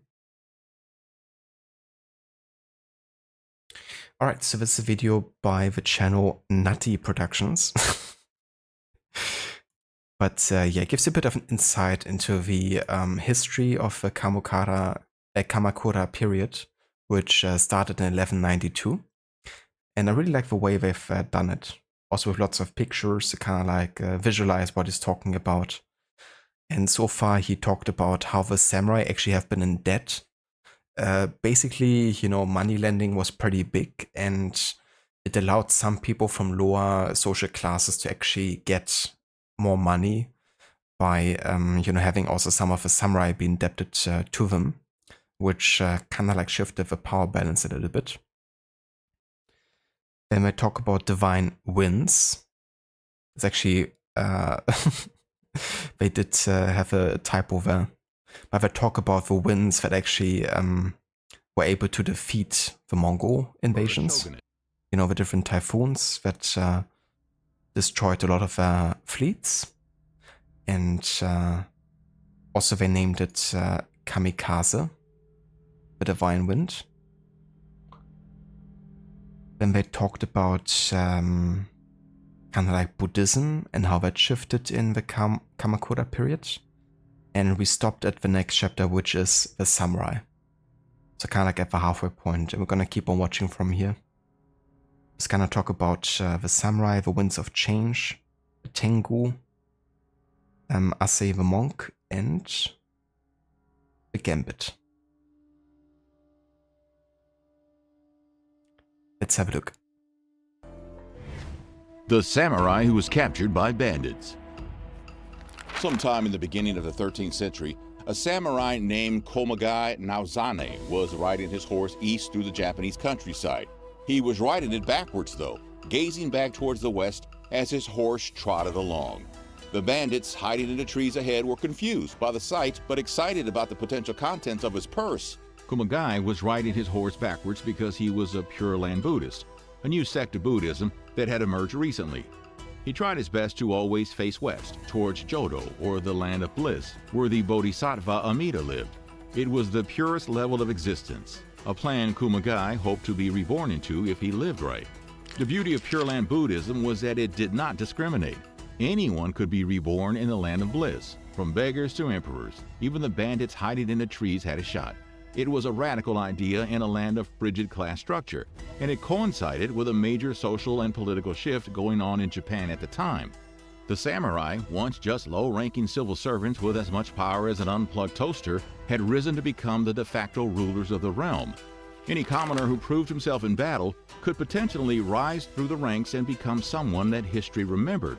Alright, so this is a video by the channel Nutty Productions. But yeah, it gives you a bit of an insight into the history of the Kamakura period, which started in 1192. And I really like the way they've done it. Also with lots of pictures to kind of like visualize what he's talking about. And so far he talked about how the samurai actually have been in debt. Basically, you know, money lending was pretty big, and it allowed some people from lower social classes to actually get more money by, you know, having also some of the samurai be indebted to them, which kind of like shifted the power balance a little bit. Then we talk about divine winds. It's actually, they did have a typo there. But they talk about the winds that actually were able to defeat the Mongol invasions. You know, the different typhoons that destroyed a lot of their fleets. And also they named it Kamikaze, the divine wind. Then they talked about kind of like Buddhism and how that shifted in the Kamakura period. And we stopped at the next chapter, which is the samurai. So kind of like at the halfway point, and we're gonna keep on watching from here. Just gonna talk about the samurai, the winds of change, the Tengu, Asei the monk, and the gambit. Let's have a look. The samurai who was captured by bandits. Sometime in the beginning of the 13th century, a samurai named Komagai Naozane was riding his horse east through the Japanese countryside. He was riding it backwards though, gazing back towards the west as his horse trotted along. The bandits hiding in the trees ahead were confused by the sight but excited about the potential contents of his purse. Kumagai was riding his horse backwards because he was a Pure Land Buddhist, a new sect of Buddhism that had emerged recently. He tried his best to always face west, towards Jodo, or the land of bliss, where the Bodhisattva Amida lived. It was the purest level of existence, a plan Kumagai hoped to be reborn into if he lived right. The beauty of Pure Land Buddhism was that it did not discriminate. Anyone could be reborn in the land of bliss, from beggars to emperors. Even the bandits hiding in the trees had a shot. It was a radical idea in a land of frigid class structure, and it coincided with a major social and political shift going on in Japan at the time. The samurai, once just low-ranking civil servants with as much power as an unplugged toaster, had risen to become the de facto rulers of the realm. Any commoner who proved himself in battle could potentially rise through the ranks and become someone that history remembered.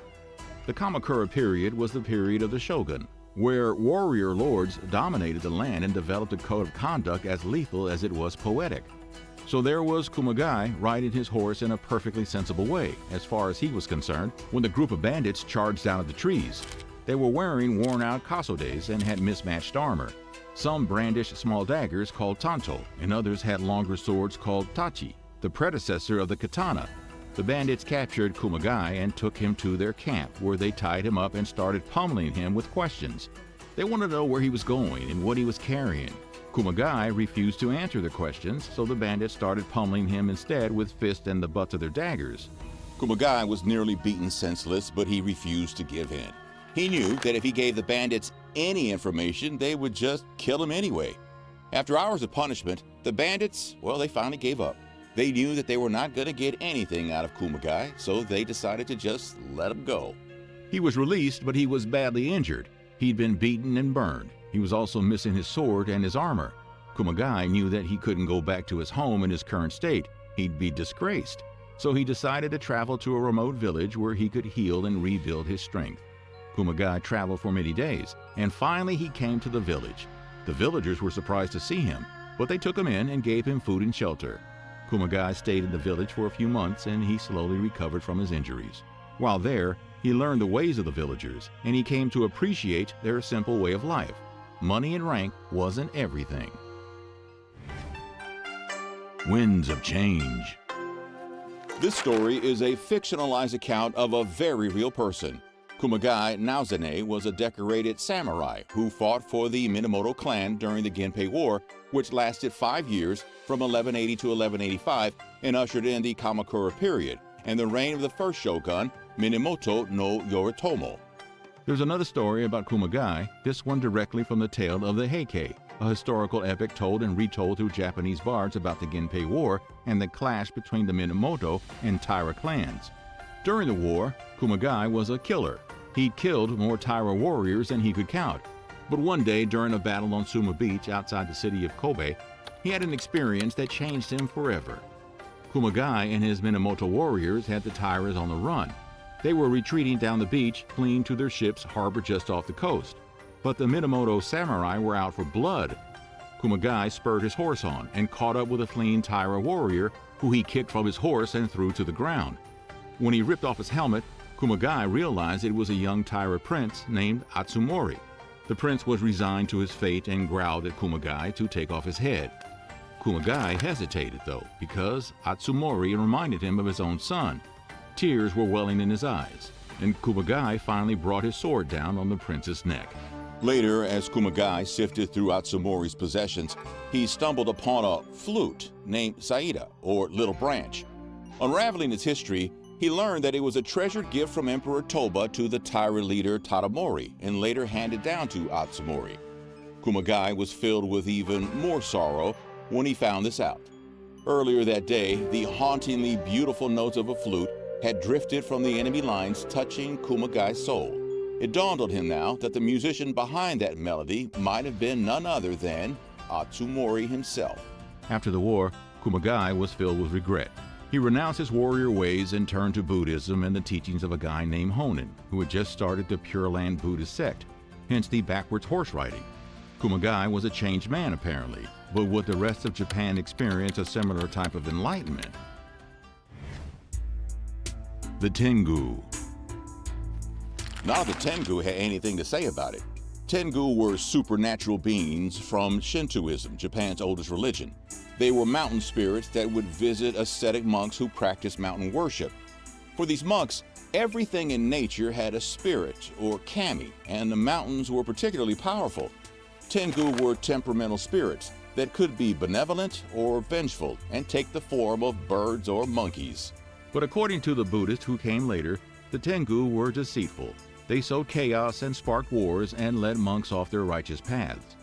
The Kamakura period was the period of the shogun, where warrior lords dominated the land and developed a code of conduct as lethal as it was poetic. So there was Kumagai riding his horse in a perfectly sensible way, as far as he was concerned, when the group of bandits charged out of the trees. They were wearing worn-out kasodes and had mismatched armor. Some brandished small daggers called tanto, and others had longer swords called tachi, the predecessor of the katana. The bandits captured Kumagai and took him to their camp, where they tied him up and started pummeling him with questions. They wanted to know where he was going and what he was carrying. Kumagai refused to answer their questions, so the bandits started pummeling him instead with fists and the butts of their daggers. Kumagai was nearly beaten senseless, but he refused to give in. He knew that if he gave the bandits any information, they would just kill him anyway. After hours of punishment, the bandits, well, they finally gave up. They knew that they were not going to get anything out of Kumagai, so they decided to just let him go. He was released, but he was badly injured. He'd been beaten and burned. He was also missing his sword and his armor. Kumagai knew that he couldn't go back to his home in his current state. He'd be disgraced. So he decided to travel to a remote village where he could heal and rebuild his strength. Kumagai traveled for many days, and finally he came to the village. The villagers were surprised to see him, but they took him in and gave him food and shelter. Kumagai stayed in the village for a few months, and he slowly recovered from his injuries. While there, he learned the ways of the villagers, and he came to appreciate their simple way of life. Money and rank wasn't everything. Winds of Change. This story is a fictionalized account of a very real person. Kumagai Naozane was a decorated samurai who fought for the Minamoto clan during the Genpei War, which lasted 5 years from 1180 to 1185 and ushered in the Kamakura period and the reign of the first shogun, Minamoto no Yoritomo. There's another story about Kumagai, this one directly from the tale of the Heikei, a historical epic told and retold through Japanese bards about the Genpei War and the clash between the Minamoto and Taira clans. During the war, Kumagai was a killer. He'd killed more Taira warriors than he could count. But one day, during a battle on Suma Beach outside the city of Kobe, he had an experience that changed him forever. Kumagai and his Minamoto warriors had the Tairas on the run. They were retreating down the beach, fleeing to their ships harbored just off the coast. But the Minamoto samurai were out for blood. Kumagai spurred his horse on and caught up with a fleeing Taira warrior, who he kicked from his horse and threw to the ground. When he ripped off his helmet, Kumagai realized it was a young Taira prince named Atsumori. The prince was resigned to his fate and growled at Kumagai to take off his head. Kumagai hesitated, though, because Atsumori reminded him of his own son. Tears were welling in his eyes, and Kumagai finally brought his sword down on the prince's neck. Later, as Kumagai sifted through Atsumori's possessions, he stumbled upon a flute named Saida, or Little Branch. Unraveling its history, he learned that it was a treasured gift from Emperor Toba to the Taira leader Tadamori and later handed down to Atsumori. Kumagai was filled with even more sorrow when he found this out. Earlier that day, the hauntingly beautiful notes of a flute had drifted from the enemy lines, touching Kumagai's soul. It dawned on him now that the musician behind that melody might have been none other than Atsumori himself. After the war, Kumagai was filled with regret. He renounced his warrior ways and turned to Buddhism and the teachings of a guy named Honen, who had just started the Pure Land Buddhist sect, hence the backwards horse riding. Kumagai was a changed man apparently, but would the rest of Japan experience a similar type of enlightenment? The Tengu. None of the Tengu had anything to say about it. Tengu were supernatural beings from Shintoism, Japan's oldest religion. They were mountain spirits that would visit ascetic monks who practiced mountain worship. For these monks, everything in nature had a spirit, or kami, and the mountains were particularly powerful. Tengu were temperamental spirits that could be benevolent or vengeful and take the form of birds or monkeys. But according to the Buddhists who came later, the Tengu were deceitful. They sowed chaos and sparked wars and led monks off their righteous paths.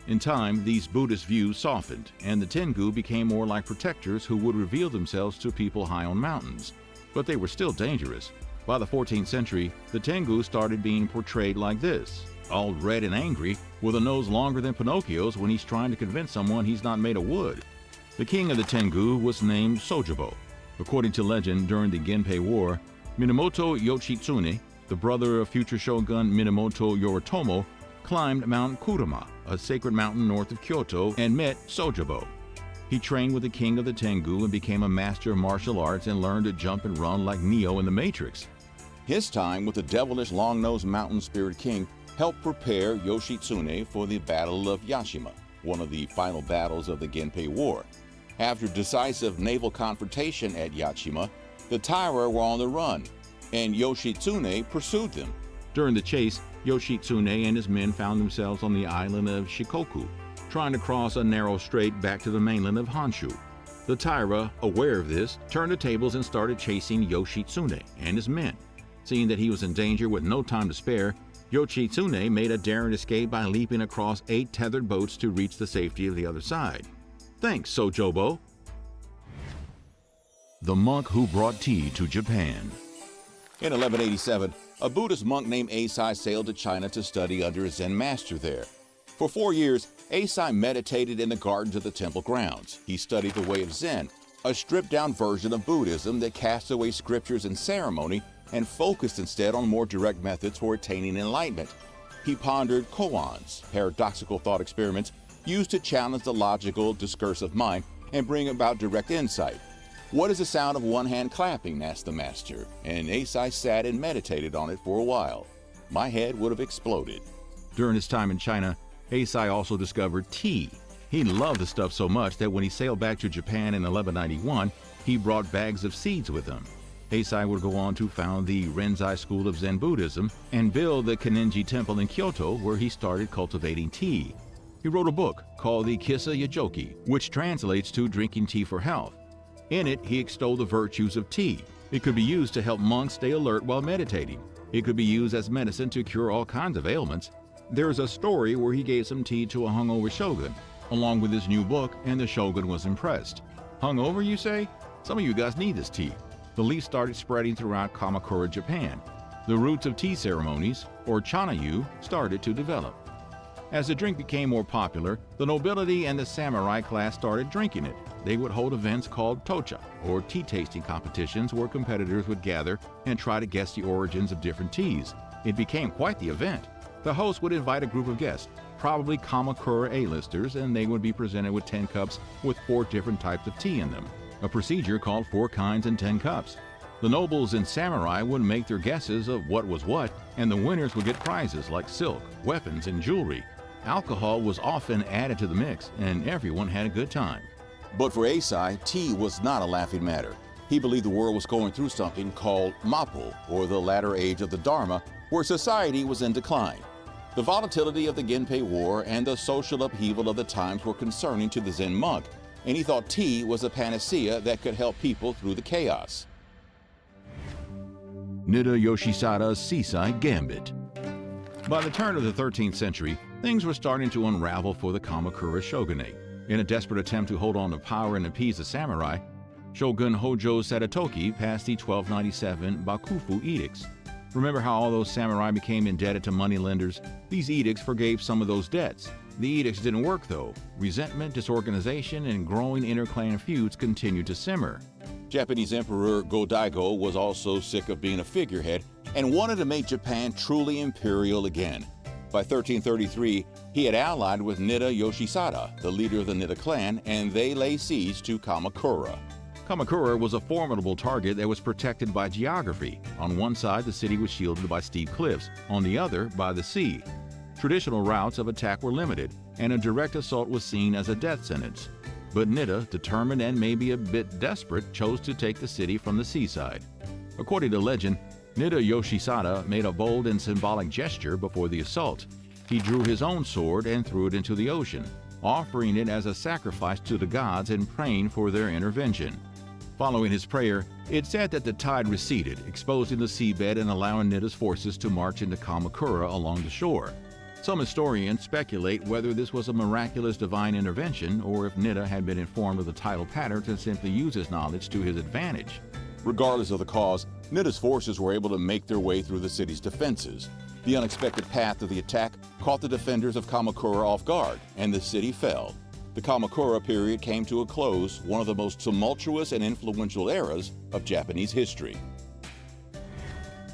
In time, these Buddhist views softened, and the Tengu became more like protectors who would reveal themselves to people high on mountains. But they were still dangerous. By the 14th century, the Tengu started being portrayed like this, all red and angry, with a nose longer than Pinocchio's when he's trying to convince someone he's not made of wood. The king of the Tengu was named Sojobo. According to legend, during the Genpei War, Minamoto Yoshitsune, the brother of future shogun Minamoto Yoritomo, climbed Mount Kurama, a sacred mountain north of Kyoto, and met Sojobo. He trained with the king of the Tengu and became a master of martial arts and learned to jump and run like Neo in the Matrix. His time with the devilish long-nosed mountain spirit king helped prepare Yoshitsune for the Battle of Yashima, one of the final battles of the Genpei War. After decisive naval confrontation at Yashima, the Taira were on the run, and Yoshitsune pursued them. During the chase, Yoshitsune and his men found themselves on the island of Shikoku, trying to cross a narrow strait back to the mainland of Honshu. The Taira, aware of this, turned the tables and started chasing Yoshitsune and his men. Seeing that he was in danger with no time to spare, Yoshitsune made a daring escape by leaping across 8 tethered boats to reach the safety of the other side. Thanks, Sojobo. The monk who brought tea to Japan. In 1187, a Buddhist monk named Eisai sailed to China to study under a Zen master there. For 4 years, Eisai meditated in the gardens of the temple grounds. He studied the way of Zen, a stripped-down version of Buddhism that cast away scriptures and ceremony and focused instead on more direct methods for attaining enlightenment. He pondered koans, paradoxical thought experiments used to challenge the logical, discursive mind and bring about direct insight. "What is the sound of one hand clapping?" asked the master, and Eisai sat and meditated on it for a while. My head would have exploded. During his time in China, Eisai also discovered tea. He loved the stuff so much that when he sailed back to Japan in 1191, he brought bags of seeds with him. Eisai would go on to found the Renzai school of Zen Buddhism and build the Kennenji Temple in Kyoto, where he started cultivating tea. He wrote a book called the Kissa Yajoki, which translates to Drinking Tea for Health. In it, he extolled the virtues of tea. It could be used to help monks stay alert while meditating. It could be used as medicine to cure all kinds of ailments. There's a story where he gave some tea to a hungover shogun, along with his new book, and the shogun was impressed. Hungover, you say? Some of you guys need this tea. The leaf started spreading throughout Kamakura, Japan. The roots of tea ceremonies, or chanayu, started to develop. As the drink became more popular, the nobility and the samurai class started drinking it. They would hold events called tocha, or tea tasting competitions where competitors would gather and try to guess the origins of different teas. It became quite the event. The host would invite a group of guests, probably Kamakura A-listers, and they would be presented with 10 cups with 4 different types of tea in them, a procedure called 4 kinds and 10 cups. The nobles and samurai would make their guesses of what was what, and the winners would get prizes like silk, weapons, and jewelry. Alcohol was often added to the mix, and everyone had a good time. But for Eisai, tea was not a laughing matter. He believed the world was going through something called Mappo, or the latter age of the Dharma, where society was in decline. The volatility of the Genpei War and the social upheaval of the times were concerning to the Zen monk, and he thought tea was a panacea that could help people through the chaos. Nida Yoshisada's Seaside Gambit. By the turn of the 13th century, things were starting to unravel for the Kamakura shogunate. In a desperate attempt to hold on to power and appease the samurai, Shogun Hojo Sadatoki passed the 1297 Bakufu edicts. Remember how all those samurai became indebted to moneylenders? These edicts forgave some of those debts. The edicts didn't work though. Resentment, disorganization, and growing inter-clan feuds continued to simmer. Japanese Emperor Go-Daigo was also sick of being a figurehead and wanted to make Japan truly imperial again. By 1333, he had allied with Nida Yoshisada, the leader of the Nida clan, and they lay siege to Kamakura. Kamakura was a formidable target that was protected by geography. On one side, the city was shielded by steep cliffs, on the other, by the sea. Traditional routes of attack were limited, and a direct assault was seen as a death sentence. But Nida, determined and maybe a bit desperate, chose to take the city from the seaside. According to legend, Nida Yoshisada made a bold and symbolic gesture before the assault. He drew his own sword and threw it into the ocean, offering it as a sacrifice to the gods and praying for their intervention. Following his prayer, it's said that the tide receded, exposing the seabed and allowing Nida's forces to march into Kamakura along the shore. Some historians speculate whether this was a miraculous divine intervention or if Nida had been informed of the tidal patterns and simply used his knowledge to his advantage. Regardless of the cause, Nida's forces were able to make their way through the city's defenses. The unexpected path of the attack caught the defenders of Kamakura off guard, and the city fell. The Kamakura period came to a close, one of the most tumultuous and influential eras of Japanese history.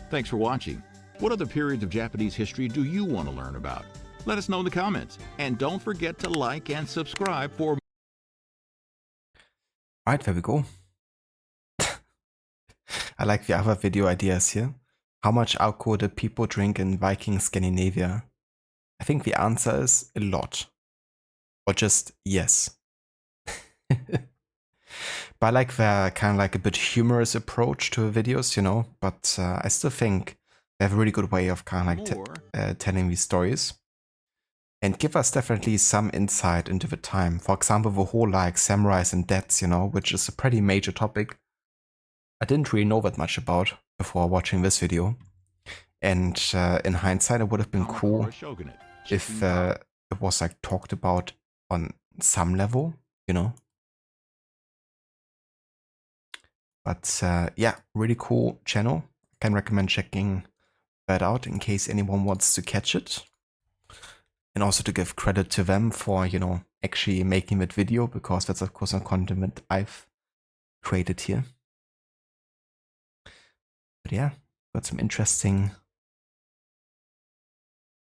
Thanks for watching. What other periods of Japanese history do you want to learn about? Let us know in the comments. And don't forget to like and subscribe for more. Right, there we go. I like the other video ideas here. How much alcohol do people drink in Viking Scandinavia? I think the answer is a lot. Or just yes. But I like the kind of like a bit humorous approach to the videos, you know, but I still think they have a really good way of kind of like telling these stories. And give us definitely some insight into the time. For example, the whole like samurais and deaths, you know, which is a pretty major topic I didn't really know that much about before watching this video. And in hindsight, it would have been cool if it was like talked about on some level, you know. But yeah, really cool channel. Can recommend checking that out in case anyone wants to catch it. And also to give credit to them for, you know, actually making that video, because that's of course a content that I've created here. But yeah, got some interesting...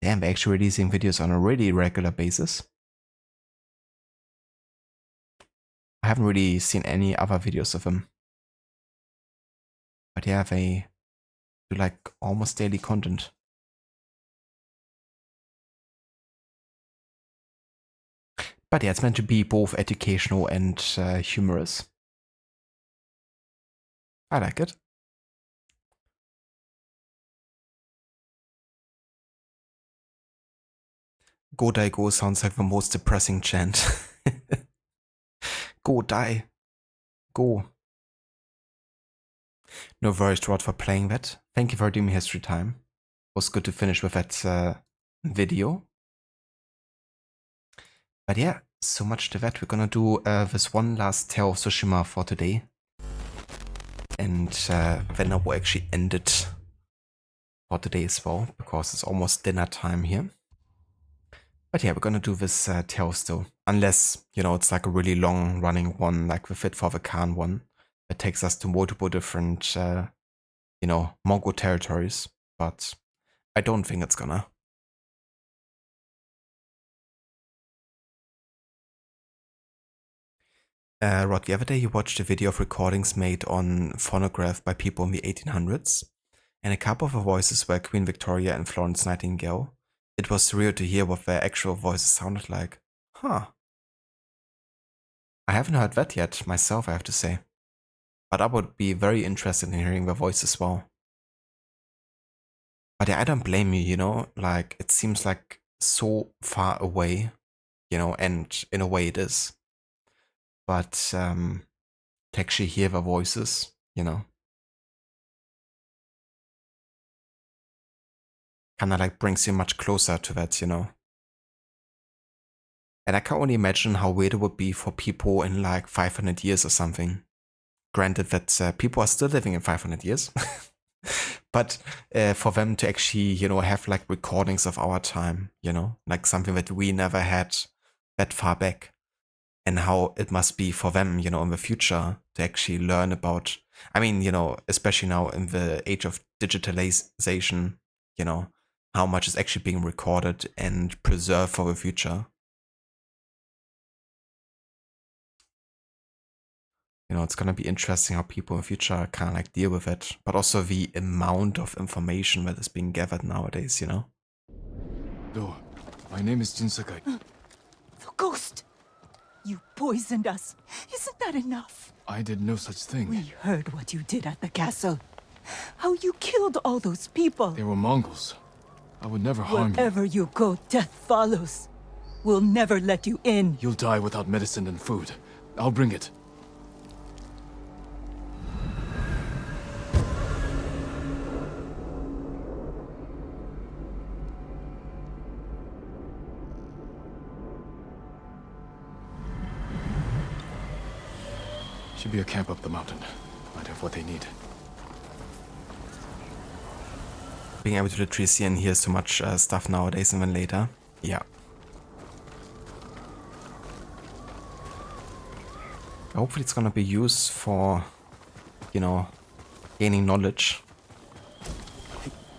Damn, they're actually releasing videos on a really regular basis. I haven't really seen any other videos of them. But yeah, they do like almost daily content. But yeah, it's meant to be both educational and humorous. I like it. Go die go sounds like the most depressing chant. Go die. Go. No worries, Rod, for playing that. Thank you for doing history time. It was good to finish with that video. But yeah, so much to that. We're gonna do this one last Tale of Tsushima for today. And then I will actually end it for today as well, because it's almost dinner time here. But yeah, we're gonna do this tale still. Unless, you know, it's like a really long running one, like the Fit for the Khan one. That takes us to multiple different, you know, Mongol territories. But I don't think it's gonna. Rod, the other day you watched a video of recordings made on phonograph by people in the 1800s. And a couple of the voices were Queen Victoria and Florence Nightingale. It was surreal to hear what their actual voices sounded like. Huh. I haven't heard that yet myself, I have to say. But I would be very interested in hearing their voice as well. But yeah, I don't blame you, you know? Like, it seems like so far away, you know, and in a way it is. But to actually hear their voices, you know, kind of like brings you much closer to that, you know. And I can only imagine how weird it would be for people in like 500 years or something. Granted that people are still living in 500 years. But for them to actually, you know, have like recordings of our time, you know, like something that we never had that far back. And how it must be for them, you know, in the future to actually learn about, I mean, you know, especially now in the age of digitalization, you know, how much is actually being recorded and preserved for the future. You know, it's gonna be interesting how people in the future kind of like deal with it, but also the amount of information that is being gathered nowadays, you know? No, my name is Jin Sakai. The ghost! You poisoned us. Isn't that enough? I did no such thing. We heard what you did at the castle. How you killed all those people. They were Mongols. I would never harm you. Wherever you go, death follows. We'll never let you in. You'll die without medicine and food. I'll bring it. Should be a camp up the mountain. Might have what they need. Being able to literally see and hear so much stuff nowadays and then later. Yeah. Hopefully it's gonna be used for, you know, gaining knowledge.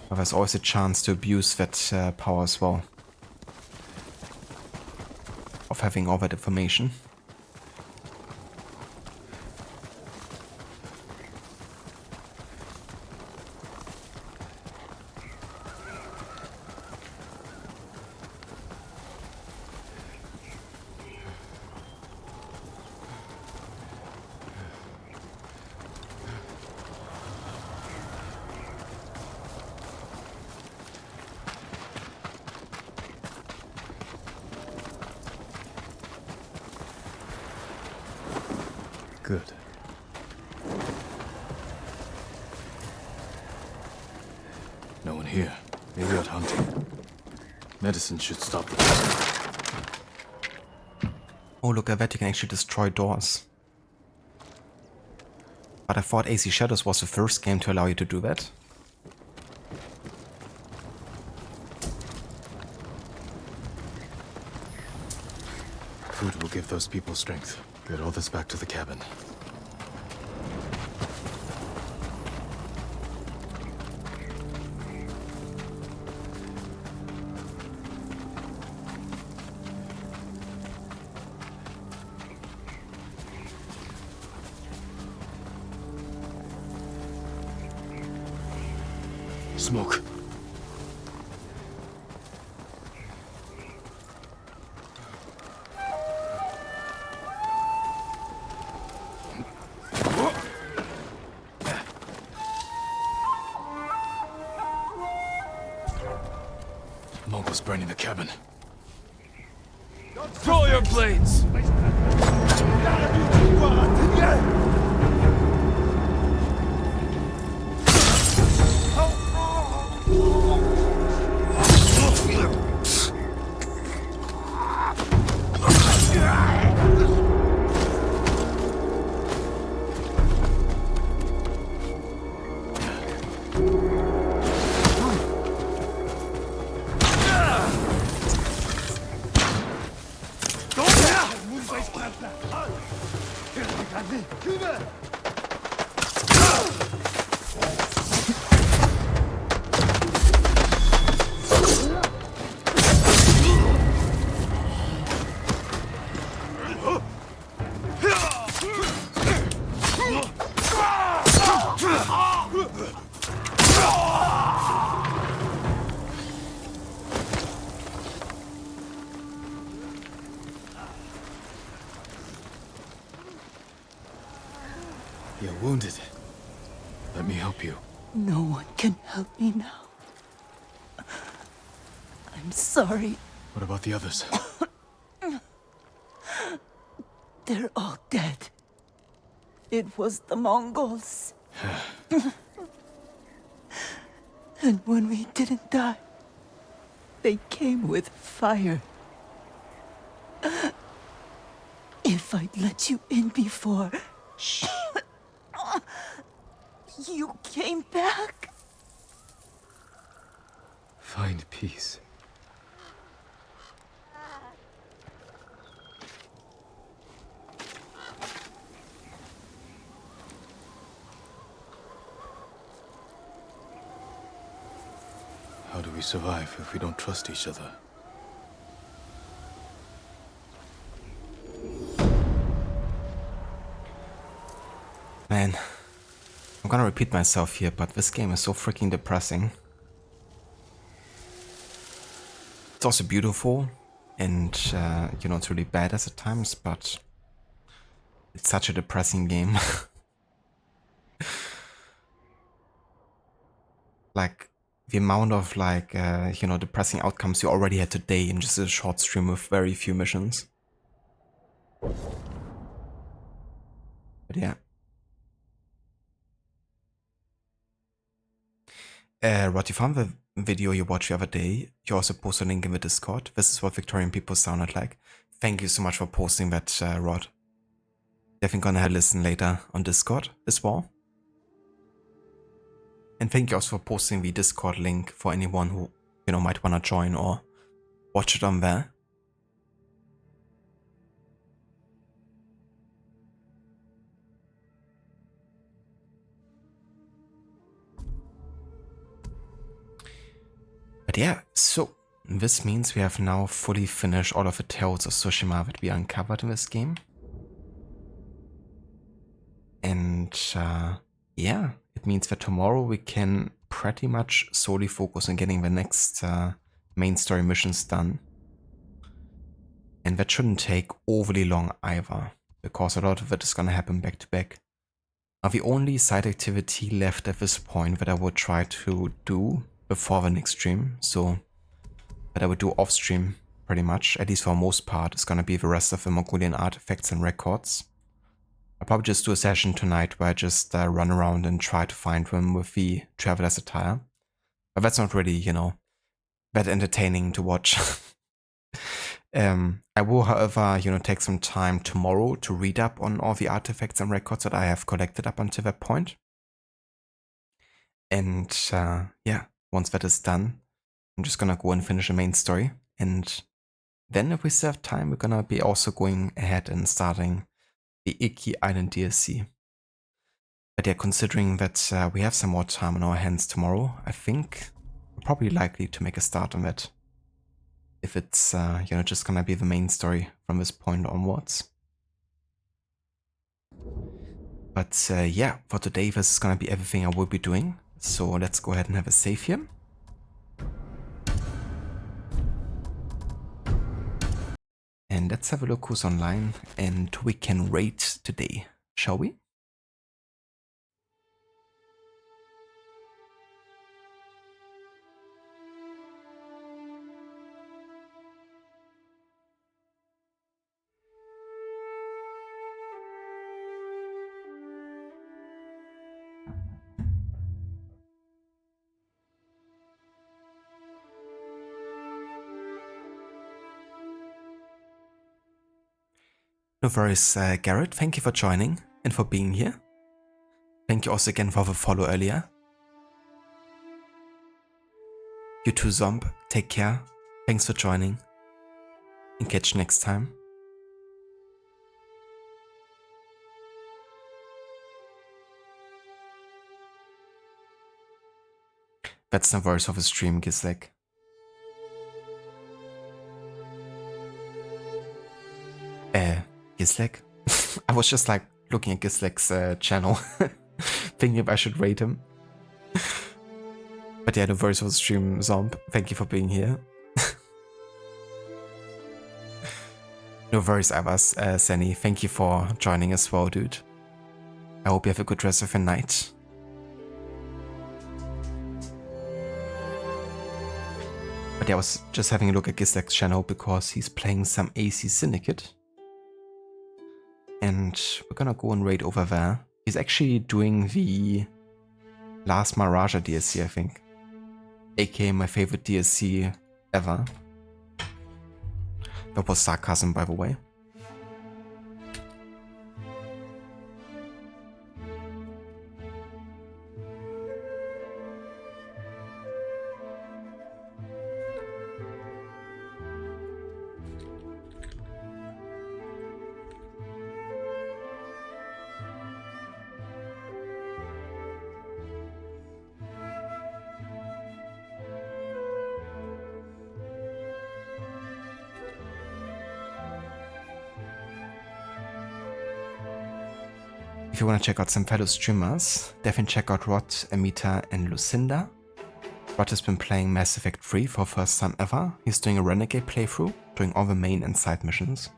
But there's always a chance to abuse that power as well. Of having all that information. Good. No one here. Maybe out hunting. Medicine should stop the poison. Oh, look at that, you can actually destroy doors. But I thought AC Shadows was the first game to allow you to do that. Food will give those people strength. Get all this back to the cabin. Smoke. Mongols burning the cabin. Throw your blades! You're wounded. Let me help you. No one can help me now. I'm sorry. What about the others? They're all dead. It was the Mongols. And when we didn't die, they came with fire. If I'd let you in before... You came back? Find peace. How do we we survive if we don't trust each other? Man, I'm gonna repeat myself here, but this game is so freaking depressing. It's also beautiful, and you know, it's really badass at times, but it's such a depressing game. Like, the amount of, like, you know, depressing outcomes you already had today in just a short stream with very few missions. But yeah. Rod, you found the video you watched the other day. You also posted a link in the Discord. This is what Victorian people sounded like. Thank you so much for posting that, Rod. Definitely gonna have a listen later on Discord as well. And thank you also for posting the Discord link for anyone who, you know, might wanna join or watch it on there. But yeah, so this means we have now fully finished all of the tales of Tsushima that we uncovered in this game. And yeah, it means that tomorrow we can pretty much solely focus on getting the next main story missions done. And that shouldn't take overly long either, because a lot of it is gonna happen back to back. Now the only side activity left at this point that I would try to do before the next stream, so that I would do off stream pretty much, at least for most part, is gonna be the rest of the Mongolian artifacts and records. I'll probably just do a session tonight where I just run around and try to find them with the Traveler's attire. But that's not really, you know, that entertaining to watch. I will, however, you know, take some time tomorrow to read up on all the artifacts and records that I have collected up until that point. And yeah, once that is done, I'm just gonna go and finish the main story. And then if we still have time, we're gonna be also going ahead and starting the Iki Island DLC. But yeah, considering that we have some more time on our hands tomorrow, I think we're probably likely to make a start on it. If it's, you know, just gonna be the main story from this point onwards. But yeah, for today this is gonna be everything I will be doing. So let's go ahead and have a save here. And let's have a look who's online, and we can raid today, shall we? No worries, Garrett, thank you for joining and for being here. Thank you also again for the follow earlier. You too, Zomb, take care, thanks for joining, and catch you next time. That's the voice of a stream, Gislek. Gislek? I was just like looking at Gislek's channel, thinking if I should rate him. But yeah, the voice of the stream, Zomb, thank you for being here. No worries, Avas, Sani, thank you for joining as well, dude. I hope you have a good rest of your night. But yeah, I was just having a look at Gislek's channel because he's playing some AC Syndicate. And we're gonna go and raid over there. He's actually doing the last Maharaja DLC, I think. AKA my favorite DLC ever. That was sarcasm, by the way. if you want to check out some fellow streamers, definitely check out Rod, Amita, and Lucinda. Rod has been playing Mass Effect 3 for first time ever. He's doing a Renegade playthrough, doing all the main and side missions.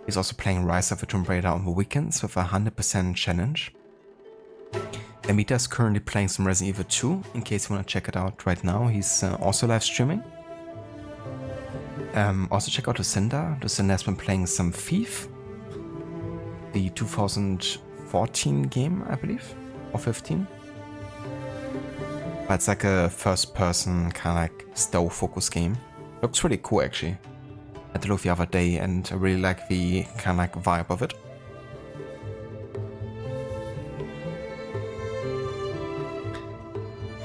He's also playing Rise of the Tomb Raider on the weekends with a 100% challenge. Amita is currently playing some Resident Evil 2, in case you want to check it out right now. He's also live streaming. Also check out Lucinda. Lucinda has been playing some Thief, the 2014 game, I believe, or 15. But it's like a first-person kind of like stealth focus game. Looks really cool actually. I had to look the other day and I really like the kind of like vibe of it.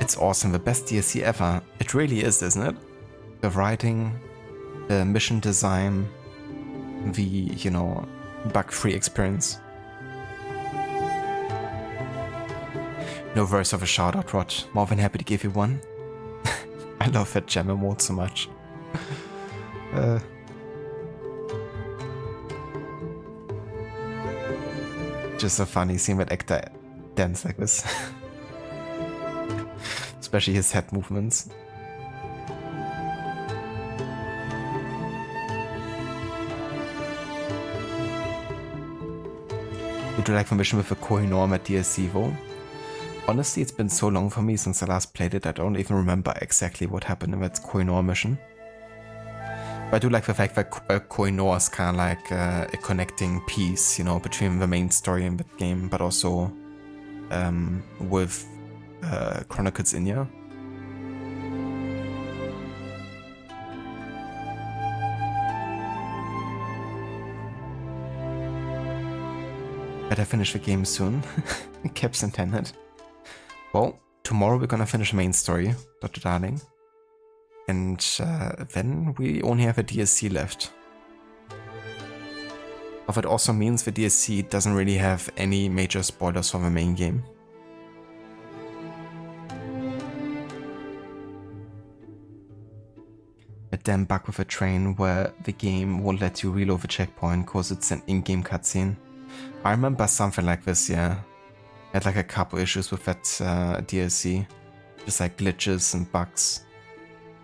It's awesome, the best DLC ever. It really is, isn't it? The writing, the mission design, the, you know, bug-free experience. No verse of a shout-out, Rod. More than happy to give you one. I love that gem emote so much. Just so funny seeing that actor dance like this. Especially his head movements. Would you like the mission with the Kohinoor at DLC though? Honestly, it's been so long for me since I last played it, I don't even remember exactly what happened in that Kohinoor mission. But I do like the fact that Kohinoor is kind of like a connecting piece, you know, between the main story and the game, but also with Chronicles Inya. Better finish the game soon. Caps intended. Well, tomorrow we're gonna finish the main story, Dr. Darling. And then we only have a DLC left. But that also means the DLC doesn't really have any major spoilers from the main game. A damn bug with a train where the game won't let you reload the checkpoint because it's an in-game cutscene. I remember something like this, yeah. I had like a couple issues with that DLC. Just like glitches and bugs.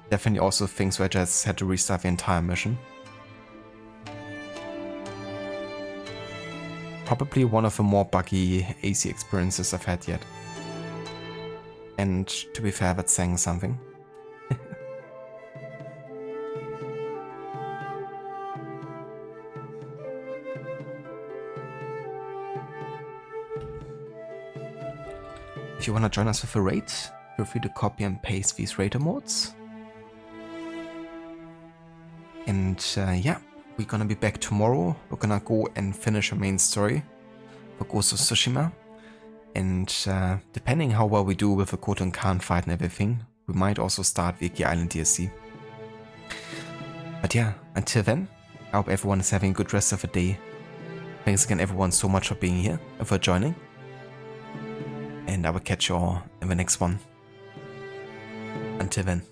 Definitely also things where I just had to restart the entire mission. Probably one of the more buggy AC experiences I've had yet. And to be fair, that's saying something. If you want to join us with a raid, feel free to copy and paste these raider modes. And yeah, we're gonna be back tomorrow. We're gonna go and finish our main story for Ghost of Tsushima. And depending how well we do with the Koto and Khan fight and everything, we might also start the Iki Island DLC. But yeah, until then, I hope everyone is having a good rest of the day. Thanks again everyone so much for being here and for joining. And I will catch you all in the next one. Until then.